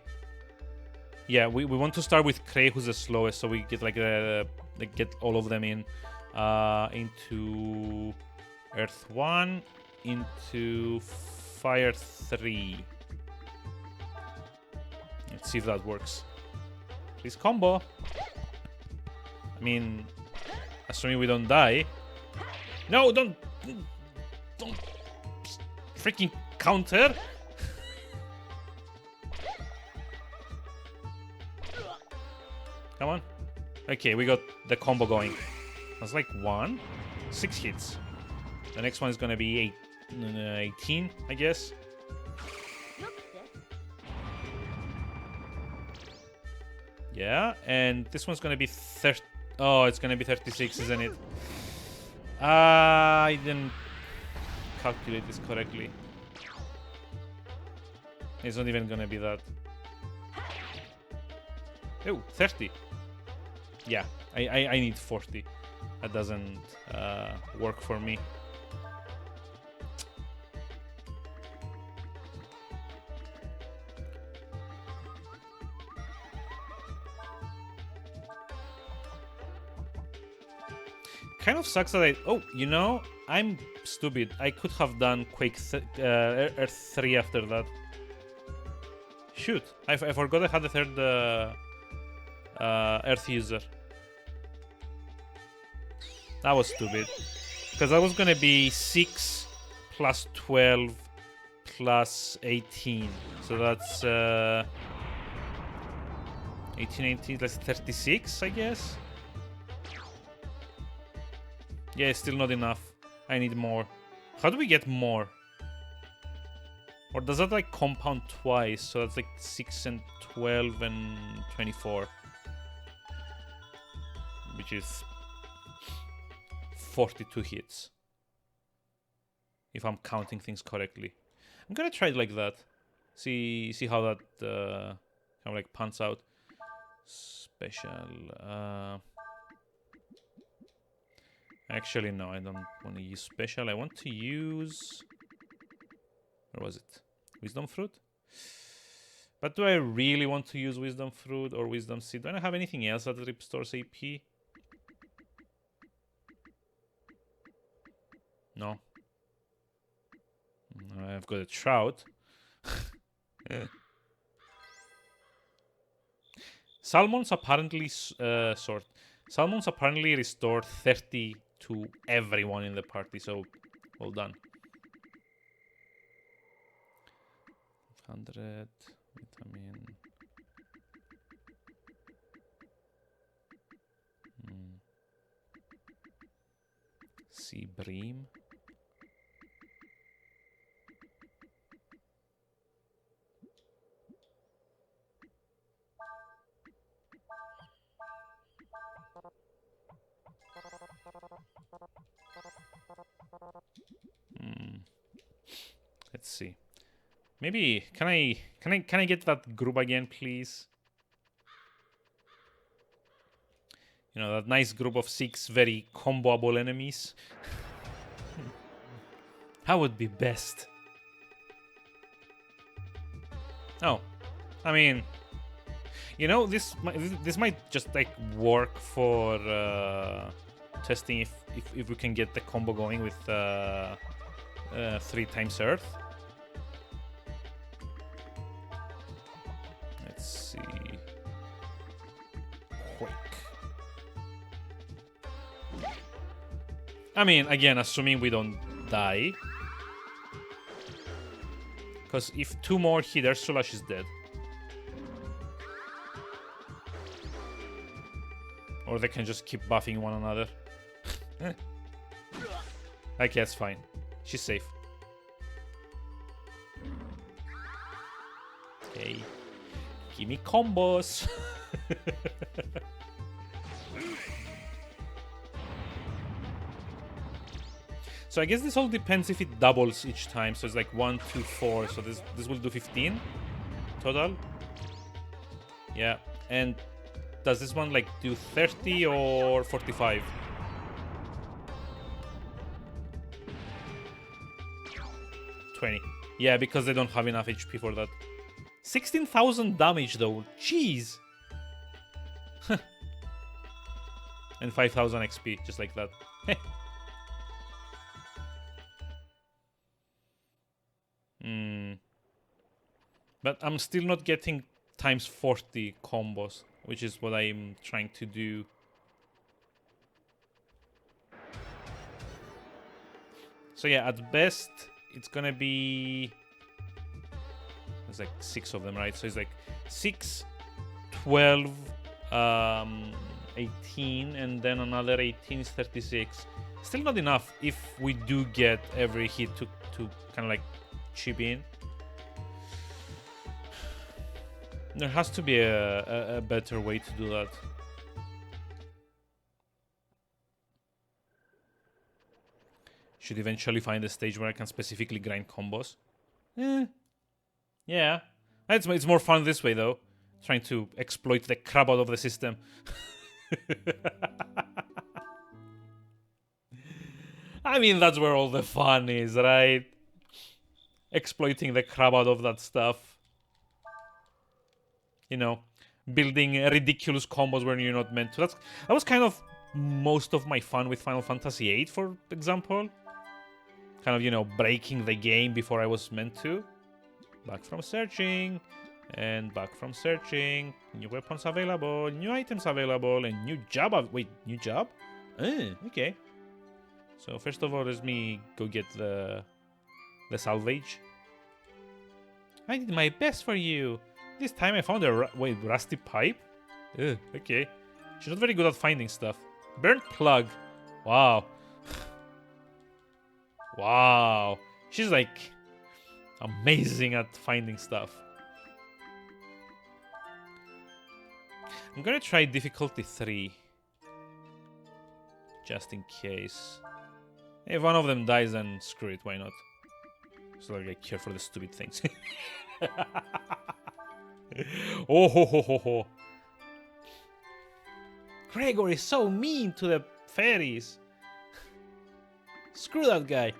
Yeah, we want to start with Cray, who's the slowest, so we get like get all of them in. Into Earth 1, into Fire 3. Let's see if that works. Please combo. I mean, assuming we don't die. No, don't freaking counter. Come on. Okay, we got the combo going. That's like 6 hits. The next one is gonna be 18, I guess. Yeah, and this one's gonna be 30. Oh, it's gonna be 36, isn't it? I didn't calculate this correctly. It's not even gonna be that. Oh, 30. Yeah, I need 40. That doesn't work for me. Kind of sucks that oh, you know, I'm stupid. I could have done Quake Earth 3 after that. Shoot, I forgot I had the third Earth user. That was stupid. Because that was gonna be 6 plus 12 plus 18. So that's 18, that's 36, I guess. Yeah, it's still not enough. I need more. How do we get more? Or does that like compound twice? So that's like 6 and 12 and 24. Which is 42 hits. If I'm counting things correctly. I'm gonna try it like that. See how that kind of like pans out. Special. Actually, no, I don't want to use special. I want to use... Where was it? Wisdom Fruit? But do I really want to use Wisdom Fruit or Wisdom Seed? Do I not have anything else that restores AP? No. I've got a Trout. Salmons apparently Salmons apparently restore 30 to everyone in the party, so well done. 100 vitamin. Sea bream. Let's see. Maybe can I get that group again, please? You know, that nice group of 6 very comboable enemies. That would be best. Oh, I mean, you know, this might just like work for testing if we can get the combo going with 3 times Earth. Let's see. Quake. I mean, again, assuming we don't die. Because if 2 more hit Ursula, she's dead. Or they can just keep buffing one another. Okay, that's fine. She's safe. Okay. Give me combos. So I guess this all depends if it doubles each time. So it's like 1, 2, 4. So this will do 15 total. Yeah. And does this one like do 30 or 45? 20. Yeah, because they don't have enough HP for that. 16,000 damage though. Jeez. And 5,000 XP, just like that. But I'm still not getting times 40 combos, which is what I'm trying to do. So yeah, at best, it's gonna be... There's like 6 of them, right? So it's like 6, 12, 18, and then another 18 is 36. Still not enough if we do get every hit to kind of like chip in. There has to be a better way to do that. Should eventually find a stage where I can specifically grind combos. Yeah. It's more fun this way, though. Trying to exploit the crap out of the system. I mean, that's where all the fun is, right? Exploiting the crap out of that stuff. You know, building ridiculous combos when you're not meant to. That was kind of most of my fun with Final Fantasy VIII, for example. Kind of, you know, breaking the game before I was meant to. Back from searching, and back from searching. New weapons available, new items available, and new job. Wait, new job? Okay. So first of all, let me go get the salvage. I did my best for you. This time I found a rusty pipe. Okay. She's not very good at finding stuff. Burnt plug. Wow. Wow. She's like amazing at finding stuff. I'm gonna try difficulty 3. Just in case. If one of them dies, then screw it, why not? So I care for the stupid things. Oh ho ho ho ho. Gregor is so mean to the fairies. Screw that guy.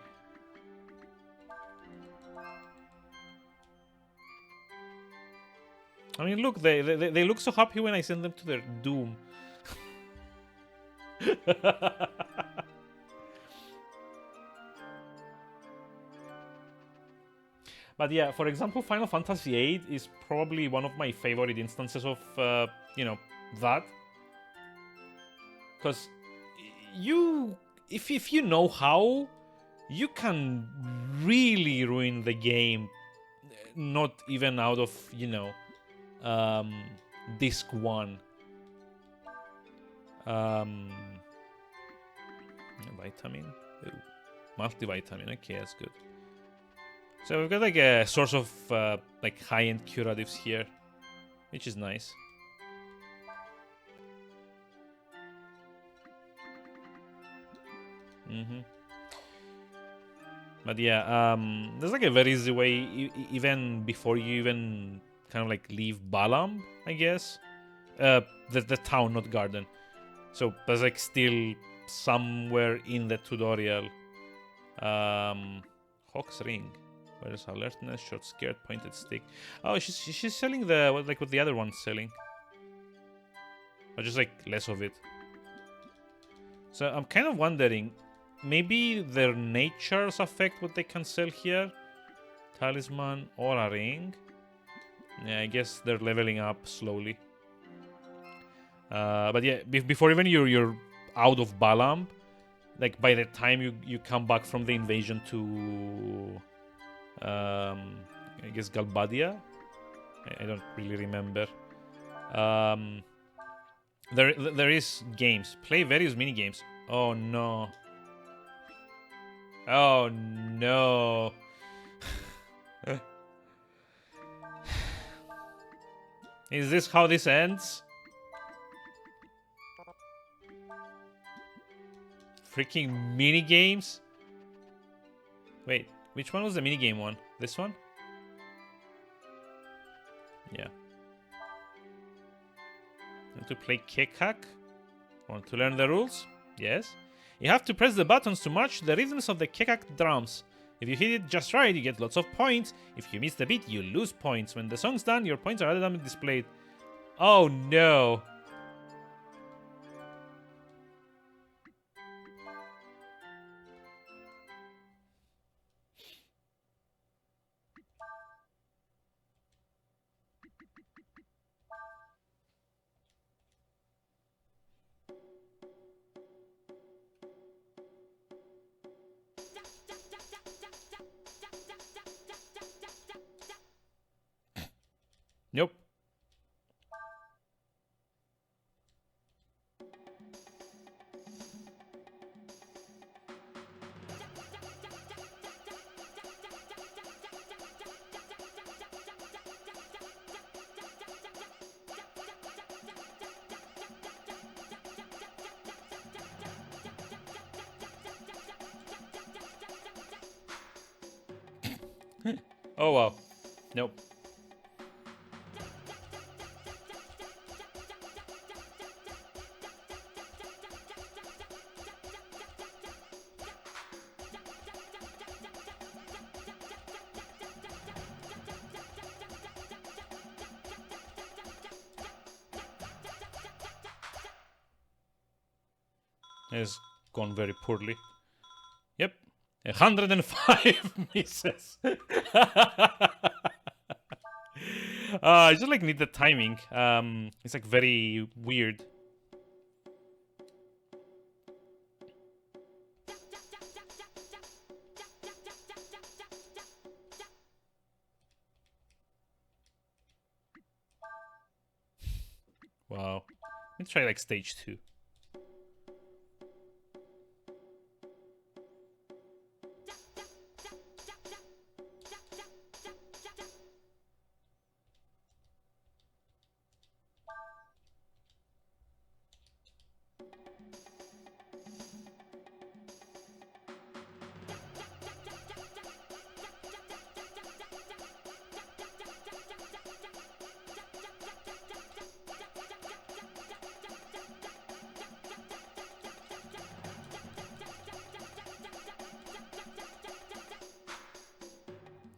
I mean, look, they look so happy when I send them to their doom. But yeah, for example, Final Fantasy VIII is probably one of my favorite instances of, that. Because if you know how, you can really ruin the game, not even out of, disc 1. Vitamin? Ooh. Multivitamin, okay, that's good. So we've got like a source of like high-end curatives here, which is nice. But yeah, there's like a very easy way, even before you even kind of like leave Balam, I guess. The town, not garden. So there's like still somewhere in the tutorial. Hawk's ring. Where's alertness? Short skirt, pointed stick. Oh, she's selling what the other one's selling, but just like less of it. So I'm kind of wondering, maybe their natures affect what they can sell here. Talisman or a ring. Yeah, I guess they're leveling up slowly. But yeah, before even you're out of Balam, like by the time you come back from the invasion to, I guess Galbadia. I don't really remember. There is games. Play various mini games. Oh no. Oh no. Is this how this ends? Freaking mini games? Wait, which one was the mini game one? This one? Yeah. Want to play kick hack? Want to learn the rules? Yes. You have to press the buttons to match the rhythms of the kick hack drums. If you hit it just right, you get lots of points. If you miss the beat, you lose points. When the song's done, your points are randomly displayed. Oh no. Nope. Oh wow. Nope. Has gone very poorly. Yep. 105 misses. I just like need the timing. It's like very weird. Wow. Let's try like stage 2.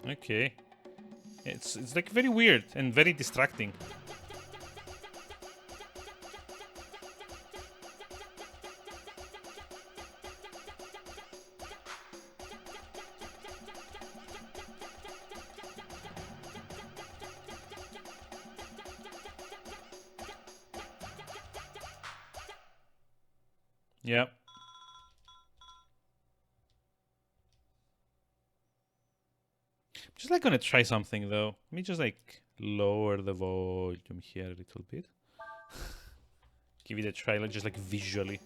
Okay. It's like very weird and very distracting. Yeah. Just like gonna try something though. Let me just like lower the volume here a little bit. Give it a try, like just like visually.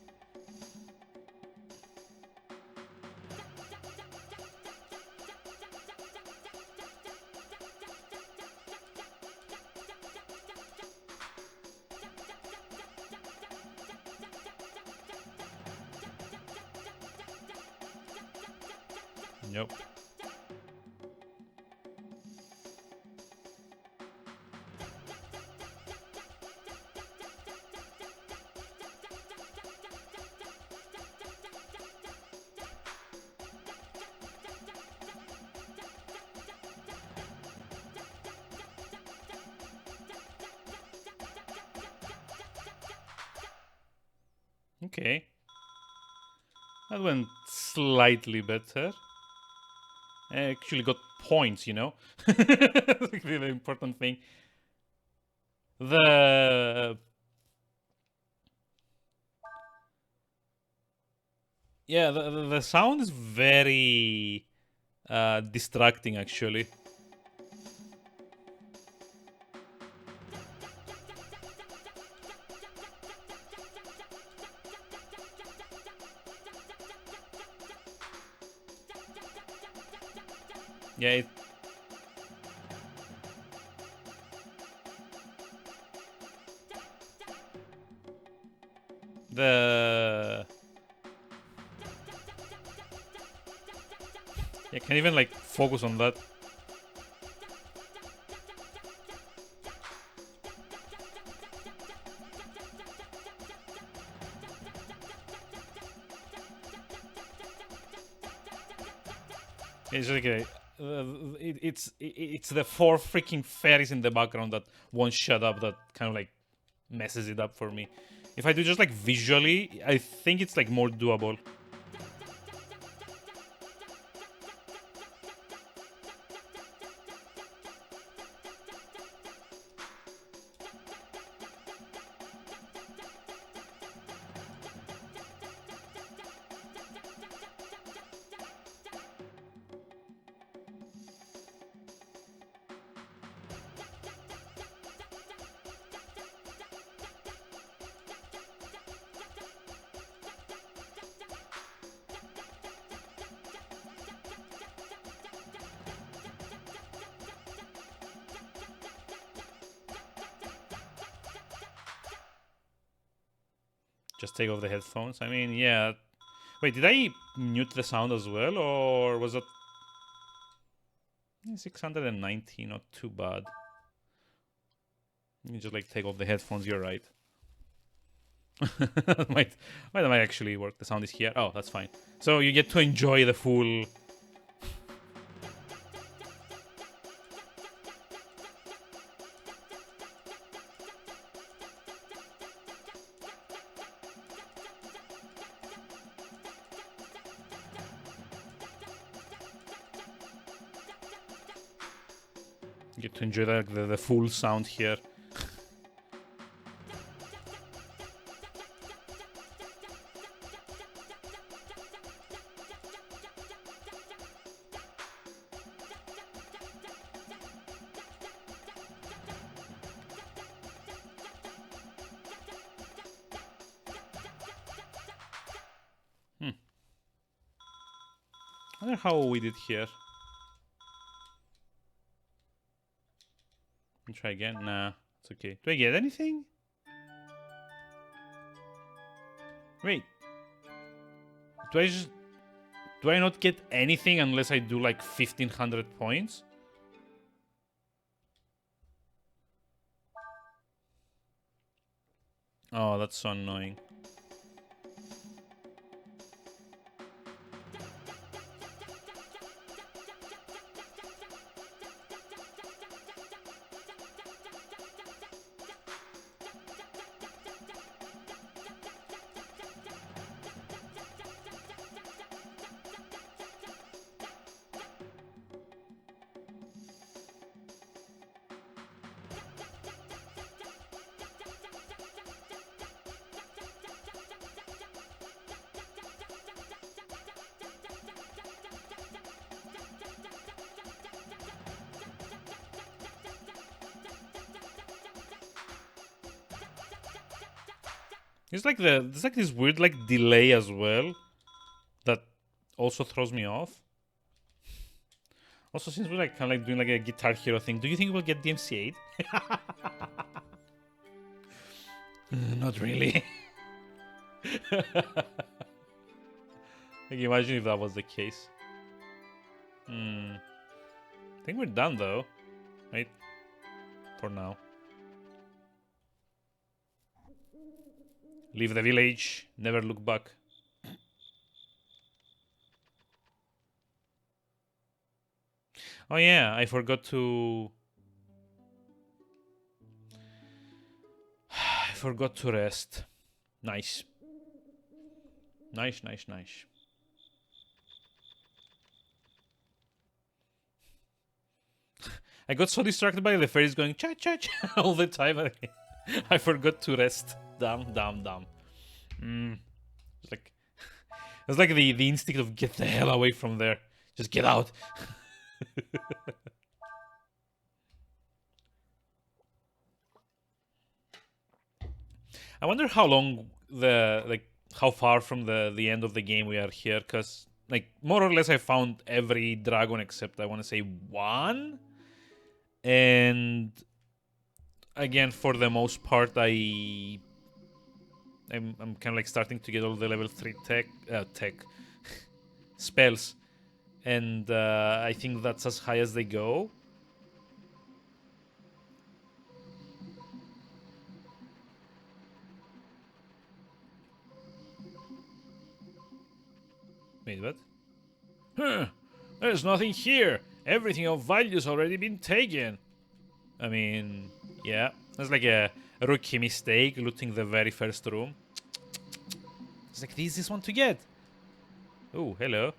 Nope. Okay. That went slightly better. I actually got points, you know? That's like the important thing. The... Yeah, the sound is very distracting, actually. Yeah, the... Yeah, can't even like focus on that. It's like it's the four freaking fairies in the background that won't shut up that kind of like messes it up for me. If I do just like visually, I think it's like more doable. Just take off the headphones. I mean, yeah. Wait, did I mute the sound as well, or was that 690? Not too bad. You just like take off the headphones. You're right. might actually work. The sound is here. Oh, that's fine. So you get to enjoy the full. You get to enjoy the full sound here. I wonder how we did here. Let me try again. Nah, it's okay. Do I get anything? Wait. Do I not get anything unless I do like 1500 points? Oh, that's so annoying. there's like this weird like delay as well that also throws me off. Also, since we're like kind of like doing like a Guitar Hero thing, do you think we'll get DMCA'd? Not really. Like, imagine if that was the case. I think we're done though, right? For now. Leave the village, never look back. Oh yeah, I forgot to... I forgot to rest. Nice. Nice. I got so distracted by the fairies going cha-cha-cha all the time. I forgot to rest. Damn. It's like... It's like the instinct of get the hell away from there. Just get out. I wonder how long how far from the end of the game we are here, because like more or less I found every dragon except I want to say one, and again for the most part I'm kind of like starting to get all the level 3 tech spells, and I think that's as high as they go. Wait, what? Huh, there's nothing here. Everything of value's already been taken. I mean, yeah, that's like a rookie mistake, looting the very first room. It's like the easiest one to get. Oh, hello.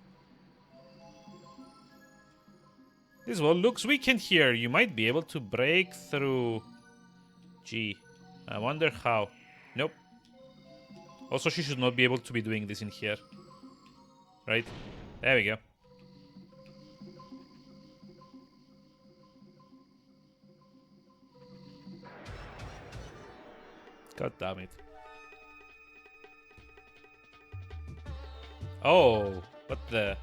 This wall looks weakened here. You might be able to break through. Gee, I wonder how. Nope. Also, she should not be able to be doing this in here. Right? There we go. God damn it. Oh, what the?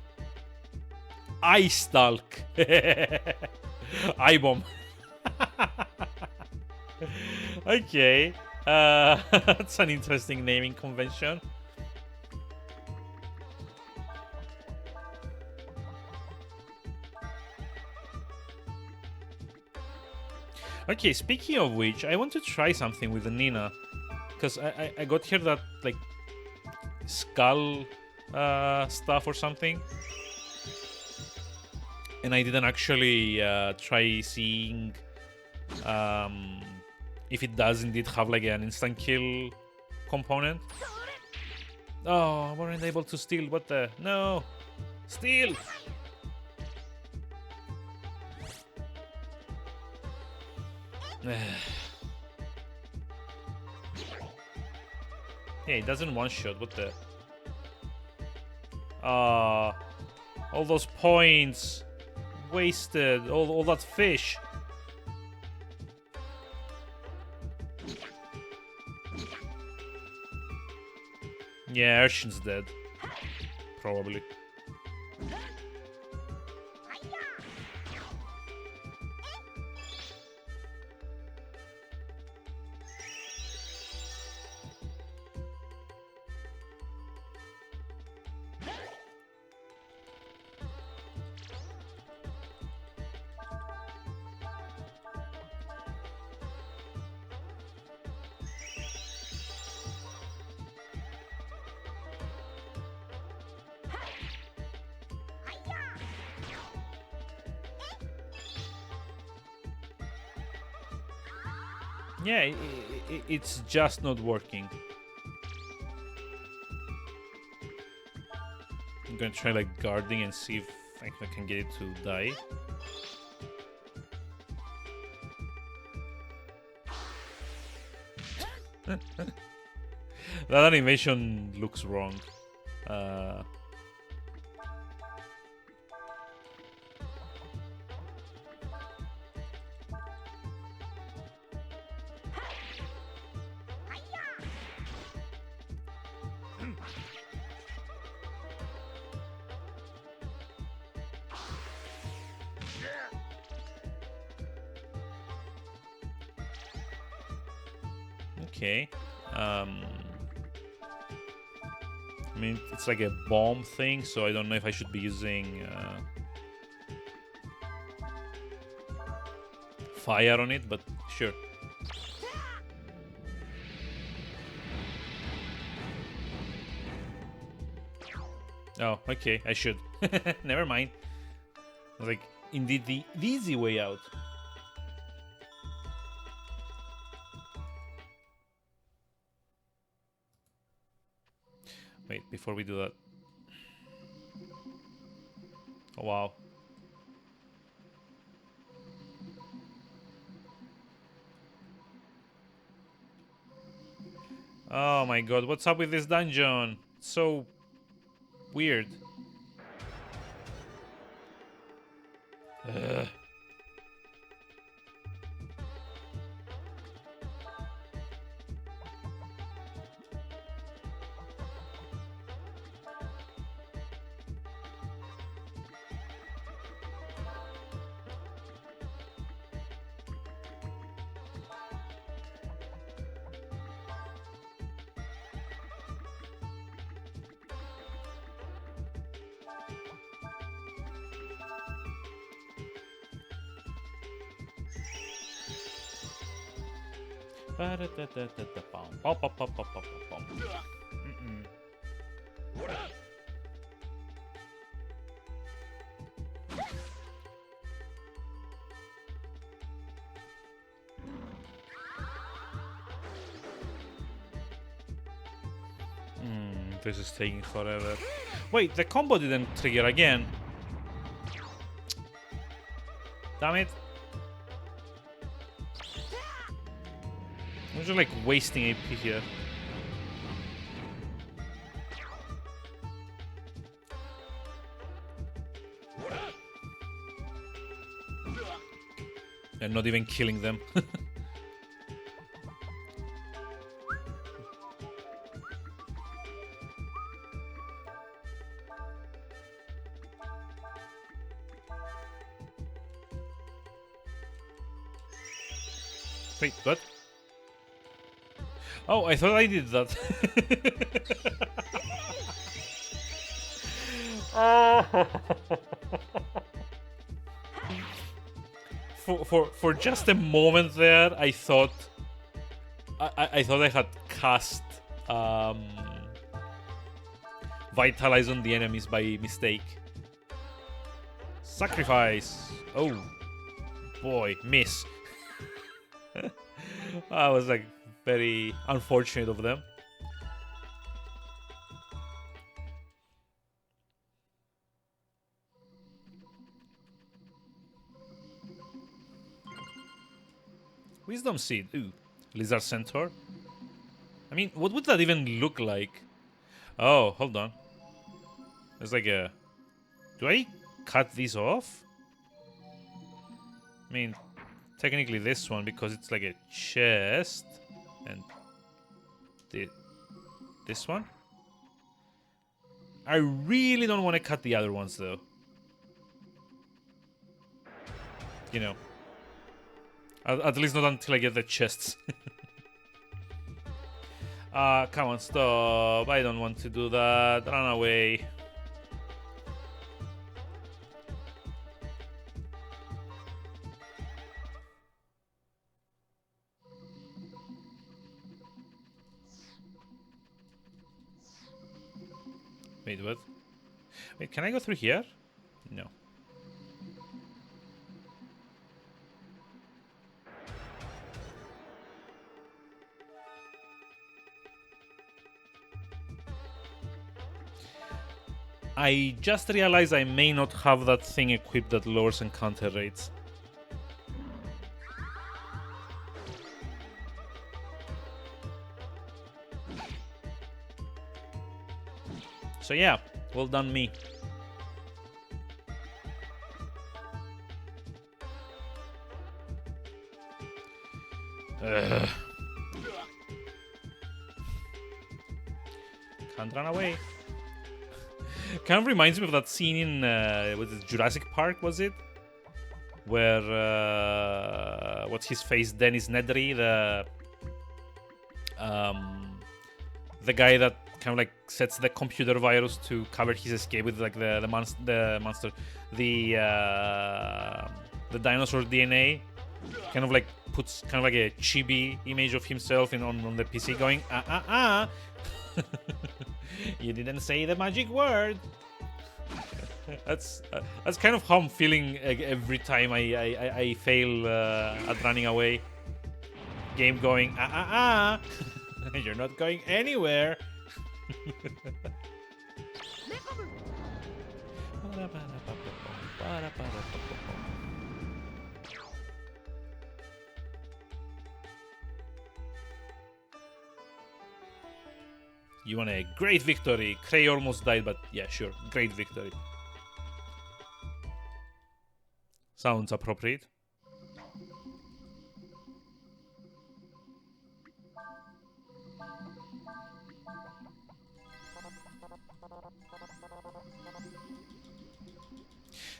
Eye Stalk. Eye Bomb. Okay. That's an interesting naming convention. Okay, speaking of which, I want to try something with the Nina. Because I got here that, like, skull stuff or something. And I didn't actually try seeing if it does indeed have, like, an instant kill component. Oh, I weren't able to steal. What the? No! Steal! Yeah, it doesn't one-shot. What the? All those points wasted. All that fish. Yeah, Urshin's dead. Probably. Yeah, it's just not working. I'm gonna try like guarding and see if I can get it to die. That animation looks wrong. Okay. I mean, it's like a bomb thing, so I don't know if I should be using fire on it, but sure. Oh, okay, I should. Never mind. Like, indeed, the easy way out. Wait, before we do that. Oh, wow. Oh my god, what's up with this dungeon? It's so weird. Ugh. This is taking forever. Wait, the combo didn't trigger again. Damn it. I'm just like wasting AP here. And not even killing them. Wait, what? Oh, I thought I did that. For just a moment there, I thought I thought I had cast Vitalize on the enemies by mistake. Sacrifice. Oh boy, miss. I was like very unfortunate of them. Wisdom Seed. Ooh. Lizard Centaur. I mean, what would that even look like? Oh, hold on. There's like a... Do I cut these off? I mean, technically this one, because it's like a chest. And... this one? I really don't want to cut the other ones, though. You know. At least not until I get the chests. Come on, stop. I don't want to do that. Run away. Wait, what? Wait, can I go through here? No. I just realized I may not have that thing equipped that lowers encounter rates. So yeah, well done me. Ugh. Can't run away. Kind of reminds me of that scene in was it Jurassic Park, was it? Where what's his face? Dennis Nedry, the the guy that kind of like sets the computer virus to cover his escape with like the dinosaur DNA, kind of like puts kind of like a chibi image of himself on the PC, going you didn't say the magic word. That's kind of how I'm feeling every time I fail at running away. Game going you're not going anywhere. You want a great victory. Cray almost died, but yeah, sure. Great victory. Sounds appropriate.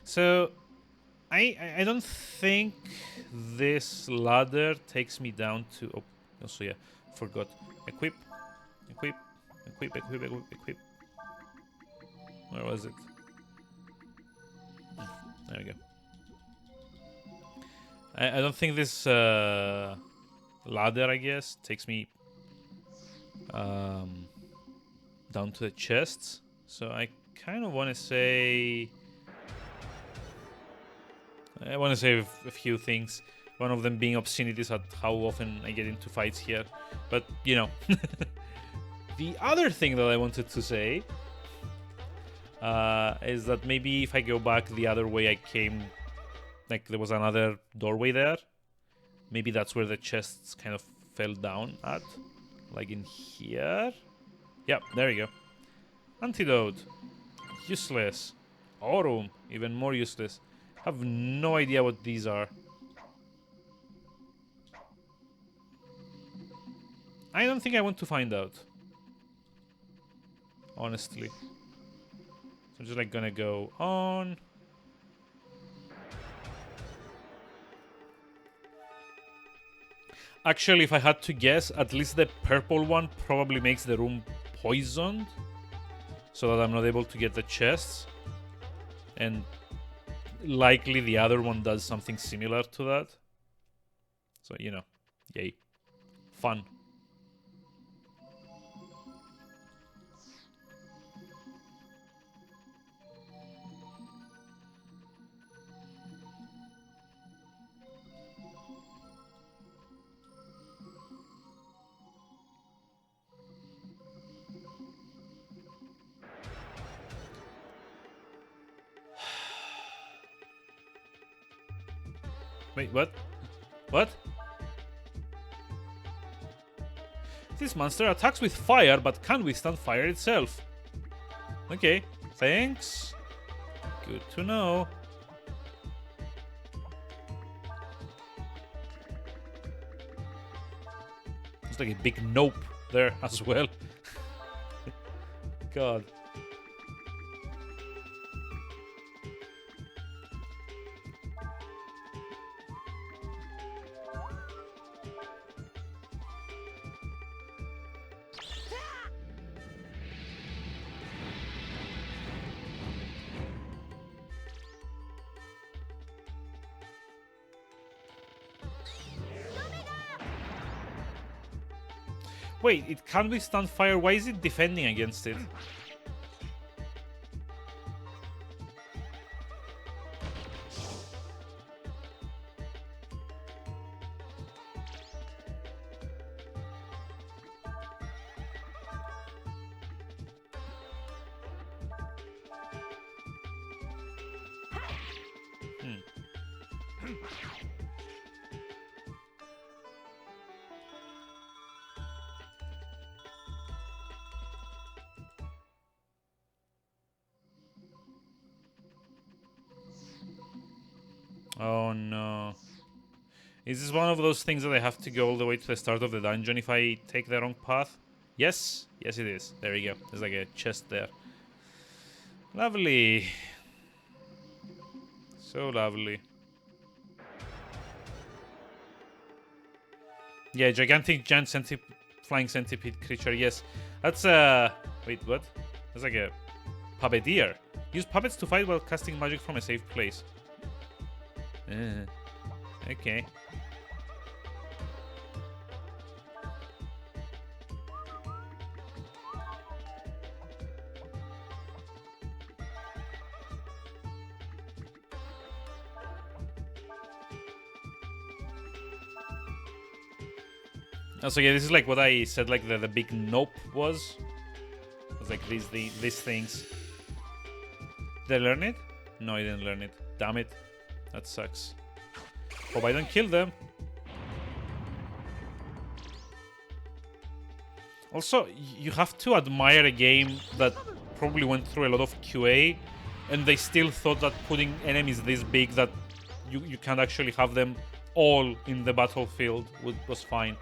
So, I don't think this ladder takes me down to... Oh, also, yeah, forgot. Equip. Equip. Equip, equip, equip, equip. Where was it? There we go. I don't think this ladder, I guess, takes me down to the chests. So I kind of want to say... I want to say a few things. One of them being obscenities at how often I get into fights here. But, you know. The other thing that I wanted to say is that maybe if I go back the other way I came, like there was another doorway there. Maybe that's where the chests kind of fell down at. Like in here. Yep, there you go. Antidote. Useless. Aurum. Even more useless. Have no idea what these are. I don't think I want to find out. Honestly. So I'm just like gonna go on. Actually, if I had to guess, at least the purple one probably makes the room poisoned. So that I'm not able to get the chests. And likely the other one does something similar to that. So, you know, yay. Fun. Wait, what? What? This monster attacks with fire, but can't withstand fire itself. Okay, thanks. Good to know. It's like a big nope there as well. God. Wait, it can't withstand fire. Why is it defending against it? Oh no. Is this one of those things that I have to go all the way to the start of the dungeon if I take the wrong path? Yes? Yes it is. There you go. There's like a chest there. Lovely. So lovely. Yeah, gigantic giant centipede. flying centipede creature. Yes, that's wait, what? That's like a puppeteer. Use puppets to fight while casting magic from a safe place. Okay. Also, yeah, this is like what I said, like the big nope was. It's like these things. Did I learn it? No, I didn't learn it. Damn it. That sucks. Hope I don't kill them. Also, you have to admire a game that probably went through a lot of QA, and they still thought that putting enemies this big that you can't actually have them all in the battlefield was fine.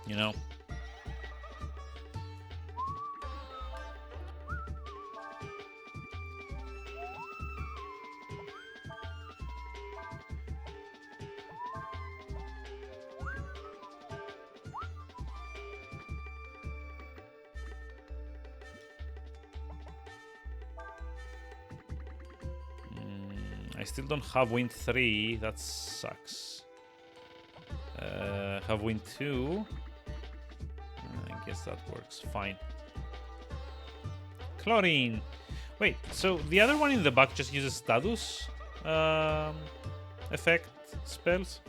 You know? I still don't have win 3. That sucks. Have win 2. I guess that works fine. Chlorine. Wait, so the other one in the back just uses status effect spells?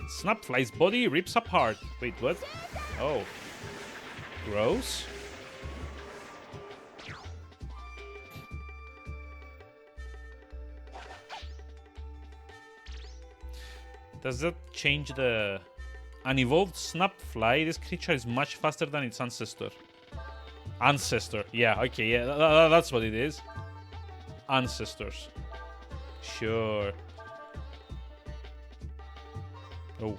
Snapfly's body rips apart. Wait, what? Oh. Gross. Does that change the... An evolved Snapfly, this creature is much faster than its ancestor. Ancestor, yeah, okay, yeah, that's what it is. Ancestors. Sure. Oh.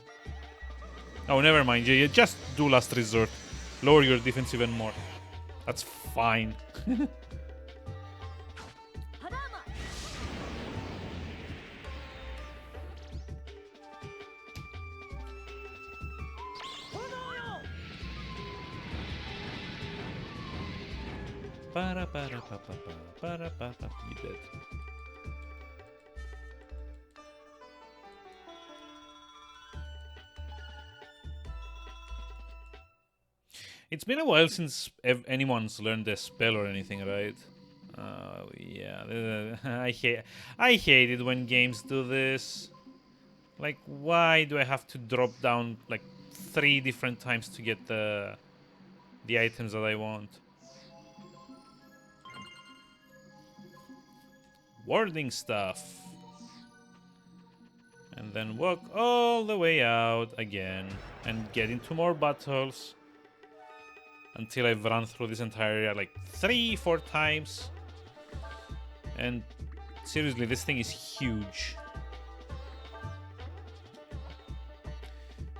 Oh, never mind, you just do last resort. Lower your defense even more. That's fine. You dead. It's been a while since anyone's learned a spell or anything, right? Yeah. I hate it when games do this. Like, why do I have to drop down like 3 different times to get the items that I want? Warding stuff. And then walk all the way out again and get into more battles until I've run through this entire area like 3-4 times. And seriously, this thing is huge.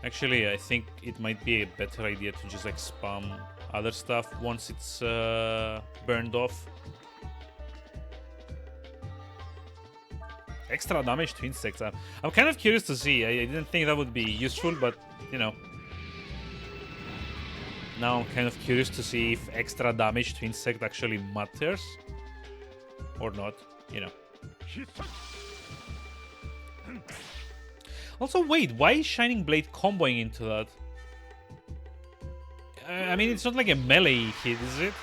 Actually, I think it might be a better idea to just like spam other stuff once it's burned off. Extra damage to insects. I'm kind of curious to see. I didn't think that would be useful, but you know. Now I'm kind of curious to see if extra damage to insect actually matters. Or not, you know. Also, wait, why is Shining Blade comboing into that? I mean, it's not like a melee hit, is it?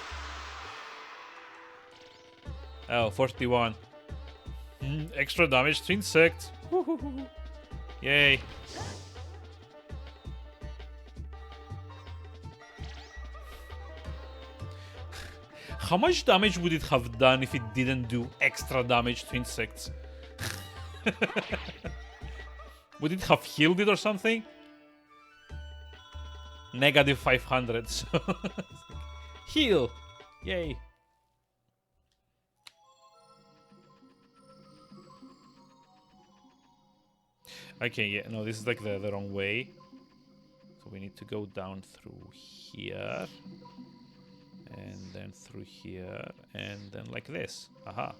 Oh, 41. Extra damage to insect. Yay. How much damage would it have done if it didn't do extra damage to insects? Would it have healed it or something? Negative 500, so... Heal! Yay. Okay, yeah, no, this is like the wrong way. So we need to go down through here. And then through here. And then like this. Aha.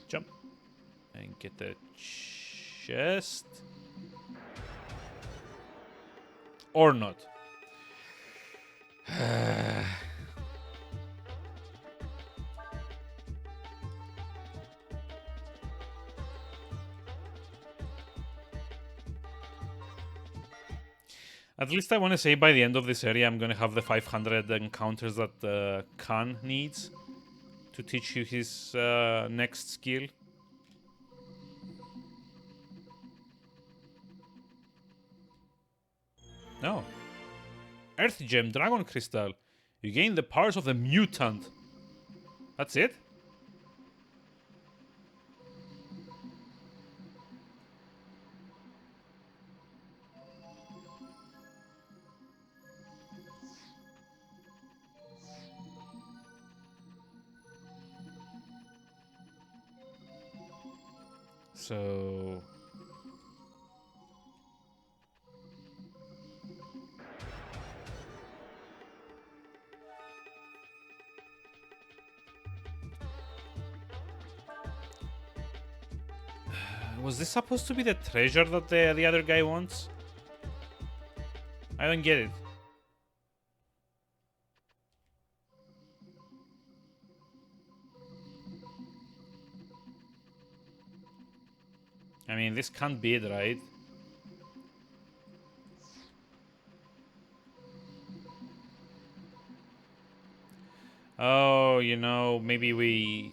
Jump. And get the chest. Or not. At least I want to say by the end of this area I'm going to have the 500 encounters that Khan needs to teach you his next skill. No. Earth Gem, Dragon Crystal. You gain the powers of the mutant. That's it? So... was this supposed to be the treasure that the other guy wants? I don't get it. I mean, this can't be it, right? Oh, you know, maybe we...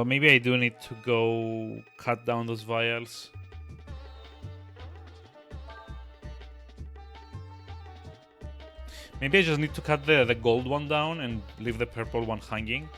maybe I do need to go cut down those vials. Maybe I just need to cut the gold one down and leave the purple one hanging.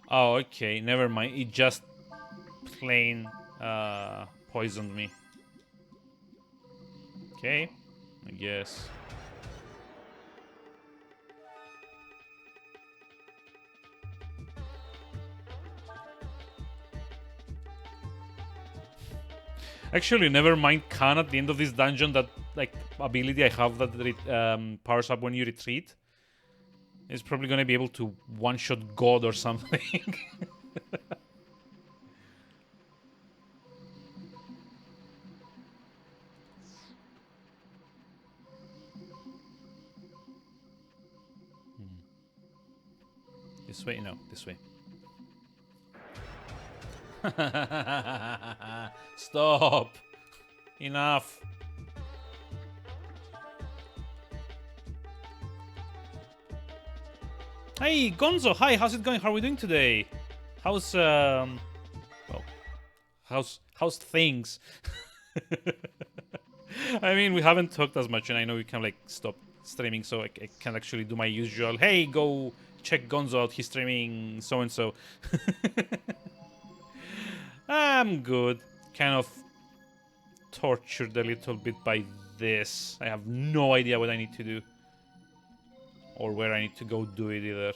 Oh, okay, never mind. It just plain poisoned me. Okay, I guess. Actually, never mind Khan at the end of this dungeon, that like ability I have that powers up when you retreat. Is probably gonna be able to one-shot God or something. This way? No, this way. Stop! Enough! Hey, Gonzo! Hi, how's it going? How are we doing today? How's, well, how's things? I mean, we haven't talked as much, and I know we can, like, stop streaming, so I can actually do my usual, hey, go check Gonzo out, he's streaming so-and-so. I'm good. Kind of tortured a little bit by this. I have no idea what I need to do. Or where I need to go do it either.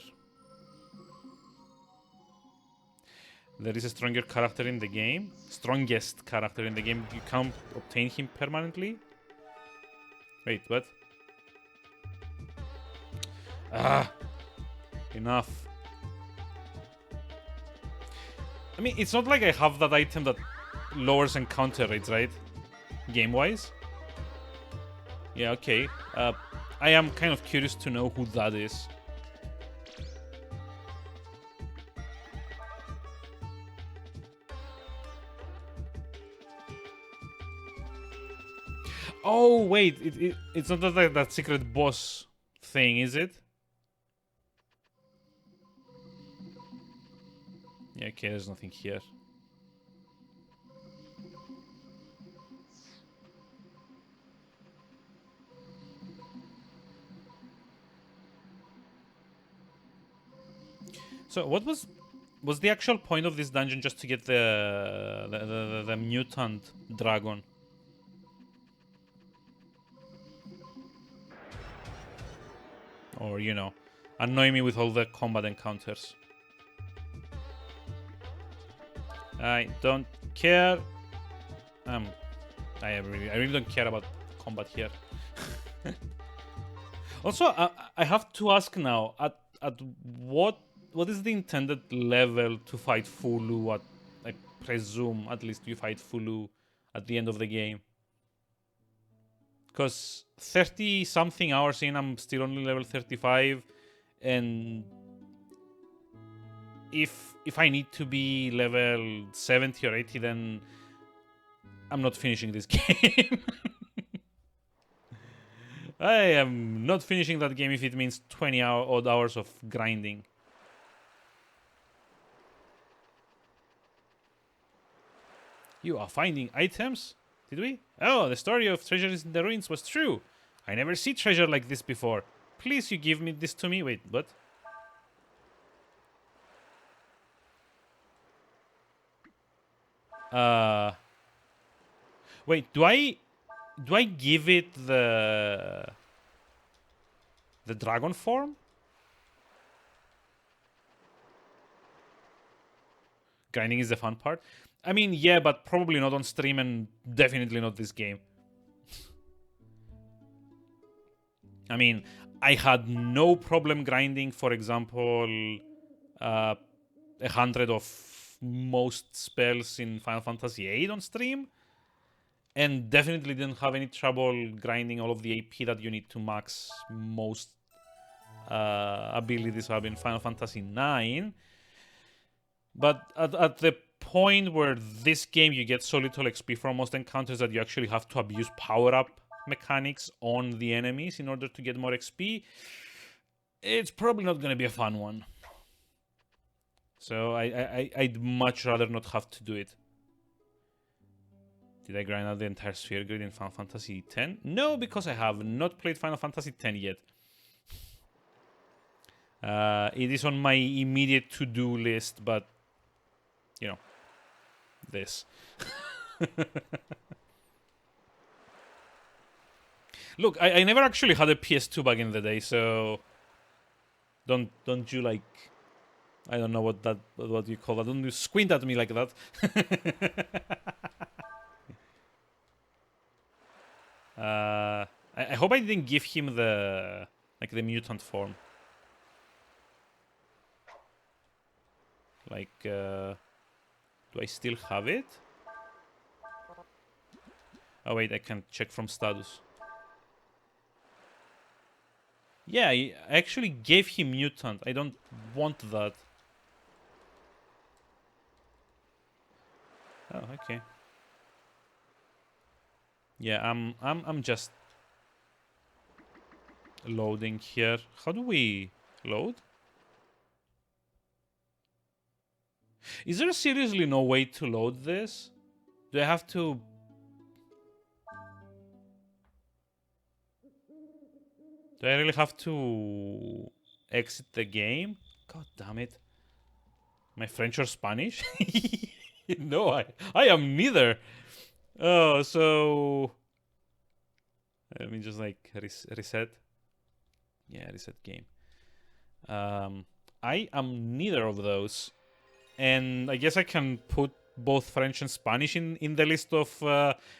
There is a stronger character in the game. Strongest character in the game. You can't obtain him permanently. Wait, what? Ah! Enough. I mean, it's not like I have that item that lowers encounter rates, right? Game-wise? Yeah, okay. I am kind of curious to know who that is. Oh, wait. It's not that secret boss thing, is it? Yeah, okay, there's nothing here. So what was the actual point of this dungeon? Just to get the mutant dragon? Or, you know, annoy me with all the combat encounters? I don't care. I really don't care about combat here. Also, I have to ask now, at what is the intended level to fight Fulu? At, I presume at least you fight Fulu at the end of the game. Because 30 something hours in, I'm still only level 35, and if I need to be level 70 or 80, then I'm not finishing this game. I am not finishing that game if it means 20 odd hours of grinding. You are finding items? Did we? Oh, the story of treasures in the ruins was true. I never see treasure like this before. Please, you give me this to me. Wait, what? Wait, do I give it the dragon form? Grinding is the fun part. I mean, yeah, but probably not on stream and definitely not this game. I mean, I had no problem grinding, for example, 100 of most spells in Final Fantasy VIII on stream, and definitely didn't have any trouble grinding all of the AP that you need to max most abilities have in Final Fantasy IX. But at the point where this game you get so little XP from most encounters that you actually have to abuse power-up mechanics on the enemies in order to get more XP, it's probably not going to be a fun one. So I'd much rather not have to do it. Did I grind out the entire sphere grid in Final Fantasy X? No, because I have not played Final Fantasy X yet. It is on my immediate to-do list, but, you know, this. Look, I never actually had a PS2 back in the day, so don't you, like, I don't know what you call that. Don't you squint at me like that. I hope I didn't give him the mutant form. Like, do I still have it? Oh wait, I can check from status. Yeah, I actually gave him mutant. I don't want that. Oh, okay. Yeah, I'm just loading here. How do we load? Is there seriously no way to load this? Do I have to... Do I really have to exit the game? God damn it. My French or Spanish? No, I am neither. Oh, so... Let me just like reset. Yeah, reset game. I am neither of those. And I guess I can put both French and Spanish in the list of...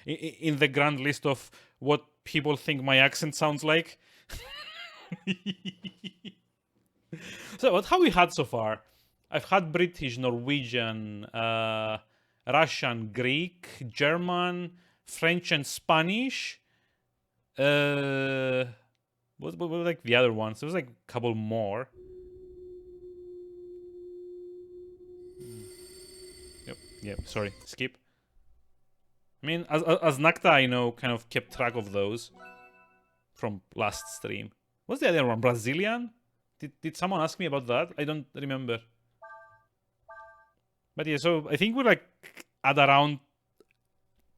in the grand list of what people think my accent sounds like. So what have we had so far? I've had British, Norwegian, Russian, Greek, German, French, and Spanish. What like the other ones? There was like a couple more. Yep. Sorry. Skip. I mean, as Nakta, I know, kind of kept track of those from last stream. What's the other one? Brazilian? Did someone ask me about that? I don't remember. But yeah, so I think we're like at around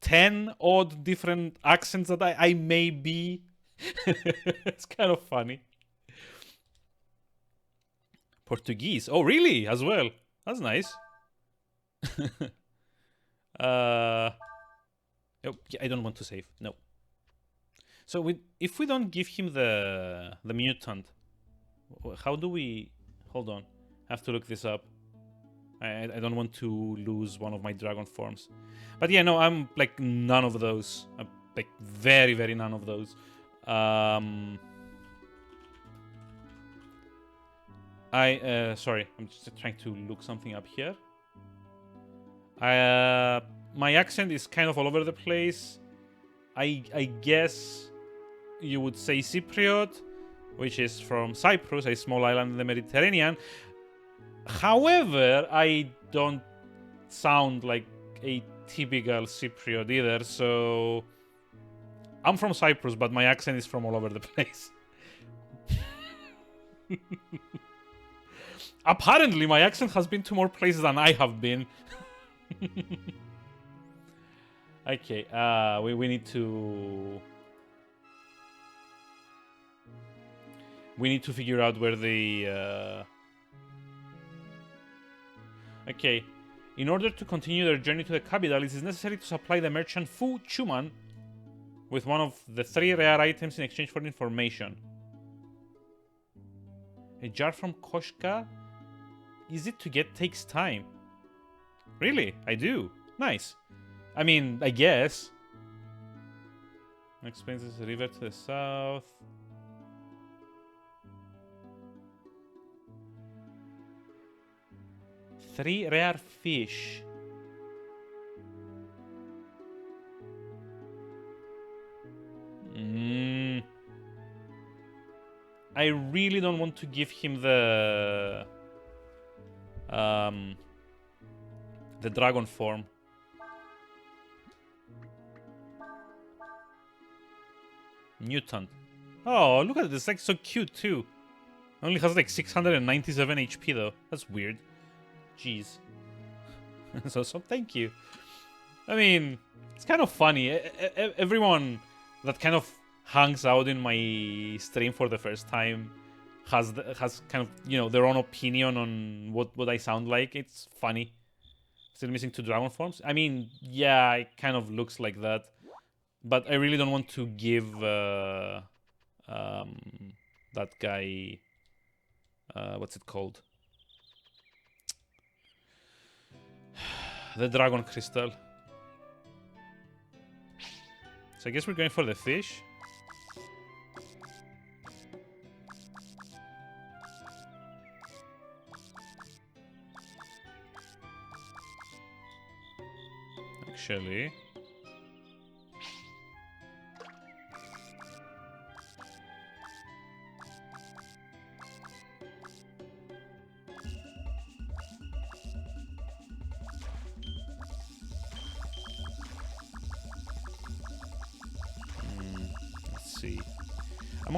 10 odd different accents that I may be. It's kind of funny. Portuguese. Oh, really? As well. That's nice. Oh, I don't want to save. No. So if we don't give him the mutant, how do we? Hold on. I have to look this up. I don't want to lose one of my dragon forms. But yeah, no, I'm like none of those. I'm like very, very none of those. Sorry, I'm just trying to look something up here. My accent is kind of all over the place. I guess you would say Cypriot, which is from Cyprus, a small island in the Mediterranean. However, I don't sound like a typical Cypriot either, so I'm from Cyprus, but my accent is from all over the place. Apparently, my accent has been to more places than I have been. Okay, we need to... We need to figure out where the... Okay, in order to continue their journey to the capital, it is necessary to supply the merchant Fu Chuman with one of the 3 rare items in exchange for information. A jar from Koshka? Easy to get, takes time. Really? I do. Nice. I mean, I guess. Explains this river to the south. Three rare fish. I really don't want to give him the dragon form. Mutant. Oh, look at this. It's like so cute too. Only has like 697 HP though. That's weird. Jeez. so thank you. I mean, it's kind of funny. Everyone that kind of hangs out in my stream for the first time has kind of, you know, their own opinion on what I sound like. It's funny. Still missing 2 dragon forms. I mean, yeah, it kind of looks like that, but I really don't want to give that guy what's it called? The dragon crystal. So I guess we're going for the fish. Actually. Let's see. I'm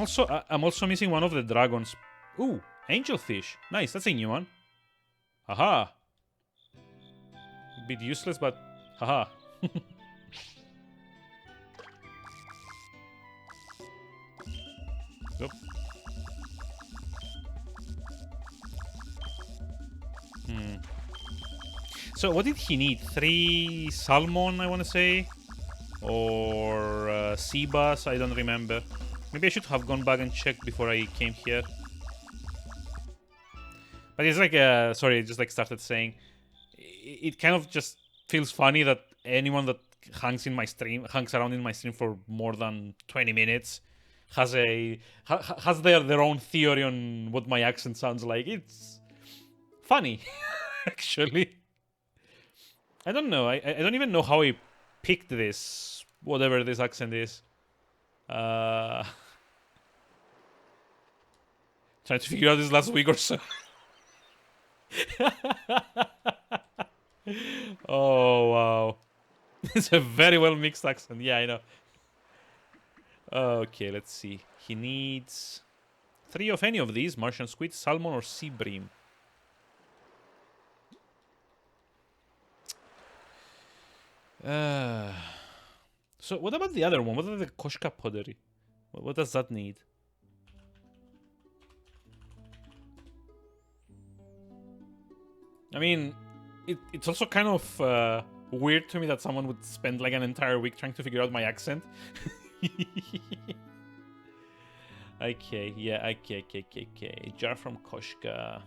also missing one of the dragons. Ooh, angelfish. Nice, that's a new one. Haha. A bit useless, but haha. Yep. So what did he need? 3 salmon, I want to say? Or sea bass, I don't remember. Maybe I should have gone back and checked before I came here. But it's like, sorry, I just like started saying, it kind of just feels funny that anyone that hangs around in my stream for more than 20 minutes has their own theory on what my accent sounds like. It's funny, actually. I don't know. I don't even know how I picked this, whatever this accent is. Trying to figure out this last week or so. Oh, wow. It's a very well mixed accent. Yeah, I know. Okay, let's see. He needs 3 of any of these. Martian squid, salmon, or sea bream. Uh, so what about the other one? What about the Koshka pottery? What does that need? I mean, it's also kind of weird to me that someone would spend like an entire week trying to figure out my accent. Okay, yeah, okay. Jar from Koshka.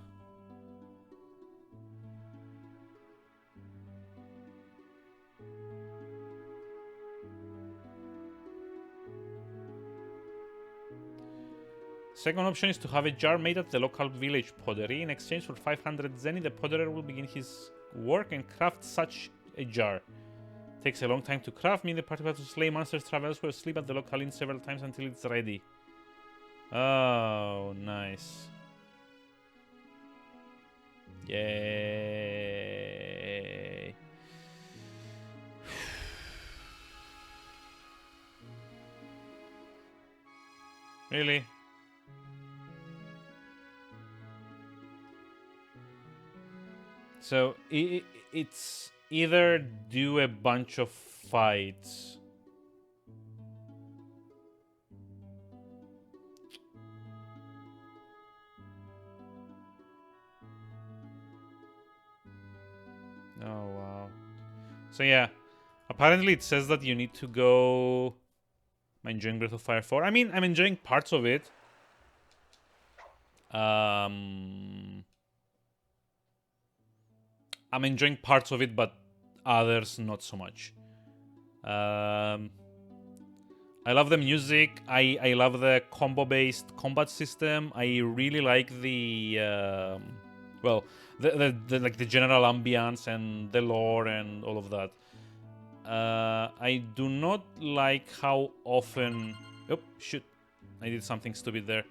Second option is to have a jar made at the local village pottery. In exchange for 500 zeni, the potterer will begin his work and craft such a jar. Takes a long time to craft, meaning the party has to slay monsters, travel elsewhere, sleep at the local inn several times until it's ready. Oh, nice. Yay. Really? So it's either do a bunch of fights. Oh, wow. So yeah, apparently it says that you need to go... I'm enjoying Breath of Fire 4. I mean, I'm enjoying parts of it. I'm enjoying parts of it, but others not so much. I love the music. I love the combo-based combat system. I really like the well, the like the general ambience and the lore and all of that. I do not like how often. Oh shoot! I did something stupid there.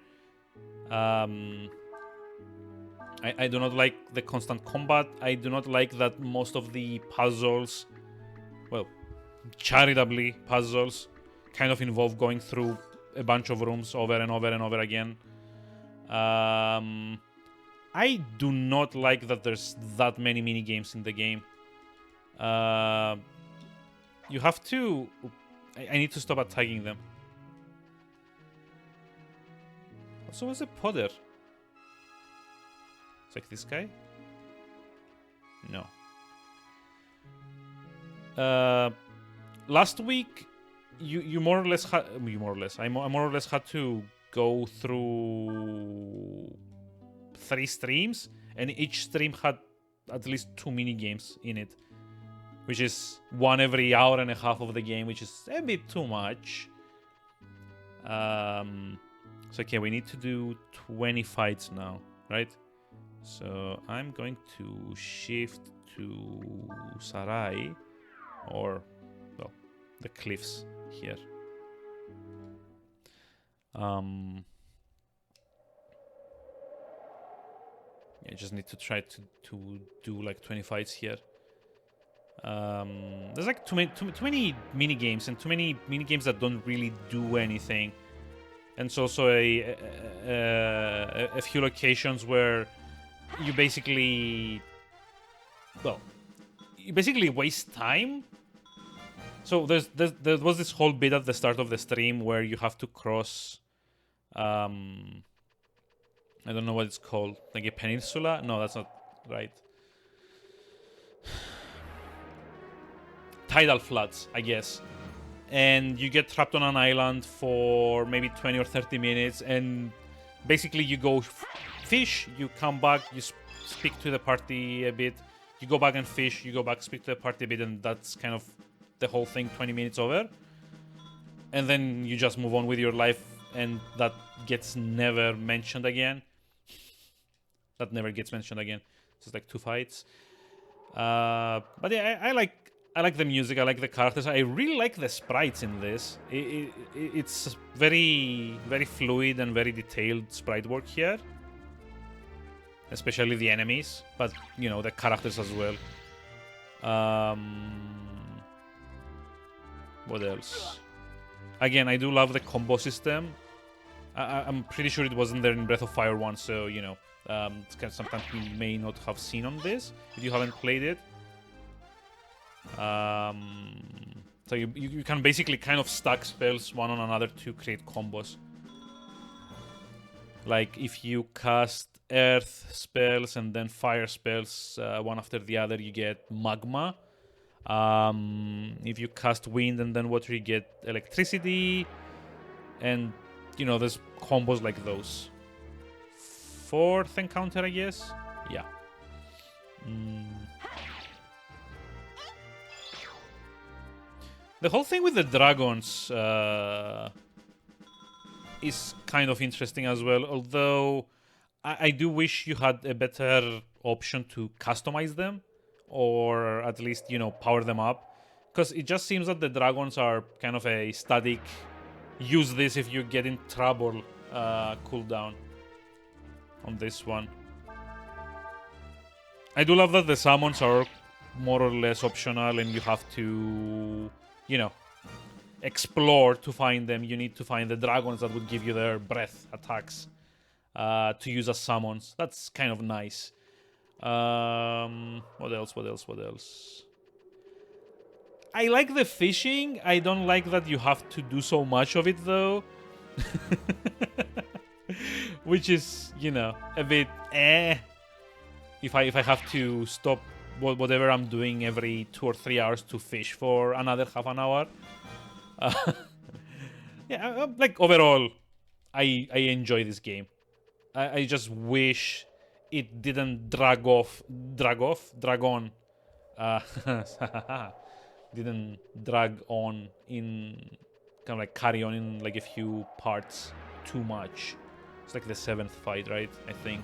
I do not like the constant combat. I do not like that most of the puzzles, well, charitably puzzles, kind of involve going through a bunch of rooms over and over and over again. I do not like that there's that many mini games in the game. You have to... I need to stop attacking them. So was a podder. It's like this guy? No. Last week, you more or less had... I more or less had to go through 3 streams, and each stream had at least 2 mini games in it, which is 1 every hour and a half of the game, which is a bit too much. So okay, we need to do 20 fights now, right? So I'm going to shift to Sarai, or well, the cliffs here. I just need to try to do like 20 fights here. There's like too many mini games, and too many mini games that don't really do anything. And it's also a few locations where you basically, well, you basically waste time. So there was this whole bit at the start of the stream where you have to cross, I don't know what it's called, like a peninsula? No, that's not right. Tidal floods, I guess. And you get trapped on an island for maybe 20 or 30 minutes, and basically you go fish, you come back, you speak to the party a bit, you go back and fish, you go back, speak to the party a bit, and that's kind of the whole thing, 20 minutes over. And then you just move on with your life, and that gets never mentioned again. That never gets mentioned again. So it's like 2 fights. But yeah, I like the music, I like the characters, I really like the sprites in this. It's very, very fluid and very detailed sprite work here. Especially the enemies, but, you know, the characters as well. What else? Again, I do love the combo system. I'm pretty sure it wasn't there in Breath of Fire 1, so, you know, it's kind of something you may not have seen on this if you haven't played it. So you can basically kind of stack spells one on another to create combos. Like if you cast earth spells and then fire spells one after the other, you get magma. If you cast wind and then water, you get electricity. And, you know, there's combos like those. Fourth encounter, I guess? Yeah. The whole thing with the dragons is kind of interesting as well, although I do wish you had a better option to customize them, or at least, you know, power them up. Because it just seems that the dragons are kind of a static, use this if you get in trouble cooldown on this one. I do love that the summons are more or less optional and you have to, you know, explore to find them. You need to find the dragons that would give you their breath attacks to use as summons. That's kind of nice. What else? I like the fishing. I don't like that you have to do so much of it, though. Which is, you know, a bit if I have to stop whatever I'm doing every 2 or 3 hours to fish for another half an hour. Yeah, like overall, I enjoy this game. I just wish it didn't drag on. Didn't drag on in kind of like carry on in like a few parts too much. It's like the 7th fight, right? I think.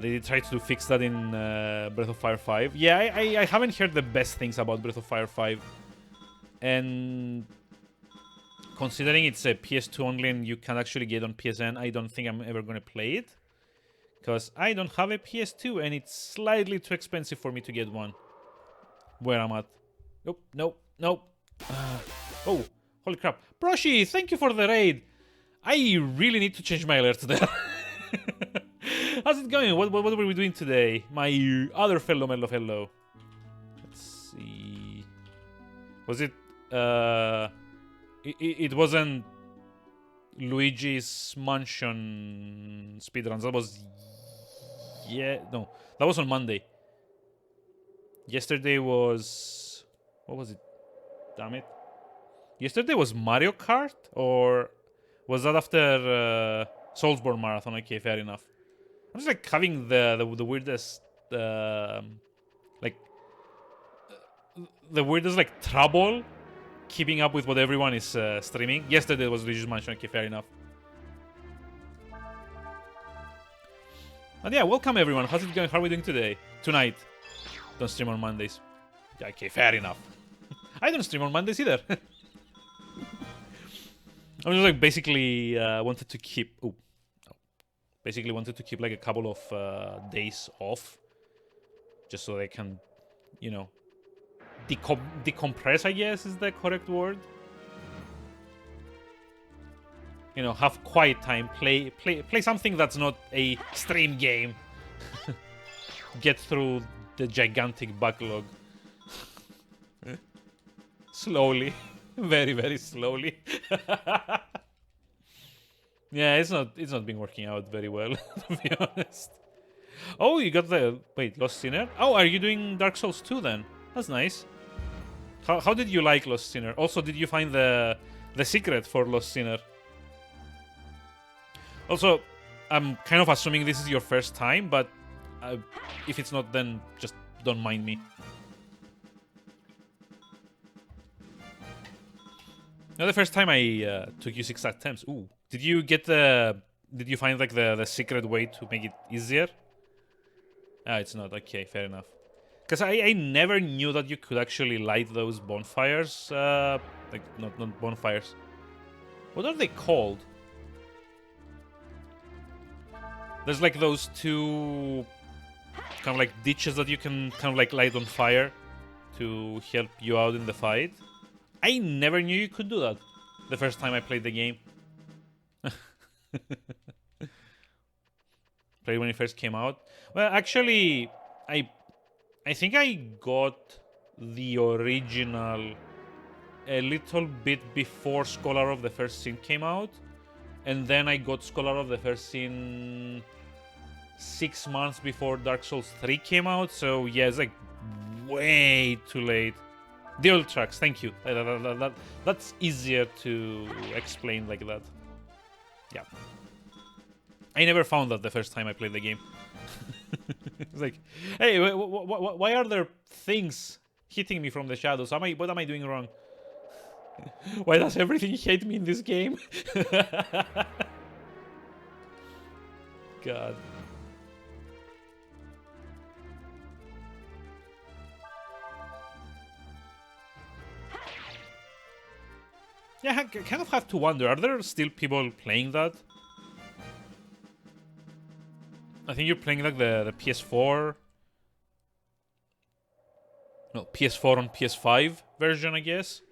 They did try to fix that in Breath of Fire 5. Yeah, I haven't heard the best things about Breath of Fire 5. And considering it's a PS2 only and you can actually get on PSN, I don't think I'm ever going to play it. Because I don't have a PS2 and it's slightly too expensive for me to get one. Where I'm at. Nope. Oh, holy crap. Broshi, thank you for the raid. I really need to change my alerts there. How's it going? What were we doing today? My other fellow Mello. Let's see. Was it... It wasn't Luigi's Mansion speedruns. That was... Yeah, no. That was on Monday. Yesterday was... What was it? Damn it. Yesterday was Mario Kart? Or was that after Soulsborne Marathon? Okay, fair enough. I'm just like having the weirdest... like... The weirdest like trouble keeping up with what everyone is streaming. Yesterday was Luigi's Mansion. Okay, fair enough. And yeah, welcome everyone. How's it going? How are we doing today? Tonight. Don't stream on Mondays. Yeah, okay, fair enough. I don't stream on Mondays either. I'm just like basically wanted to keep... Oh. Basically wanted to keep like a couple of days off. Just so they can, you know, decompress, I guess is the correct word. You know, have quiet time, play something that's not a stream game. Get through the gigantic backlog. Slowly. Very, very slowly. Yeah, it's not been working out very well, to be honest. Oh, you got the... Wait, Lost Sinner? Oh, are you doing Dark Souls 2 then? That's nice. How did you like Lost Sinner? Also, did you find the secret for Lost Sinner? Also, I'm kind of assuming this is your first time, but if it's not, then just don't mind me. No, the first time I took you 6 attempts. Ooh, did you get the? Did you find like the secret way to make it easier? Ah, it's not. Okay, fair enough. Because I never knew that you could actually light those bonfires. Like not bonfires. What are they called? There's like those two kind of like ditches that you can kind of like light on fire to help you out in the fight. I never knew you could do that the first time I played the game. Played when it first came out. Well, actually, I I think I got the original a little bit before Scholar of the First Sin came out, and then I got Scholar of the First Sin 6 months before Dark Souls 3 came out. So yeah, it's like way too late. The old tracks, thank you. That's easier to explain like that. Yeah. I never found that the first time I played the game. It's like, hey, why are there things hitting me from the shadows? What am I doing wrong? Why does everything hate me in this game? God. Yeah, I kind of have to wonder, are there still people playing that? I think you're playing like the PS4... No, PS4 on PS5 version, I guess.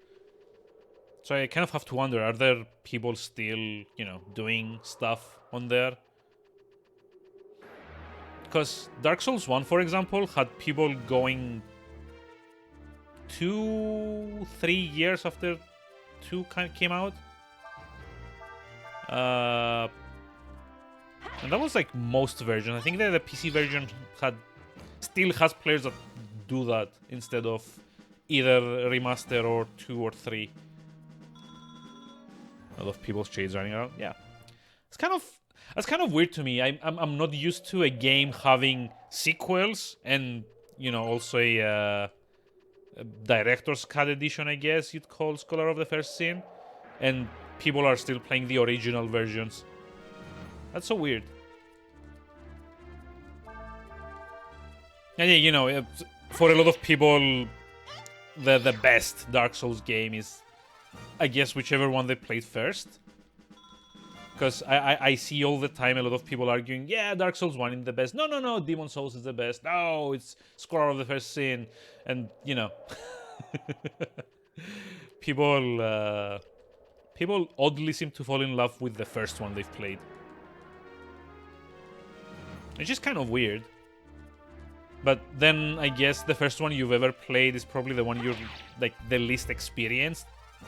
So I kind of have to wonder, are there people still, you know, doing stuff on there? Because Dark Souls 1, for example, had people going 2-3 years after 2 came out. And that was like most versions. I think that the PC version still has players that do that instead of either remaster or 2 or 3. A lot of people's shades running around. Yeah, that's kind of weird to me. I'm not used to a game having sequels and, you know, also a director's cut edition, I guess you'd call Scholar of the First Sin, and people are still playing the original versions. That's so weird. And yeah, you know, for a lot of people, the best Dark Souls game is, I guess, whichever one they played first. Because I see all the time a lot of people arguing, yeah, Dark Souls 1 is the best. No, Demon Souls is the best. No, it's Scholar of the First Sin. And, you know, people oddly seem to fall in love with the first one they've played. It's just kind of weird. But then I guess the first one you've ever played is probably the one you're like the least experienced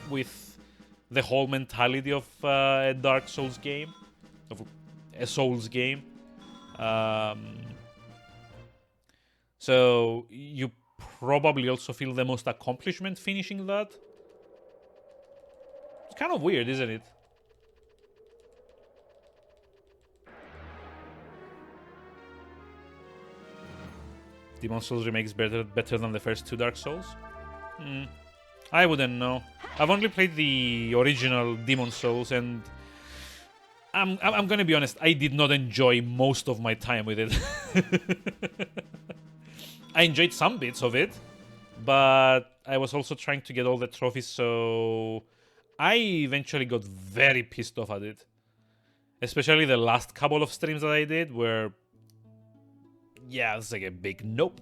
with the whole mentality of a Dark Souls game, of a Souls game. So you probably also feel the most accomplishment finishing that. It's kind of weird, isn't it? Demon Souls remakes better than the first 2 Dark Souls? I wouldn't know. I've only played the original Demon Souls, and I'm gonna be honest, I did not enjoy most of my time with it. I enjoyed some bits of it, but I was also trying to get all the trophies, so I eventually got very pissed off at it. Especially the last couple of streams that I did, where... yeah, it's like a big nope.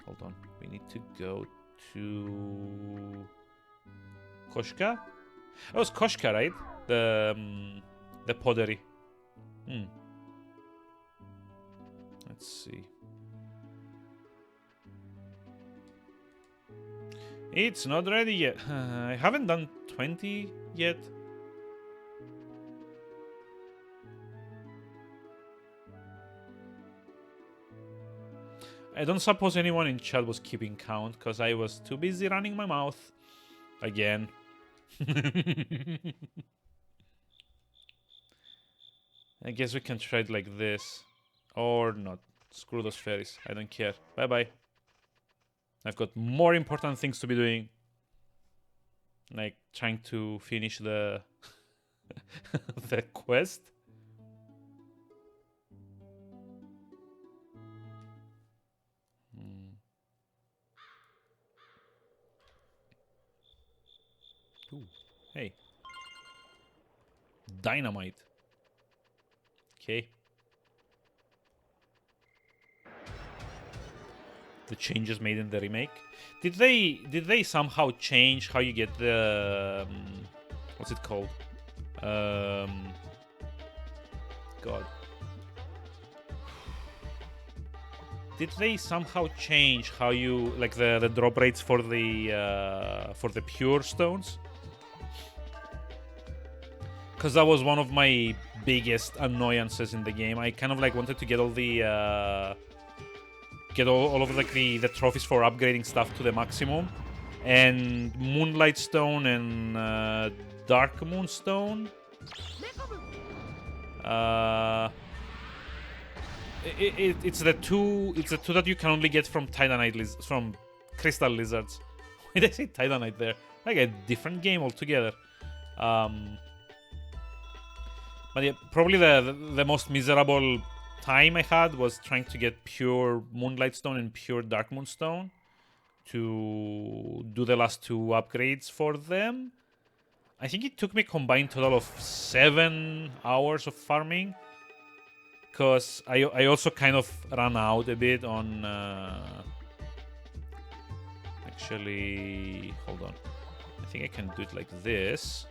Hold on. We need to go to... Koshka? Oh, it's Koshka, right? The pottery. Let's see. It's not ready yet. I haven't done 20 yet. I don't suppose anyone in chat was keeping count, because I was too busy running my mouth. Again. I guess we can try it like this. Or not. Screw those fairies. I don't care. Bye-bye. I've got more important things to be doing. Like trying to finish the... the quest. Ooh, hey. Dynamite. Okay. The changes made in the remake. Did they somehow change how you get the what's it called? God. did they somehow change how you like the drop rates for the pure stones? Because that was one of my biggest annoyances in the game. I kind of like wanted to get all the get all of like the trophies for upgrading stuff to the maximum, and Moonlight Stone and Dark Moonstone. It's the two that you can only get from Titanite from Crystal Lizards. Why did I say Titanite there? Like a different game altogether. But yeah, probably the most miserable time I had was trying to get pure Moonlight Stone and pure Dark Moonstone to do the last two upgrades for them. I think it took me a combined total of 7 hours of farming, because I also kind of ran out a bit on... Actually, hold on. I think I can do it like this.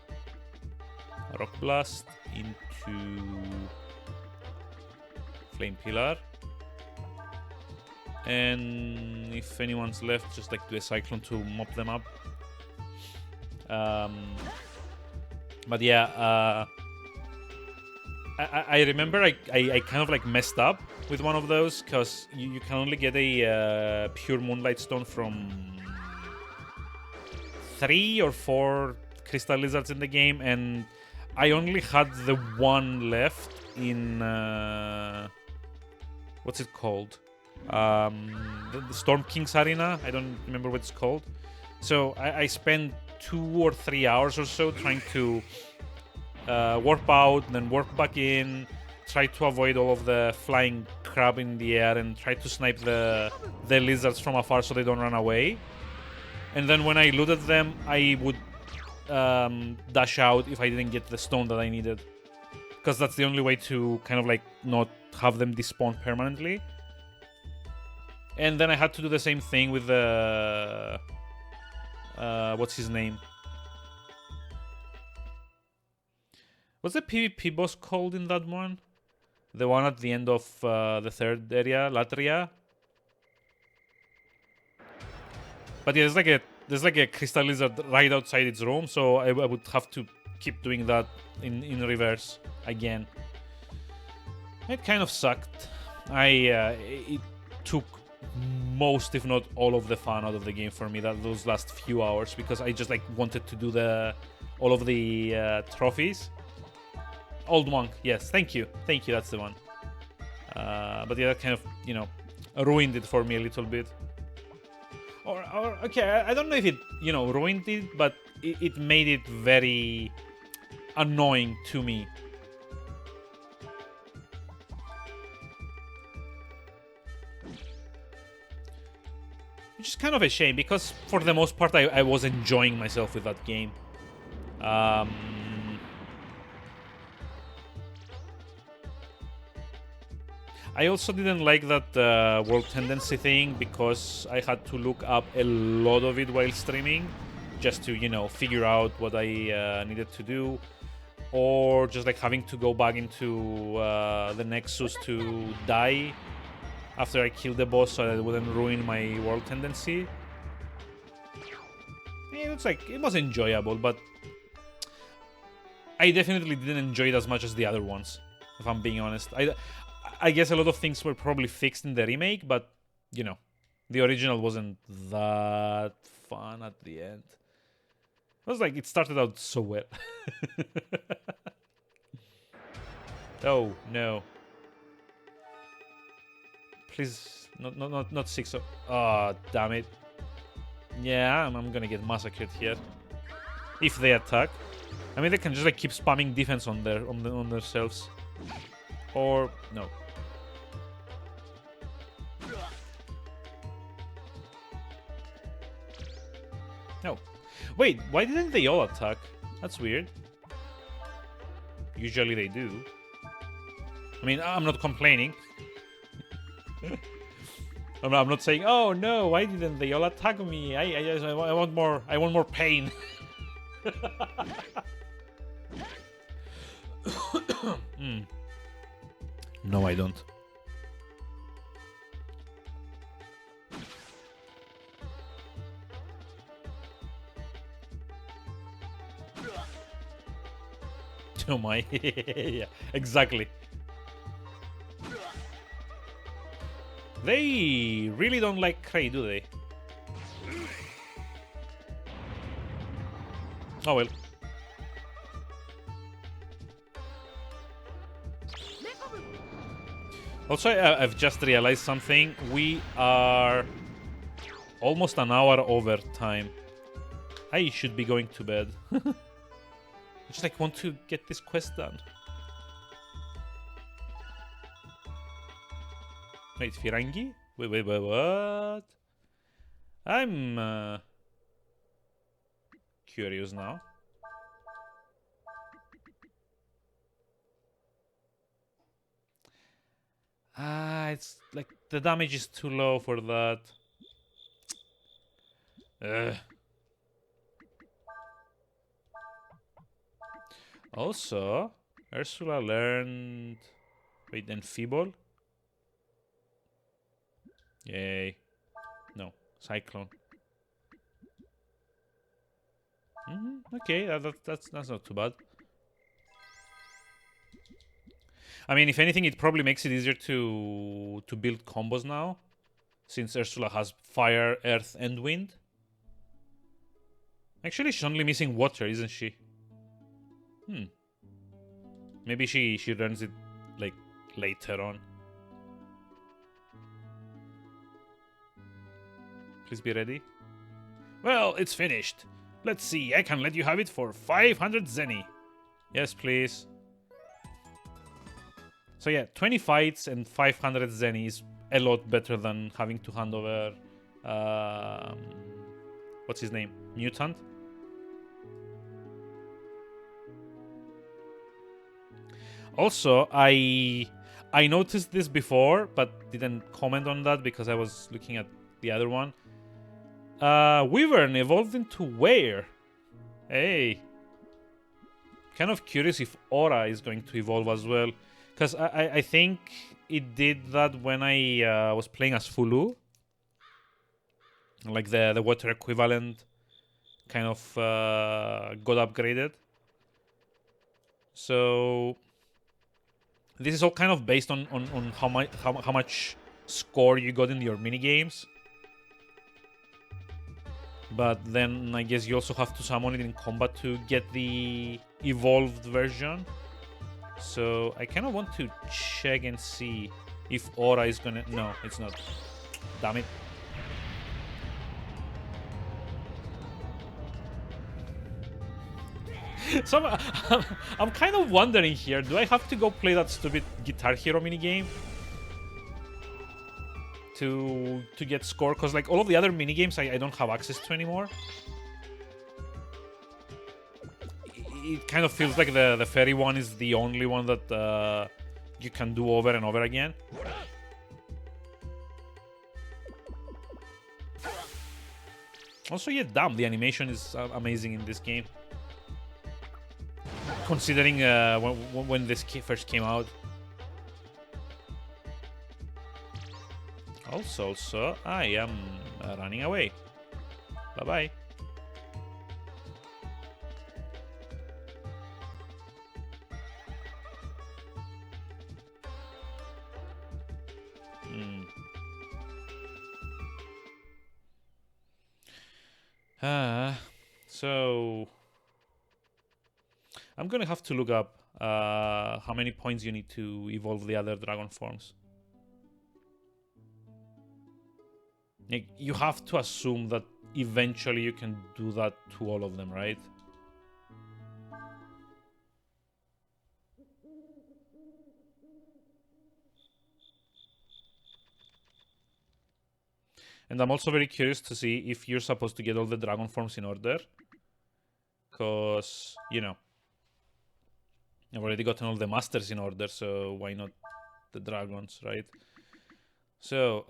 Rock Blast into Flame Pillar. And if anyone's left, just like do a Cyclone to mop them up. But yeah, I remember I kind of like messed up with one of those, because you can only get a pure Moonlight Stone from 3 or 4 Crystal Lizards in the game, and I only had the one left in what's it called? The Storm King's Arena. I don't remember what it's called. So I spent 2 or 3 hours or so trying to warp out, then warp back in, try to avoid all of the flying crab in the air, and try to snipe the lizards from afar so they don't run away. And then when I looted them, I would dash out if I didn't get the stone that I needed, because that's the only way to kind of like not have them despawn permanently. And then I had to do the same thing with the what's his name? What's the PvP boss called in that one? The one at the end of the third area, Latria. But yeah, there's like a crystal lizard right outside its room, so I would have to keep doing that in reverse again. It kind of sucked. It took most, if not all, of the fun out of the game for me those last few hours, because I just like wanted to do all of the trophies. Old Monk, yes, thank you, that's the one. But yeah, that kind of, you know, ruined it for me a little bit. Or okay, I don't know if it, you know, ruined it, but it made it very annoying to me. Which is kind of a shame, because for the most part I was enjoying myself with that game. I also didn't like that world tendency thing, because I had to look up a lot of it while streaming just to, you know, figure out what I needed to do, or just like having to go back into the Nexus to die after I killed the boss so that it wouldn't ruin my world tendency. Yeah, it's like, it was enjoyable, but I definitely didn't enjoy it as much as the other ones, if I'm being honest. I guess a lot of things were probably fixed in the remake, but, you know, the original wasn't that fun at the end. It was like, it started out so well. Oh, no. Please, not 6. Oh, damn it. Yeah, I'm gonna get massacred here. If they attack. I mean, they can just like keep spamming defense on themselves. Or, no. No. Wait, why didn't they all attack? That's weird. Usually they do. I mean, I'm not complaining. I'm not saying, oh no, why didn't they all attack me? I want more pain. No, I don't. Oh my. Yeah, exactly. They really don't like Cray, do they? Oh well. Also, I've just realized something. We are almost an hour over time. I should be going to bed. I just like want to get this quest done. Wait, Firangi? Wait, what? I'm curious now. It's like the damage is too low for that. Ugh. Also, Ursula learned... Wait, Enfeeble? Yay. No, Cyclone. Okay, that's not too bad. I mean, if anything, it probably makes it easier to build combos now, since Ursula has fire, earth, and wind. Actually, she's only missing water, isn't she? Maybe she learns it like later on. Please be ready. Well, it's finished. Let's see, I can let you have it for 500 zenny. Yes, please. So yeah, 20 fights and 500 zenny is a lot better than having to hand over... what's his name? Mutant? Also, I noticed this before, but didn't comment on that because I was looking at the other one. Wyvern evolved into Were. Hey. Kind of curious if Aura is going to evolve as well. Because I think it did that when I was playing as Fulu. Like the water equivalent kind of got upgraded. So this is all kind of based on how much score you got in your minigames. But then I guess you also have to summon it in combat to get the evolved version. So I kind of want to check and see if Aura is gonna... No, it's not. Damn it. So I'm kind of wondering here, do I have to go play that stupid Guitar Hero minigame to get score? Because like all of the other minigames I don't have access to anymore. It kind of feels like the fairy one is the only one that you can do over and over again. Also, yeah, damn, the animation is amazing in this game. Considering when this first came out. Also, I am running away. Bye-bye. So I'm gonna have to look up how many points you need to evolve the other dragon forms. Like, you have to assume that eventually you can do that to all of them, right? And I'm also very curious to see if you're supposed to get all the dragon forms in order. Because, you know, I've already gotten all the masters in order, so why not the dragons, right? So,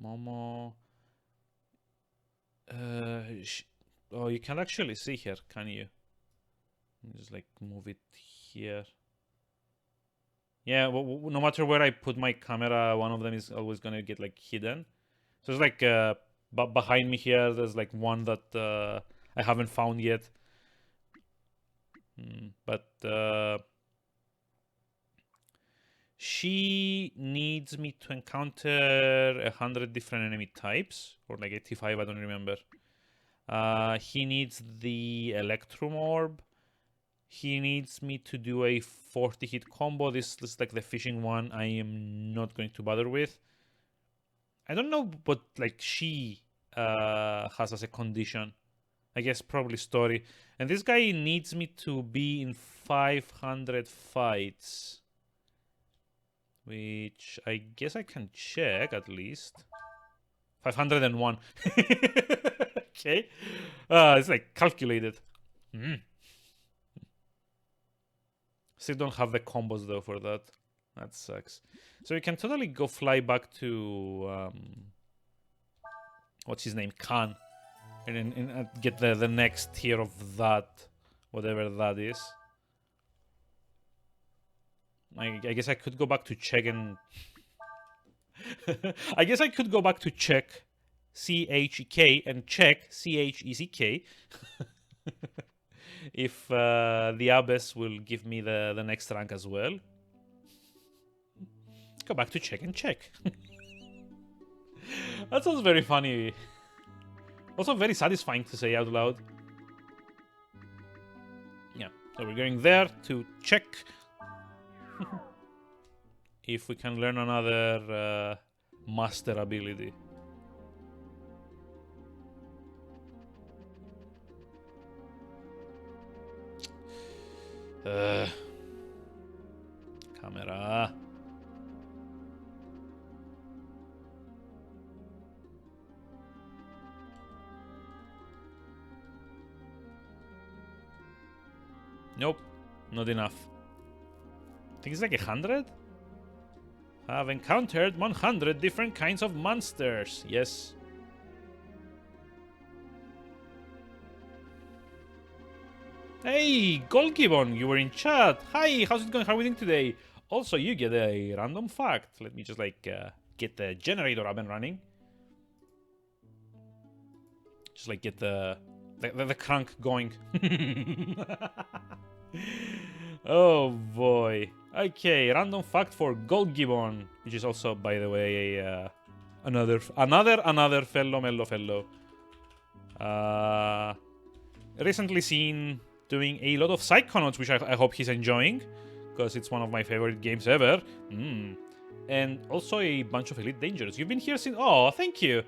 Momo... oh, you can actually see here, can you? Just like move it here. Yeah, no matter where I put my camera, one of them is always gonna get like hidden. So it's like behind me here, there's like one that I haven't found yet. But she needs me to encounter 100 different enemy types, or like 85, I don't remember. He needs the Electrum Orb. He needs me to do a 40 hit combo. This is like the fishing one I am not going to bother with. I don't know what like she has as a condition. I guess probably story. And this guy needs me to be in 500 fights. Which I guess I can check at least. 501. Okay. It's like calculated. Still don't have the combos though for that. That sucks. So we can totally go fly back to what's his name? Khan. And get the next tier of that. Whatever that is. I guess I could go back to check and I guess I could go back to check CHEK and check CHECK if the Abyss will give me the next rank as well. Go back to check and check. That sounds very funny. Also very satisfying to say out loud. Yeah, so we're going there to check if we can learn another master ability. Camera. Nope, not enough. I think it's like 100? I've encountered 100 different kinds of monsters. Yes. Hey, Goldgibbon, you were in chat. Hi, how's it going? How are we doing today? Also, you get a random fact. Let me just like get the generator up and running. Just like get the crank going. Oh boy. Okay, random fact for Goldgibbon, which is also, by the way, a another fellow mellow fellow. Recently seen doing a lot of Psychonauts, which I hope he's enjoying, because it's one of my favorite games ever. And also a bunch of Elite Dangerous. You've been here since... Oh, thank you.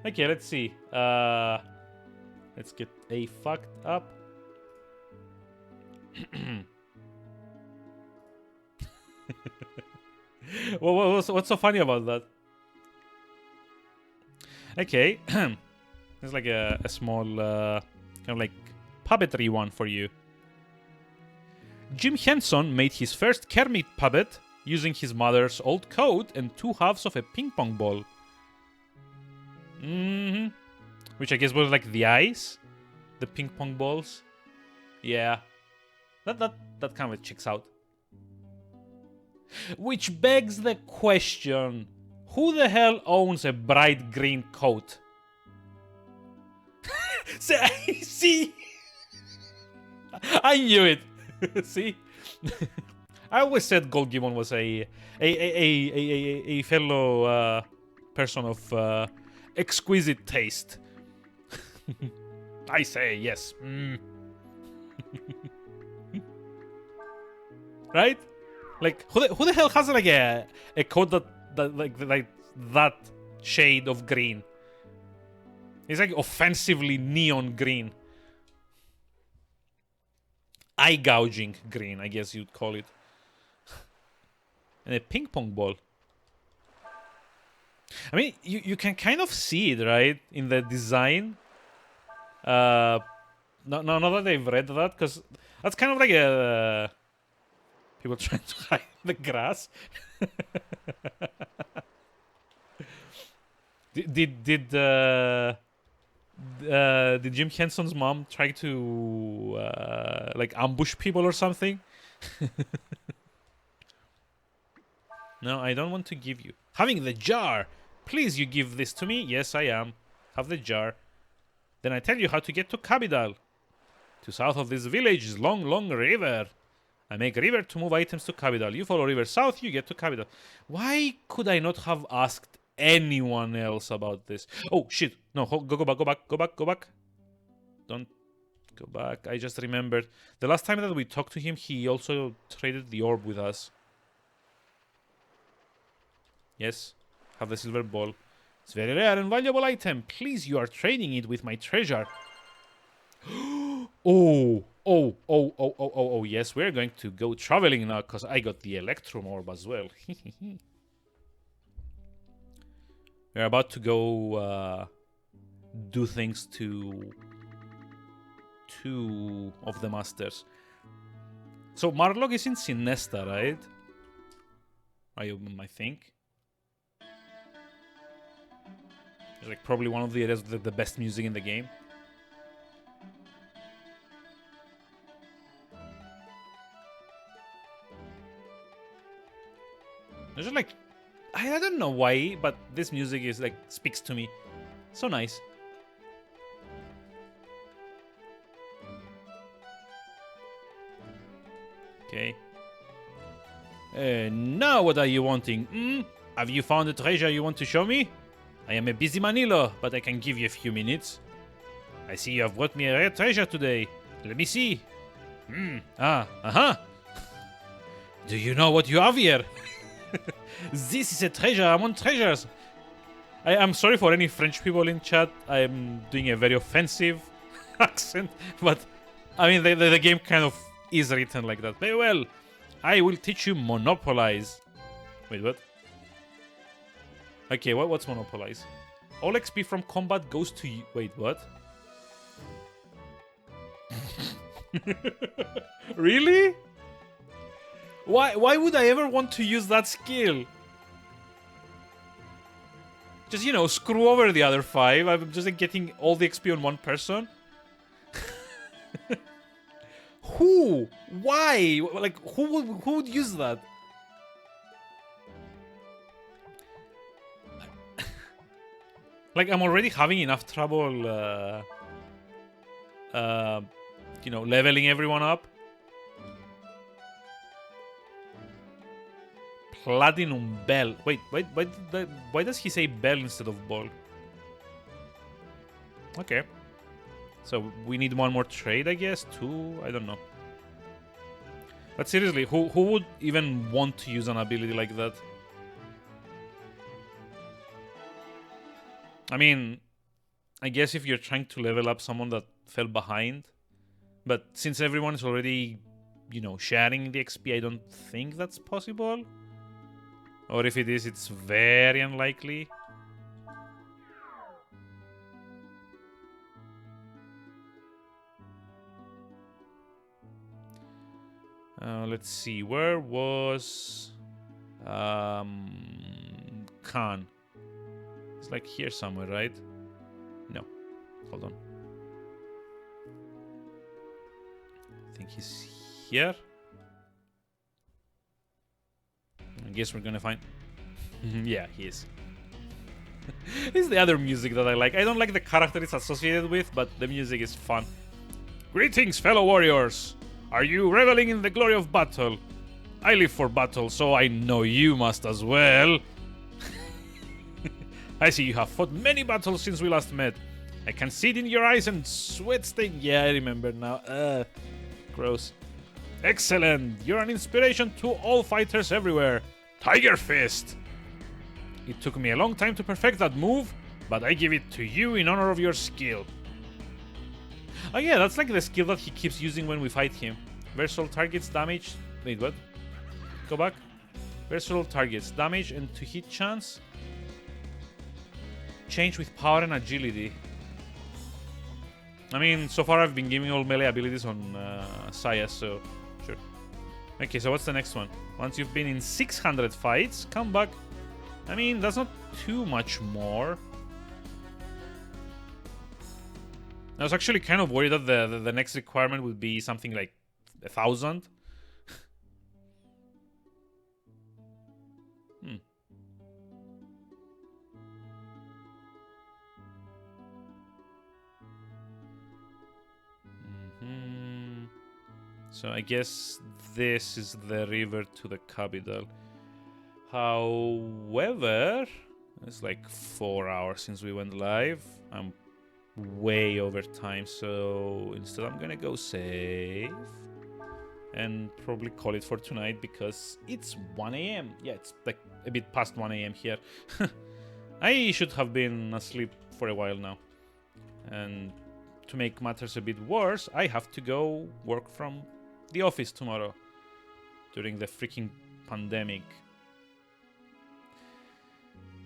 Okay, let's see. Let's get a fact up. What's so funny about that? Okay. It's like a small kind of like puppetry one for you. Jim Henson made his first Kermit puppet using his mother's old coat and 2 halves of a ping pong ball. Which I guess was like the eyes, the ping pong balls. Yeah, that kind of checks out. Which begs the question: who the hell owns a bright green coat? See, I knew it. See, I always said Goldgibbon was a fellow person of exquisite taste. I say yes. Right? Like who the hell has like a coat that like that shade of green? It's like offensively neon green. Eye gouging green, I guess you'd call it. And a ping pong ball. I mean, you can kind of see it, right? In the design. Now that they've read that, because that's kind of like a... people trying to hide the grass. Did Jim Henson's mom try to like ambush people or something? No, I don't want to give you. Having the jar. Please, you give this to me. Yes, I am. Have the jar. Then I tell you how to get to Capital. To south of this village is long, long river. I make river to move items to capital. You follow river south, you get to capital. Why could I not have asked anyone else about this? Oh, shit. No, go back. Don't go back. I just remembered. The last time that we talked to him, he also traded the orb with us. Yes, have the silver ball. It's very rare and valuable item. Please, you are trading it with my treasure. Oh, yes, we're going to go traveling now because I got the Electrum Orb as well. We're about to go do things to two of the masters. So Marlock is in Sinesta, right? I think. It's like probably one of the areas with the best music in the game. It's just like, I don't know why, but this music is like, speaks to me. So nice. Okay. Now what are you wanting? Have you found the treasure you want to show me? I am a busy Manilo, but I can give you a few minutes. I see you have brought me a rare treasure today. Let me see. Do you know what you have here? This is a treasure among treasures. I'm sorry for any French people in chat. I'm doing a very offensive accent, but I mean the game kind of is written like that. Very well. I will teach you monopolize. Wait, what? Okay, what's monopolize? All XP from combat goes to you. Wait, what? Really? Why would I ever want to use that skill? Just, you know, screw over the other 5. I'm just like, getting all the XP on one person. Who? Why? Like, who would use that? Like, I'm already having enough trouble, you know, leveling everyone up. Platinum bell. Wait, why does he say bell instead of ball? Okay. So we need one more trade, I guess. 2, I don't know. But seriously, who would even want to use an ability like that? I mean, I guess if you're trying to level up someone that fell behind. But since everyone is already, you know, sharing the XP, I don't think that's possible. Or if it is, it's very unlikely. Let's see. Where was Khan? It's like here somewhere, right? No. Hold on. I think he's here. I guess we're gonna find... Yeah, he is. It's the other music that I like. I don't like the character it's associated with, but the music is fun. Greetings, fellow warriors! Are you reveling in the glory of battle? I live for battle, so I know you must as well. I see you have fought many battles since we last met. I can see it in your eyes and sweat stain. Yeah, I remember now. Gross. Excellent! You're an inspiration to all fighters everywhere. Tiger Fist! It took me a long time to perfect that move, but I give it to you in honor of your skill. Oh yeah, that's like the skill that he keeps using when we fight him. Versatile targets damage... Wait, what? Go back. Versatile targets damage and to hit chance. Change with power and agility. I mean, so far I've been giving all melee abilities on Saya, so sure. Okay, so what's the next one? Once you've been in 600 fights, come back. I mean, that's not too much more. I was actually kind of worried that the next requirement would be something like 1,000. So I guess this is the river to the capital. However, it's like 4 hours since we went live. I'm way over time, so instead I'm gonna go save and probably call it for tonight because it's 1 a.m. Yeah, it's like a bit past 1 a.m. here. I should have been asleep for a while now. And to make matters a bit worse, I have to go work from the office tomorrow during the freaking pandemic.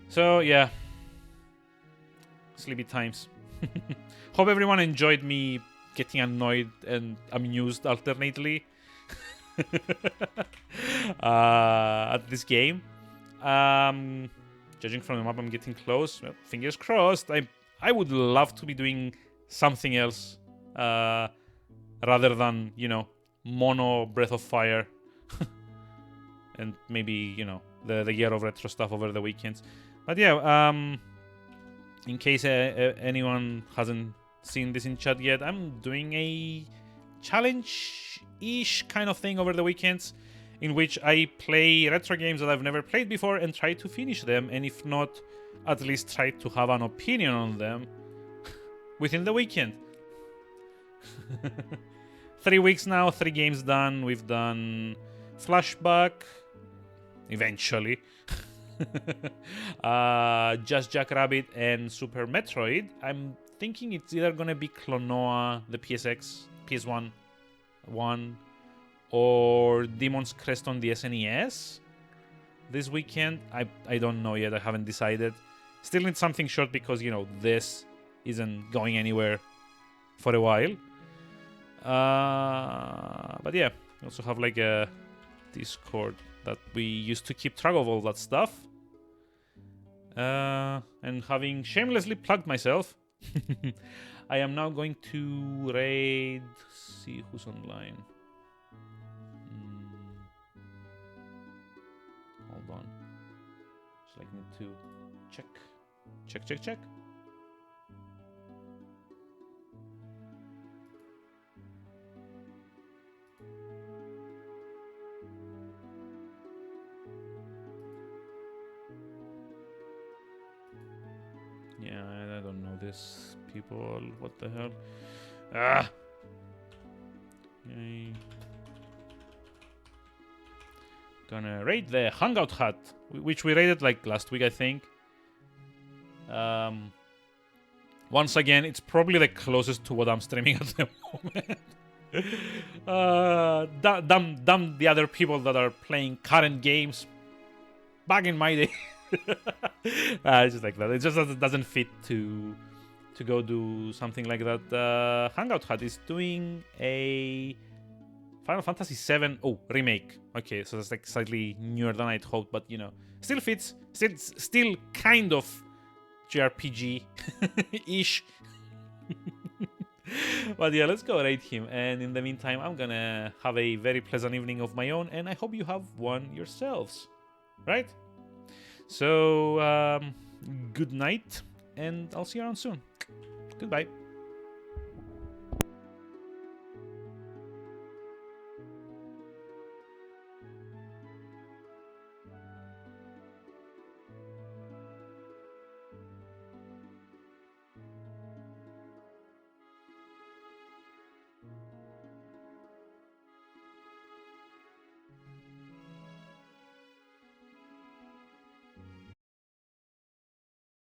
So yeah, sleepy times. Hope everyone enjoyed me getting annoyed and amused alternately at this game. Judging from the map, I'm getting close. Well, fingers crossed. I would love to be doing something else rather than, you know, mono Breath of Fire and maybe, you know, the Year of Retro stuff over the weekends. But yeah, in case anyone hasn't seen this in chat yet, I'm doing a challenge-ish kind of thing over the weekends in which I play retro games that I've never played before and try to finish them, and if not, at least try to have an opinion on them within the weekend. 3 weeks now, 3 games done. We've done Flashback, eventually. Just Jackrabbit and Super Metroid. I'm thinking it's either gonna be Klonoa, the PSX, PS1 one, or Demon's Crest on the SNES this weekend. I don't know yet. I haven't decided. Still need something short because, you know, this isn't going anywhere for a while. But yeah, we also have like a Discord that we used to keep track of all that stuff. And having shamelessly plugged myself, I am now going to raid. See who's online. Hold on. Just like need to check. Yeah, I don't know these people. What the hell? Ah! Okay. Gonna raid the Hangout Hut, which we raided like last week, I think. Once again, it's probably the closest to what I'm streaming at the moment. Damn the other people that are playing current games back in my day. It's just like that. It just doesn't fit to go do something like that. Hangout Hut is doing a Final Fantasy VII remake. Okay, so that's like slightly newer than I'd hoped, but you know, still fits. Still kind of JRPG-ish. But yeah, let's go raid him. And in the meantime, I'm gonna have a very pleasant evening of my own, and I hope you have one yourselves. Right? So, good night, and I'll see you around soon. Goodbye.